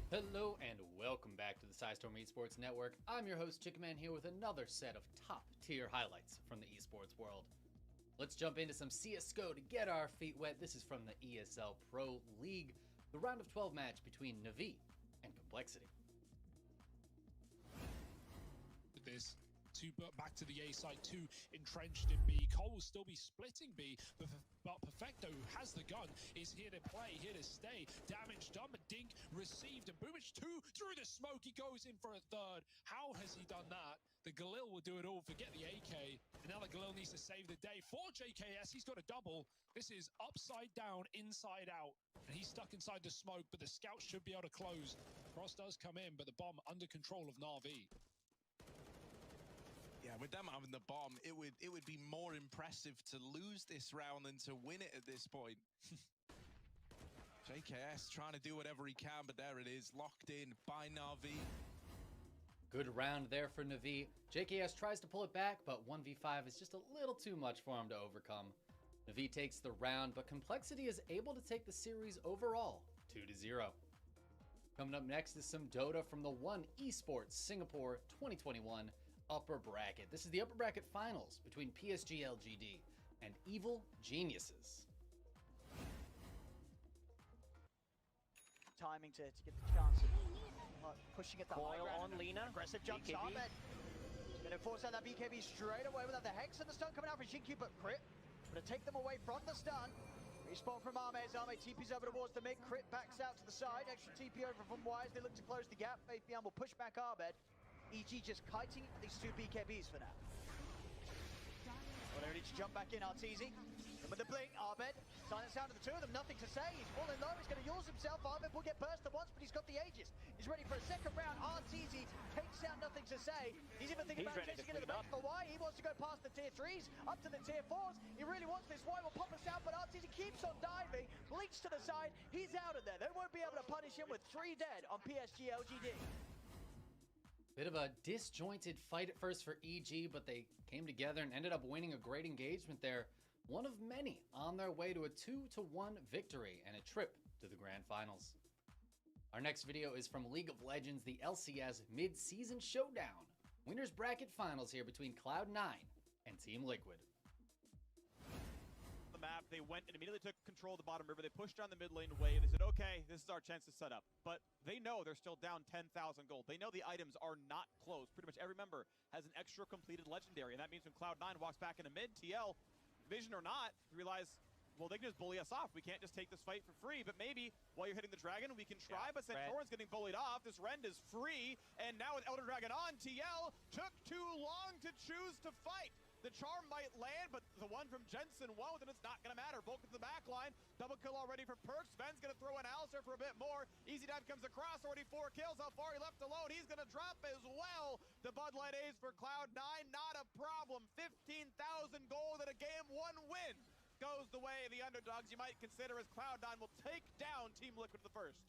Hello and welcome back to the SciStorm Esports Network. I'm your host, Chickaman, here with another set of top-tier highlights from the esports world. Let's jump into some CSGO to get our feet wet. This is from the ESL Pro League, the round of 12 match between Na'Vi and Complexity. This back to the A side, 2 entrenched in B. Cole will still be splitting B, but Perfecto, who has the gun, is here to play, here to stay. Damage done, but Dink received, and Boomich 2 through the smoke. He goes in for a third. How has he done that? The Galil will do it all, forget the AK, and now the Galil needs to save the day. For JKS, he's got a double. This is upside down, inside out, and he's stuck inside the smoke, but the scout should be able to close. Cross does come in, but the bomb under control of Na'Vi. Yeah, with them having the bomb, it would be more impressive to lose this round than to win it at this point. JKS trying to do whatever he can, but there it is, locked in by Na'Vi. Good round there for Na'Vi. JKS tries to pull it back, but 1v5 is just a little too much for him to overcome. Na'Vi takes the round, but Complexity is able to take the series overall 2-0. Coming up next is some Dota from the One Esports Singapore 2021 upper bracket. This is the upper bracket finals between PSG LGD and Evil Geniuses. Timing to get the chance of pushing at the high ground. On Lina. Aggressive jump shot. He's going to force out that BKB straight away without the Hex and the stun coming out from Shinky, but Crit going to take them away from the stun. Respawn from Arme. Arme TP's over towards the mid. Crit backs out to the side. Extra TP over from Wise. They look to close the gap. Faith Beyond will push back Arbed. EG just kiting these two BKBs for now. Well, they're ready to jump back in, Arteezy. And with the blink, Arbed, silence down to the two of them, nothing to say. He's falling low, he's going to use himself. Arbed will get bursted once, but he's got the Aegis. He's ready for a second round. Arteezy takes down, nothing to say. He's even thinking about chasing into the back for Y. He wants to go past the tier 3s, up to the tier 4s. He really wants this. Y will pop us out, but Arteezy keeps on diving, blinks to the side. He's out of there. They won't be able to punish him with 3 dead on PSG LGD. Bit of a disjointed fight at first for EG, but they came together and ended up winning a great engagement there. One of many on their way to a 2-1 victory and a trip to the grand finals. Our next video is from League of Legends, the LCS mid-season showdown. Winners bracket finals here between Cloud9 and Team Liquid. Map, they went and immediately took control of the bottom river. They pushed down the mid lane wave. They said, okay, this is our chance to set up. But they know they're still down 10,000 gold. They know the items are not closed. Pretty much every member has an extra completed legendary. And that means when Cloud9 walks back into mid, TL, vision or not, realize, well, they can just bully us off. We can't just take this fight for free. But maybe while you're hitting the dragon, we can try. But Santorin's getting bullied off. This Rend is free. And now with Elder Dragon on, TL took too long to choose to fight. The charm might land, but the one from Jensen won't, and it's not going to matter. Vulcan to the back line. Double kill already for Perks. Sven's going to throw in Alistair for a bit more. Easy Dive comes across, already 4 kills. How far he left alone? He's going to drop as well. The Bud Light A's for Cloud9, not a problem. 15,000 gold in a game, 1 win. Goes the way of the underdogs you might consider as Cloud9 will take down Team Liquid the first.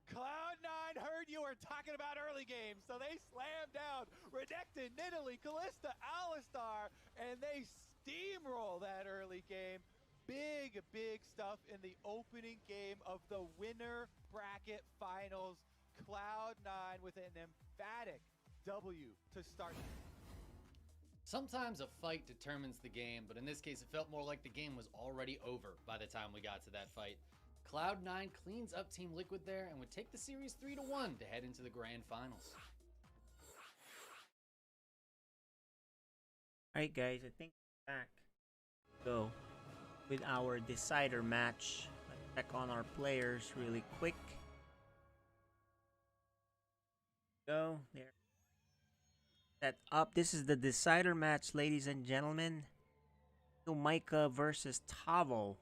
Cloud9 heard you were talking about early games, so they slammed down Redectin, Nidalee, Kalista, Alistar, and they steamroll that early game. Big stuff in the opening game of the winner bracket finals. Cloud9 with an emphatic W to start. Sometimes a fight determines the game, but in this case it felt more like the game was already over by the time we got to that fight. Cloud9 cleans up Team Liquid there and would take the series 3-1 to head into the grand finals. Alright guys, I think we're back. Go with our decider match. Let's check on our players really quick. Go there. set up. This is the decider match, ladies and gentlemen. MeoMaika versus Tavo.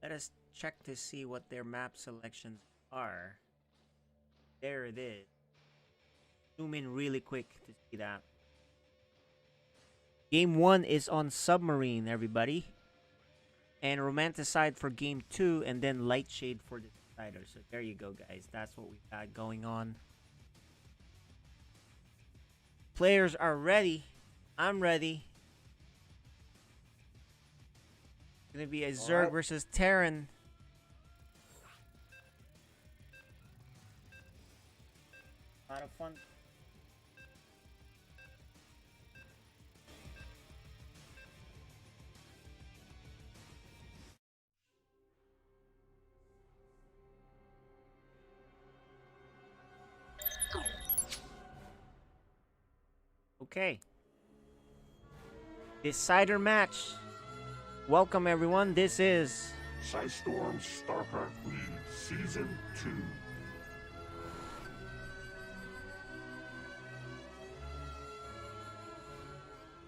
Let us check to see what their map selections are. There it is. Zoom in really quick to see that. Game 1 is on Submarine, everybody. And Romanticide for Game 2, and then Lightshade for the decider. So there you go, guys. That's what we got going on. Players are ready. I'm ready. It's gonna be a Zerg versus Terran. A lot of fun. Okay. Decider match. Welcome everyone. This is Storm StarCraft League Season 2.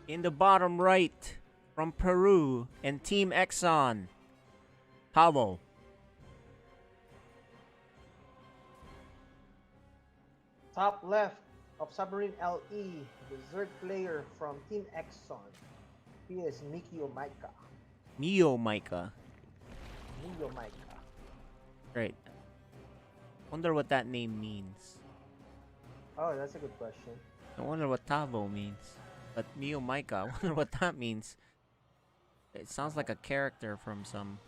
in the bottom right from Peru and Team Exxon. Tavo. Top left of Submarine LE, the Zerg player from Team Exxon. He is MeoMaika. MeoMaika. MeoMaika. Right. Wonder what that name means. Oh, that's a good question. I wonder what Tavo means. But MeoMaika, I wonder what that means. It sounds like a character from some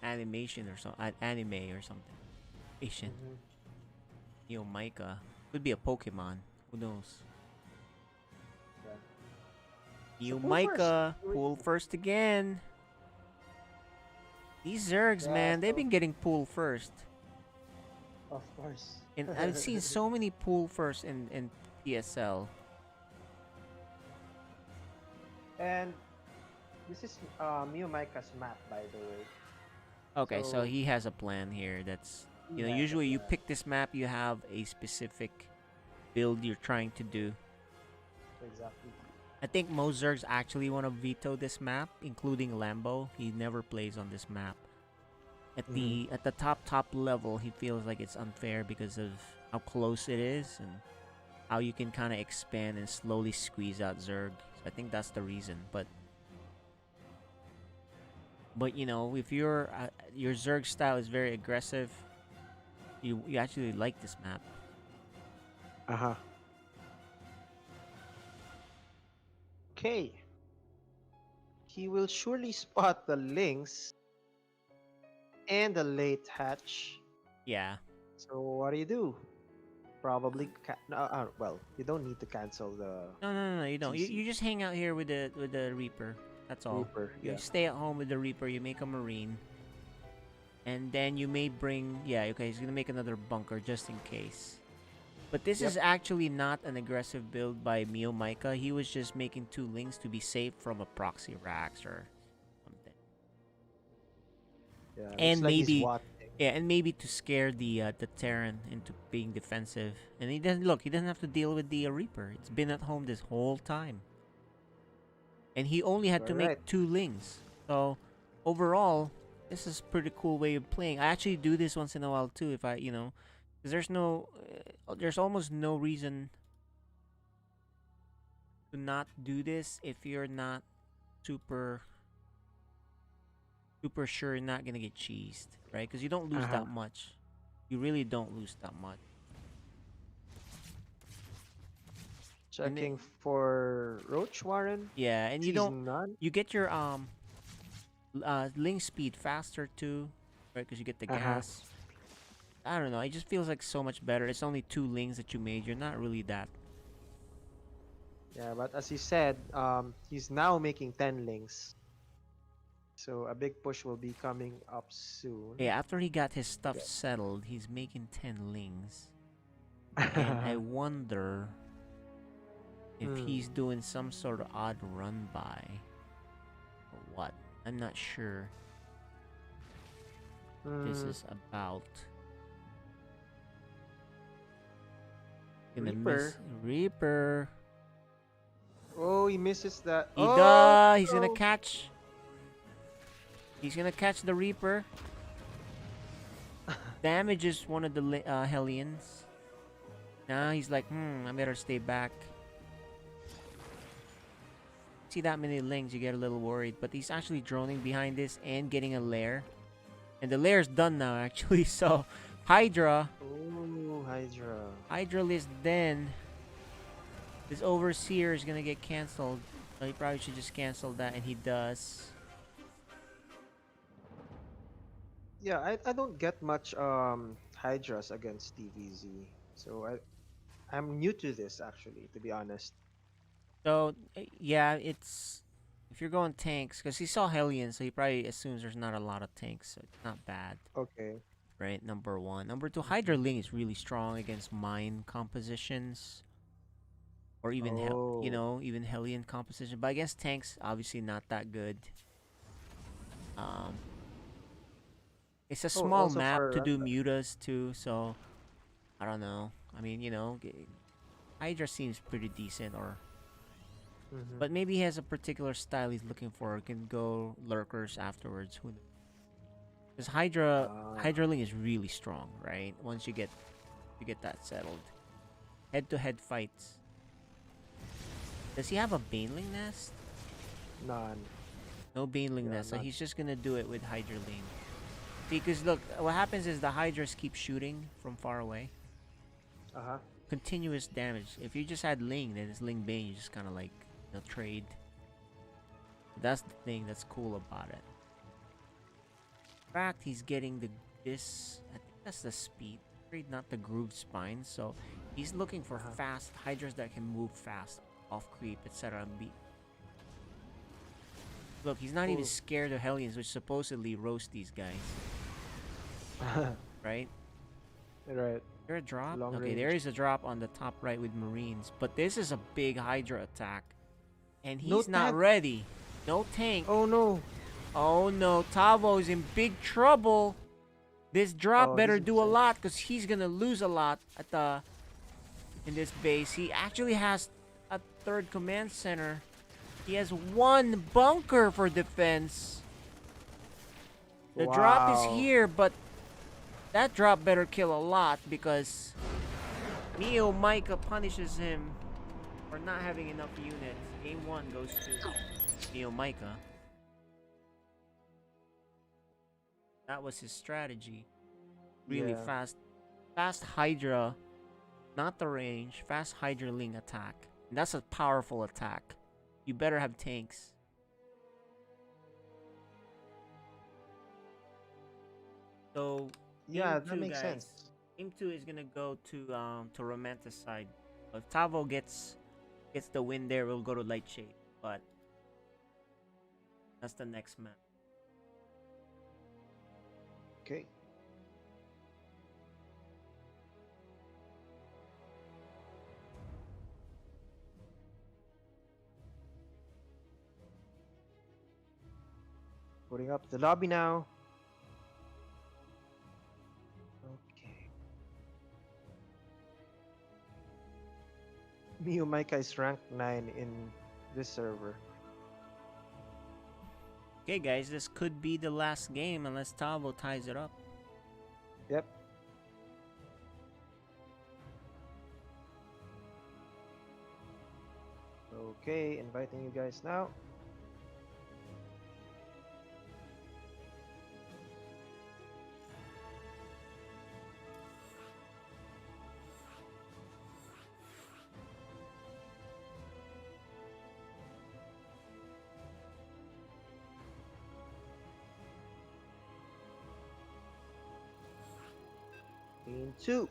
animation or anime or something. Asian. MeoMaika. Could be a Pokemon. Who knows? MeoMaika, pull first again. These Zergs, Yeah, man, they've been getting pulled first. Of course. And I've seen so many pull first in PSL. And this is MeoMaika's map, by the way. Okay, so he has a plan here. That's, you know, usually you pick this map, you have a specific build you're trying to do. Exactly. I think most Zergs actually want to veto this map, including Lambo. He never plays on this map. At the top level, he feels like it's unfair because of how close it is and how you can kind of expand and slowly squeeze out Zerg. So I think that's the reason. But you know, if your Zerg style is very aggressive, you actually like this map. Okay. He will surely spot the Lynx and the late hatch. Yeah. So what do? Probably well, you don't need to cancel the. No, you don't. You just hang out here with the Reaper. That's all. Reaper, You yeah. stay at home with the Reaper. You make a Marine, and then you may bring. Yeah, okay. He's gonna make another bunker just in case. But this is actually not an aggressive build by MeoMaika. He was just making 2 links to be safe from a proxy Rax or something. Yeah, And looks like he's maybe, watching. and maybe to scare the Terran into being defensive. And he doesn't look. He doesn't have to deal with the Reaper. It's been at home this whole time. And he only had to make 2 links. So overall, this is a pretty cool way of playing. I actually do this once in a while too. If I, you know, because there's almost no reason to not do this if you're not super sure you're not gonna get cheesed, right? Because you don't lose that much. You really don't lose that much. Checking for Roach Warren. Yeah, and you Season don't. none. You get your link speed faster too, right? Because you get the gas. I don't know. It just feels like so much better. It's only 2 links that you made. You're not really that. Yeah, but as he said, he's now making 10 links. So a big push will be coming up soon. Yeah, after he got his stuff settled, he's making 10 links. And I wonder if he's doing some sort of odd run by or what. I'm not sure. This is about. Gonna Reaper. miss Reaper. Oh, he misses that. He Oh, does. He's gonna no. catch. He's gonna catch the Reaper. Damages one of the Hellions. Now he's like, I better stay back. See that many lings, you get a little worried. But he's actually droning behind this and getting a lair. And the lair's done now, actually. So, Hydra. Oh, Hydra. Hydra list then. This Overseer is gonna get cancelled. So he probably should just cancel that, and he does. Yeah, I don't get much Hydras against TVZ. So I'm new to this actually, to be honest. So, yeah, it's... If you're going tanks, because he saw Hellion, so he probably assumes there's not a lot of tanks, so it's not bad. Okay. Right, number one. Number two, Hydra Ling is really strong against mine compositions. Or even, even Hellion composition. But against tanks, obviously not that good. It's a small map to do mutas too, so... I don't know. I mean, Hydra seems pretty decent, or... But maybe he has a particular style he's looking for. Can go lurkers afterwards. Who knows? Because Hydra Ling is really strong, right? Once you get that settled. Head-to-head fights. Does he have a Baneling nest? None. No Baneling nest, so he's just gonna do it with Hydra Ling. Because look, what happens is the Hydras keep shooting from far away. Continuous damage. If you just had Ling, then it's Ling Bane. You just kind of like trade. That's the thing that's cool about it. In fact, he's getting this. I think that's the speed trade, not the grooved spine. So he's looking for fast Hydras that can move fast, off creep, etc. Look, he's not even scared of Hellions, which supposedly roast these guys. Right? Right. Is there a drop? Long Okay, range. there is a drop on the top right with Marines. But this is a big Hydra attack. And No he's not tank. ready. No tank. Oh no. Oh no, Tavo is in big trouble. This drop better he's do a lot, because he's gonna lose a lot at in this base. He actually has a third command center. He has one bunker for defense. The drop is here, but that drop better kill a lot, because MeoMaika punishes him for not having enough units. Game 1 goes to MeoMaika. That was his strategy. Really fast. Fast Hydra. Not the range. Fast Hydra Ling attack. And that's a powerful attack. You better have tanks. So Yeah, game that 2, makes guys. sense. Game 2 is gonna go to Romanticide. If Tavo gets the win there, we'll go to Lightshade. But that's the next map. Okay. Putting up the lobby now. Okay. MeoMaika is ranked 9 in this server. Okay, guys, this could be the last game unless Tavo ties it up. Yep. Okay, inviting you guys now. Game 2.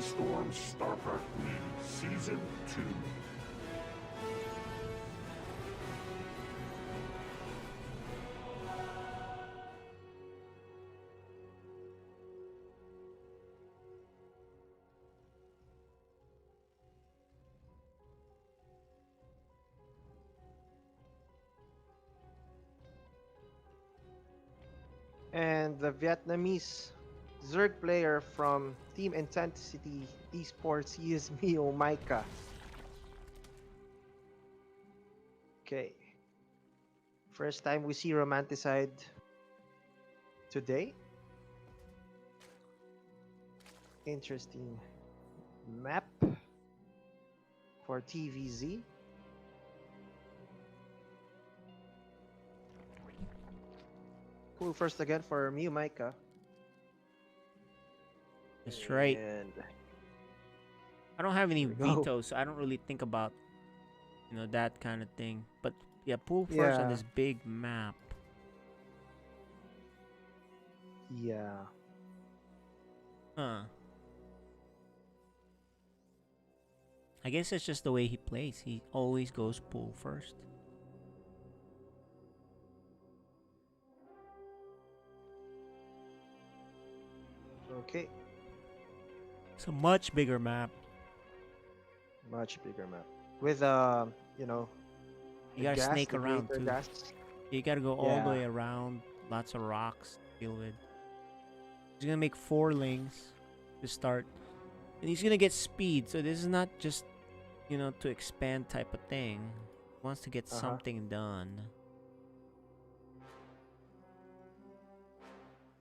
Storm StarCraft League Season 2. And the Vietnamese Zerg player from Team Intensity Esports, he is MeoMaika. Okay. First time we see Romanticide today. Interesting map for TVZ. Pull first again for MeoMaika. That's right. And I don't have any we go. vetoes, so I don't really think about, that kind of thing. But yeah, pull first on Yeah. this big map. Yeah. Huh. I guess it's just the way he plays. He always goes pull first. Okay. It's a much bigger map. Much bigger map. With you know, You the gotta gas, snake the around greater too. gas. You gotta go all the Yeah. way around. Lots of rocks to deal with. He's gonna make 4 lings to start. And he's gonna get speed, so this is not just, to expand type of thing. He wants to get something done.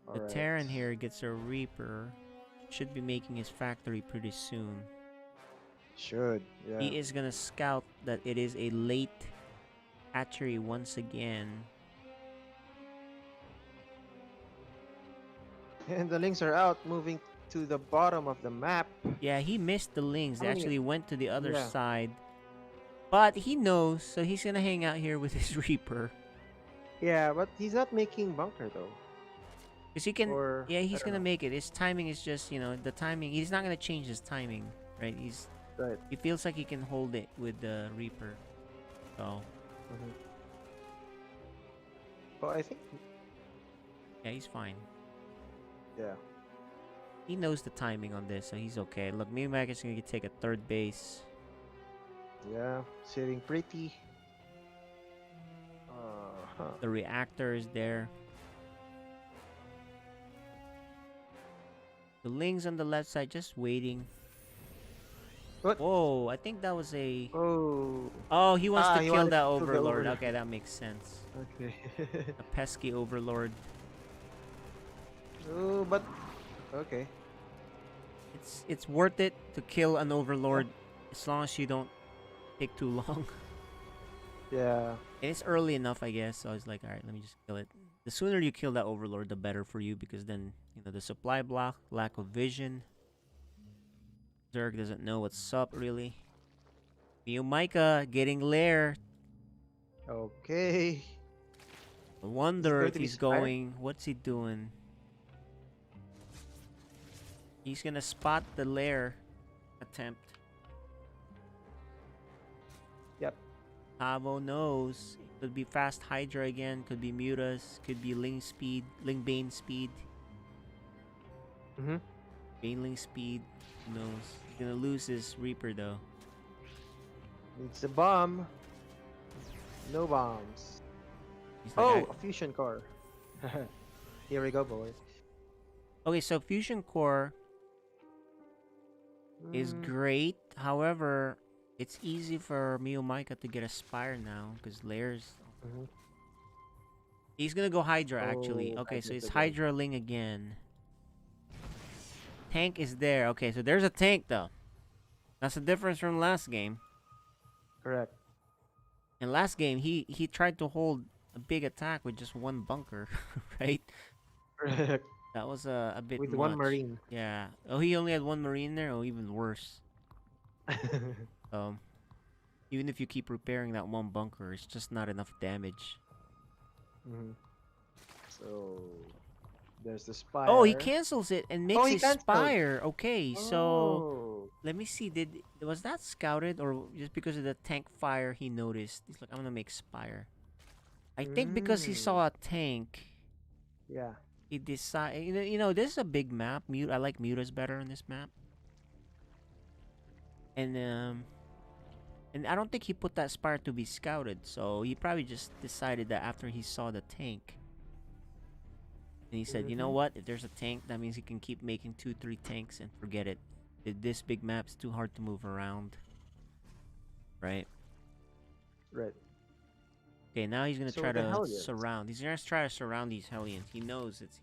The Alright. Terran here gets a Reaper. Should be making his factory pretty soon. Should, yeah. He is gonna scout that it is a late hatchery once again. And the links are out, moving to the bottom of the map. Yeah, he missed the lings. They How many- actually went to the other Yeah. side. But he knows, so he's gonna hang out here with his Reaper. Yeah, but he's not making bunker though. Because he can, Or, yeah, I he's don't gonna know. make it. His timing is just, the timing. He's not gonna change his timing, right? Right. He feels like he can hold it with the Reaper. So, But I think, yeah, he's fine. yeah. He knows the timing on this, so he's okay. Look, MeoMaika is gonna take a 3rd base. Yeah, sitting pretty. The reactor is there. The Ling's on the left side, just waiting. What? Whoa, I think that was a... Oh. Oh, he wants to he kill wanted that to kill the Overlord. Overlord. Okay, that makes sense. Okay. A pesky Overlord. Oh, but okay. It's worth it to kill an Overlord as long as you don't take too long. Yeah. And it's early enough, I guess. So I was like, all right, let me just kill it. The sooner you kill that Overlord, the better for you, because then, the supply block, lack of vision. Zerg doesn't know what's up, really. MeoMaika getting Lair. Okay. I wonder going if to be he's Spire? going. What's he doing? He's gonna spot the Lair attempt. Yep. Tavo knows. Could be fast Hydra again. Could be Mutas. Could be Ling speed. Ling Bane speed. Baneling speed. Who knows? He's gonna lose his Reaper though. It's a bomb. No bombs. He's like, Oh, a fusion core. Here we go, boys. Okay, so Fusion Core is great. However, it's easy for MeoMaika to get a Spire now because Lair's. He's gonna go Hydra actually. Oh, Okay, so Hydra's it's again. Hydra Ling again. Tank is there. Okay, so there's a tank though. That's the difference from last game. Correct. In last game, he tried to hold a big attack with just one bunker, right? Correct. That was a bit With much. one Marine. Yeah. Oh, he only had one Marine there? Oh, even worse. Even if you keep repairing that one bunker, it's just not enough damage. So there's the Spire. Oh, he cancels it and makes he a canceled. Spire. Okay, so Oh. let me see. Was that scouted or just because of the tank fire he noticed? He's like, I'm gonna make Spire. I think because he saw a tank, Yeah. he decided. This is a big map. I like Mutas better on this map. And I don't think he put that Spire to be scouted, so he probably just decided that after he saw the tank. And he said, you know what? If there's a tank, that means he can keep making 2-3 tanks and forget it. This big map's too hard to move around. Right? Right. Okay, now he's gonna So try the to Hellions. surround. He's gonna try to surround these Hellions. He knows it's...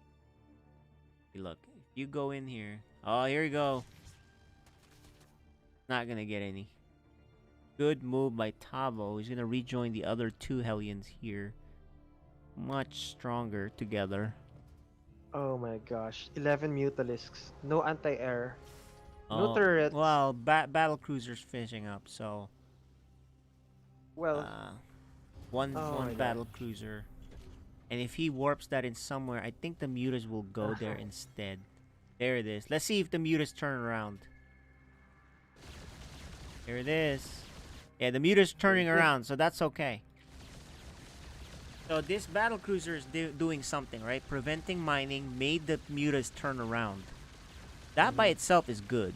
Hey, look, if you go in here... Oh, here we go. Not gonna get any. Good move by Tavo. He's gonna rejoin the other 2 Hellions here. Much stronger together. Oh my gosh. 11 Mutalisks. No anti-air. No Oh, turrets. well, battle cruisers finishing up, so... Well... one oh my battle cruiser. And if he warps that in somewhere, I think the mutas will go there instead. There it is. Let's see if the mutas turn around. There it is. Yeah, the muta's turning around, so that's okay. So this battle cruiser is doing something, right? Preventing mining, made the mutas turn around. That by itself is good.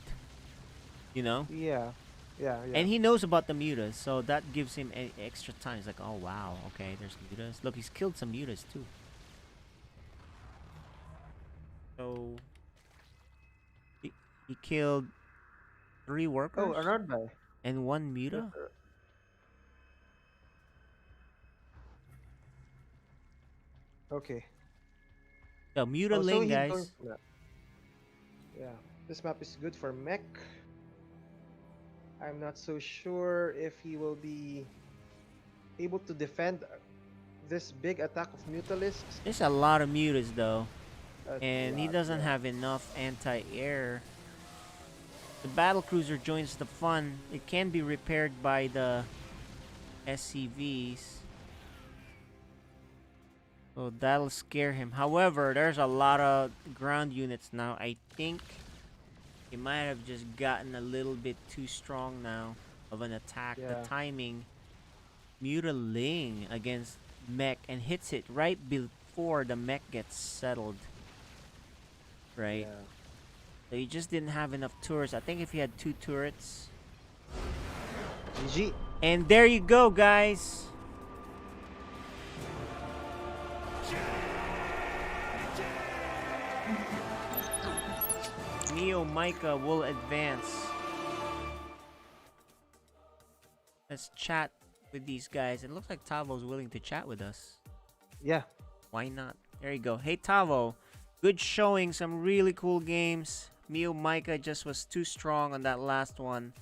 You know? Yeah. Yeah. And he knows about the mutas, so that gives him extra time. He's like, oh wow, okay, there's mutas. Look, he's killed some mutas too. So he killed 3 workers. Oh, another guy. And 1 muta. Okay. So muta so lane, he's guys. going for that. Yeah. This map is good for mech. I'm not so sure if he will be able to defend this big attack of Mutalisks. There's a lot of mutas though. That's And he doesn't have enough anti-air. The battle cruiser joins the fun. It can be repaired by the SCVs. So that'll scare him. However, there's a lot of ground units now. I think he might have just gotten a little bit too strong now of an attack. Yeah. The timing. Mutaling against mech and hits it right before the mech gets settled. Right? Yeah. So he just didn't have enough turrets. I think if he had 2 turrets. GG. And there you go, guys. MeoMaika will advance. Let's chat with these guys. It looks like Tavo's willing to chat with us. Yeah. Why not? There you go. Hey, Tavo. Good showing. Some really cool games. MeoMaika just was too strong on that last one.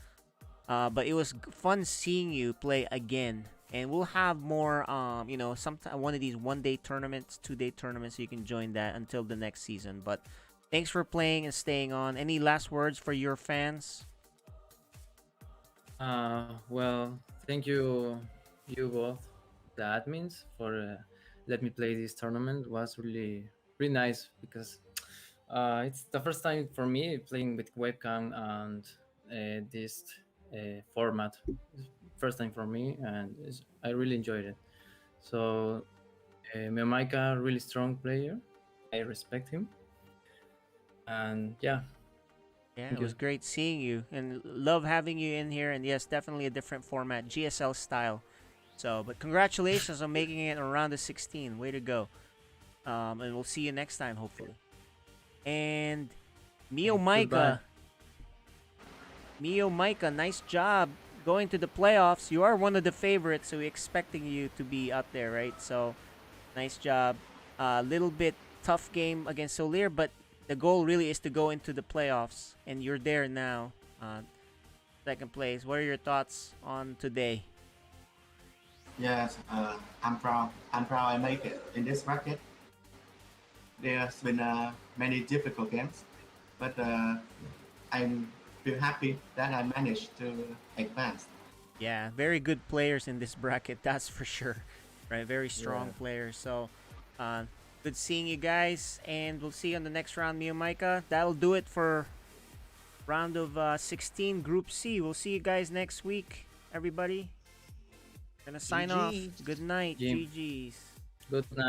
But it was fun seeing you play again. And we'll have more, you know, sometime one of these 1-day tournaments, 2-day tournaments, so you can join that until the next season. But thanks for playing and staying on. Any last words for your fans? Well, thank you both, the admins, for let me play this tournament. It was really nice because it's the first time for me playing with webcam and this format. First time for me, and I really enjoyed it. So MeoMaika, really strong player. I respect him, and yeah. Yeah, Thank it was you. great seeing you, and love having you in here. And yes, definitely a different format, GSL style. So, but congratulations on making it around the 16. Way to go! And we'll see you next time, hopefully. And MeoMaika, nice job going to the playoffs. You are one of the favorites, so we're expecting you to be up there, right? So, nice job. A little bit tough game against Souleer, but the goal really is to go into the playoffs, and you're there now. Second place. What are your thoughts on today? Yes, I'm proud. I'm proud I make it in this bracket. There's been many difficult games, but I feel happy that I managed to advance. Yeah, very good players in this bracket, that's for sure. Right, very strong Yeah. players. So, good seeing you guys, and we'll see you on the next round, MeoMaika. That'll do it for round of 16, Group C. We'll see you guys next week, everybody. Gonna sign off. GGs. Good night, Jim. GGs. Good night.